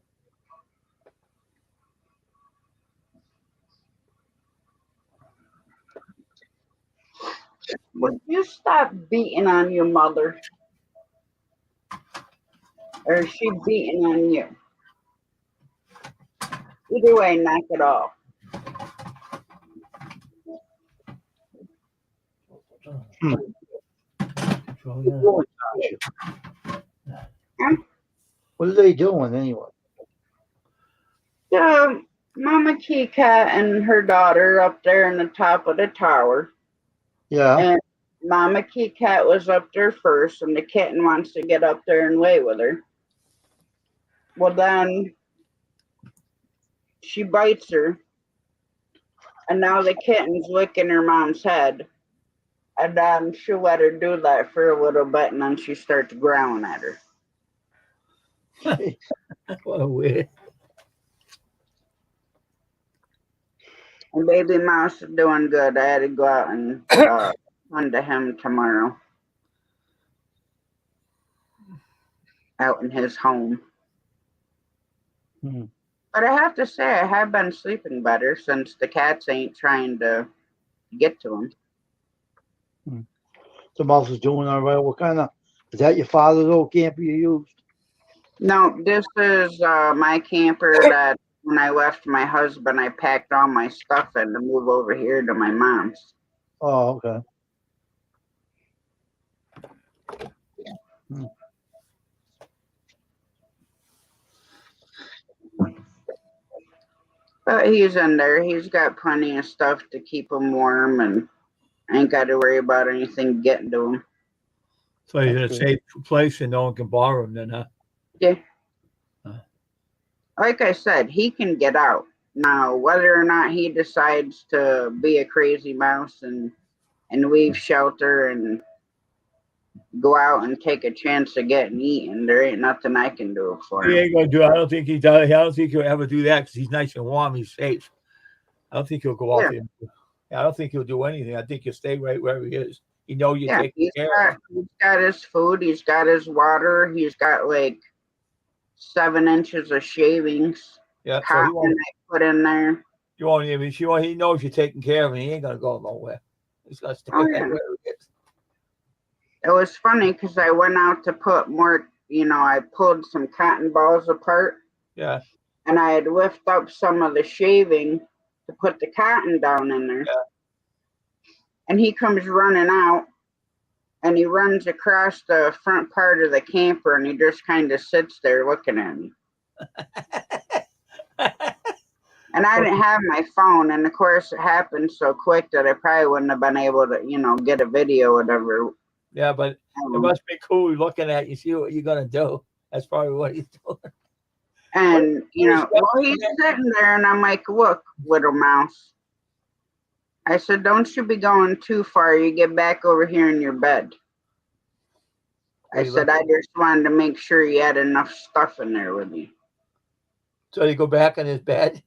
Would you stop beating on your mother? Or is she beating on you? Either way, knock it off. What are they doing anyway? So, Mama Key Cat and her daughter up there in the top of the tower. Yeah. And Mama Key Cat was up there first, and the kitten wants to get up there and lay with her. Well, then she bites her, and now the kitten's licking her mom's head. And then she'll let her do that for a little bit, and then she starts growling at her. What a weird. And baby mouse is doing good. I had to go out and run to him tomorrow. Out in his home. Hmm. But I have to say, I have been sleeping better since the cats ain't trying to get to him. The mouse is doing all right. What kind of, is that your father's old camper you used? No, this is my camper that when I left my husband, I packed all my stuff in to move over here to my mom's. Oh, okay. Hmm. But he's in there. He's got plenty of stuff to keep him warm, and I ain't got to worry about anything getting to him. So he's in a safe place and no one can borrow him then, huh? Yeah. Like I said, he can get out. Now, whether or not he decides to be a crazy mouse and leave shelter and go out and take a chance of getting eaten, there ain't nothing I can do for He him. ain't gonna do. I don't think he does. I don't think he'll ever do that because he's nice and warm. He's safe. I don't think he'll go off there. I don't think he'll do anything. I think he'll stay right where he is. He know you take care of him. He's got his food. He's got his water. He's got like 7 inches of shavings. Yeah, so he won't put in there. You won't even. He knows you're taking care of him. He ain't gonna go nowhere. He's gonna stay right where he is. It was funny because I went out to put more. I pulled some cotton balls apart. Yeah. And I had lifted up some of the shaving to put the cotton down in there. Yeah. And he comes running out and he runs across the front part of the camper and he just kind of sits there looking at me. And I didn't have my phone. And of course, it happened so quick that I probably wouldn't have been able to, get a video or whatever. Yeah, but it must be cool looking at you, see what you're going to do. That's probably what he's doing. And, he's sitting there and I'm like, look, little mouse. I said, don't you be going too far. You get back over here in your bed. I said, I just wanted to make sure you had enough stuff in there with you. So you go back in his bed?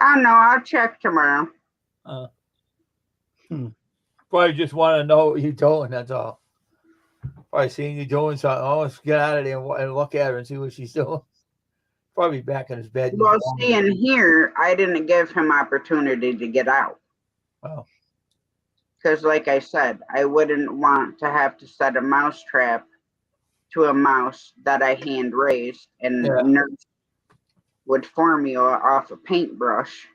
I don't know. I'll check tomorrow. Probably just want to know what you're doing. That's all. Probably seeing you doing something. Oh, let's get out of there and look at her and see what she's doing. Probably back in his bed. Well, see, in here, I didn't give him opportunity to get out. Oh. Because, like I said, I wouldn't want to have to set a mouse trap to a mouse that I hand raised and nurse with formula off a paintbrush.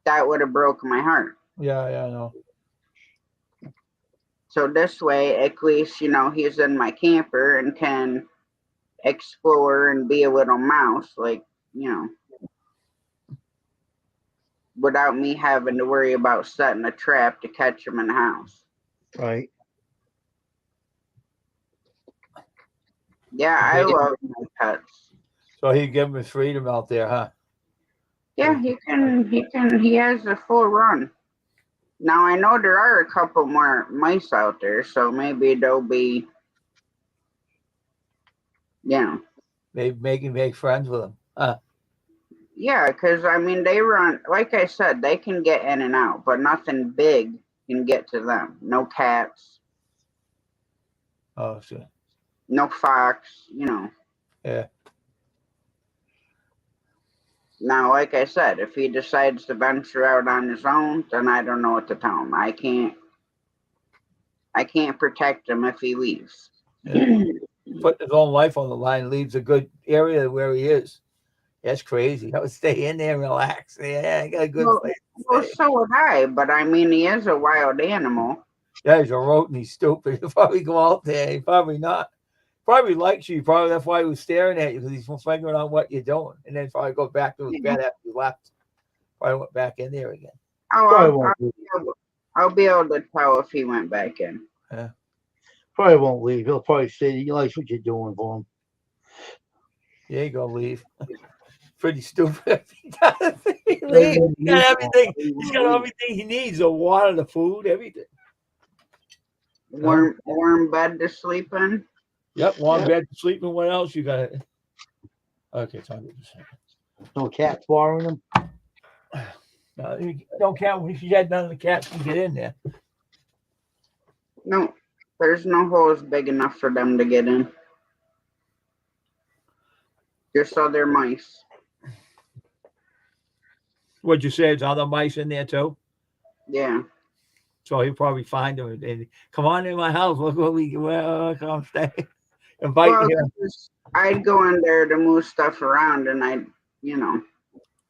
That would have broke my heart. Yeah, I know. So this way, at least, he's in my camper and can explore and be a little mouse, without me having to worry about setting a trap to catch him in the house. Right. Yeah, I love my pets. So he give him his freedom out there, huh? Yeah, he has a full run. Now I know there are a couple more mice out there, so maybe they'll be, Maybe make friends with him. Yeah, because they run, like I said, they can get in and out, but nothing big can get to them. No cats. Oh, sure. No fox, Yeah. Now, like I said, if he decides to venture out on his own, then I don't know what to tell him. I can't protect him if he leaves. Yeah. Put his own life on the line, leaves a good area where he is. That's crazy. I would stay in there and relax. Yeah, I got a good place. Well, so would I, but he is a wild animal. Yeah, he's a rodent. He's stupid. He'll probably go out there. He probably not. Probably likes you. Probably that's why he was staring at you, because he's figuring out what you're doing. And then probably go back to his bed after you left. Probably went back in there again. Oh, I'll be able to tell if he went back in. Yeah. Probably won't leave. He'll probably say he likes what you're doing for him. Yeah, he gonna leave. Pretty stupid. He does. He leaves. He's got everything. He's got everything he needs: the water, the food, everything. Warm bed to sleep in. Yep, warm bed to sleep in. What else you got? Okay, it's 100%. No cats borrowing them. No cat. If you had none of the cats can get in there. No, there's no holes big enough for them to get in. Just other mice. What'd you say? There's other mice in there too? Yeah. So he'll probably find them and come on in my house. Look what come stay. Invite him. I'd go in there to move stuff around and I'd,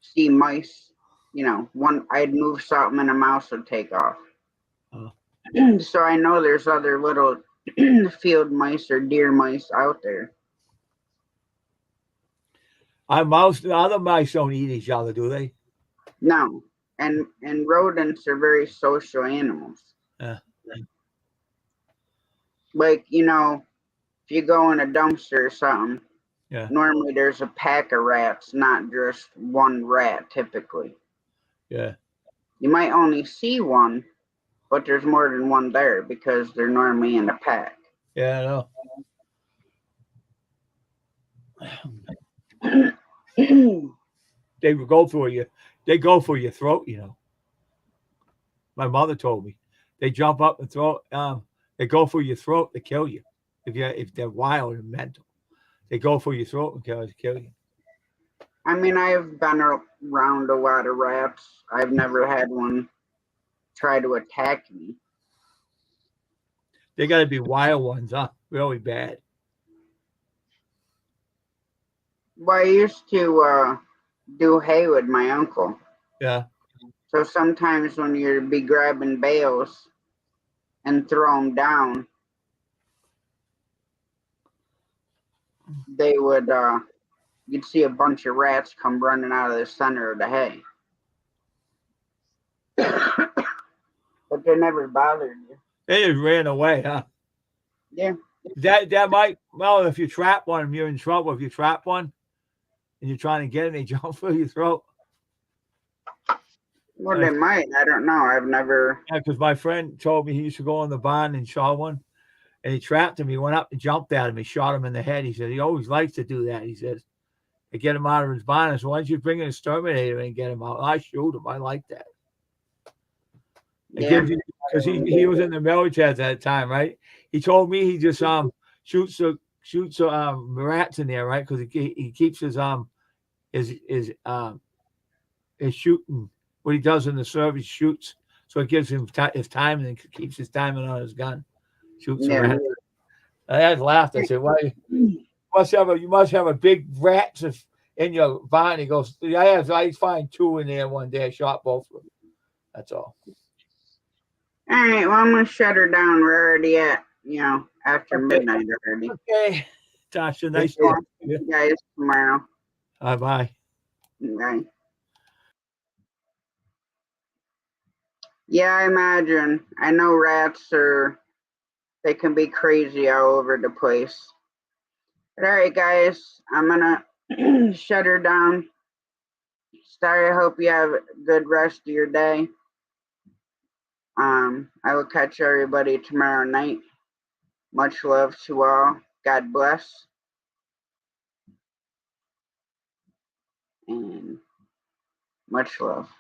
see mice. I'd move something and a mouse would take off. Oh. So I know there's other little field mice or deer mice out there. Other mice don't eat each other, do they? No. And rodents are very social animals. Yeah. Like, if you go in a dumpster or something Yeah. Normally there's a pack of rats, not just one rat typically. Yeah. You might only see one, but there's more than one there because they're normally in a pack. Yeah, I know. They go for you. They go for your throat, you know. My mother told me. They jump up and throw they go for your throat to kill you. If they're wild and mental. They go for your throat and kill you. I mean, I've been around a lot of rats. I've never had one try to attack me. They gotta be wild ones, huh? Really bad. Well, I used to do hay with my uncle. Yeah. So sometimes when you'd be grabbing bales and throw them down, they would, you'd see a bunch of rats come running out of the center of the hay. But they never bothered you. They just ran away, huh? Yeah. That might, well, if you trap one, you're in trouble. If you trap one and you're trying to get it, they jump for your throat. Well, they might. I don't know. I've never. Yeah, because my friend told me he used to go on the barn and saw one, and he trapped him. He went up and jumped at him. He shot him in the head. He said he always likes to do that. He says to get him out of his barn. So why don't you bring an exterminator and get him out? I shoot him. I like that. It gives you, because he was in the military at that time, right? He told me he just shoots rats in there, right? Because he keeps his shooting. What he does in the service, shoots, so it gives him his time and it keeps his timing on his gun. Shoots a rat. I had laughed. I said, "Well, you must have a big rat in your barn." He goes, I find two in there one day. I shot both of them. That's all. All right. Well, I'm gonna shut her down. We're already at after midnight already. Okay, Tasha, nice talking to you. Guys, tomorrow. Bye bye. Bye. Yeah, I imagine. I know rats they can be crazy all over the place. But all right, guys, I'm gonna shut her down. Sorry, I hope you have a good rest of your day. I will catch everybody tomorrow night. Much love to all. God bless. And much love.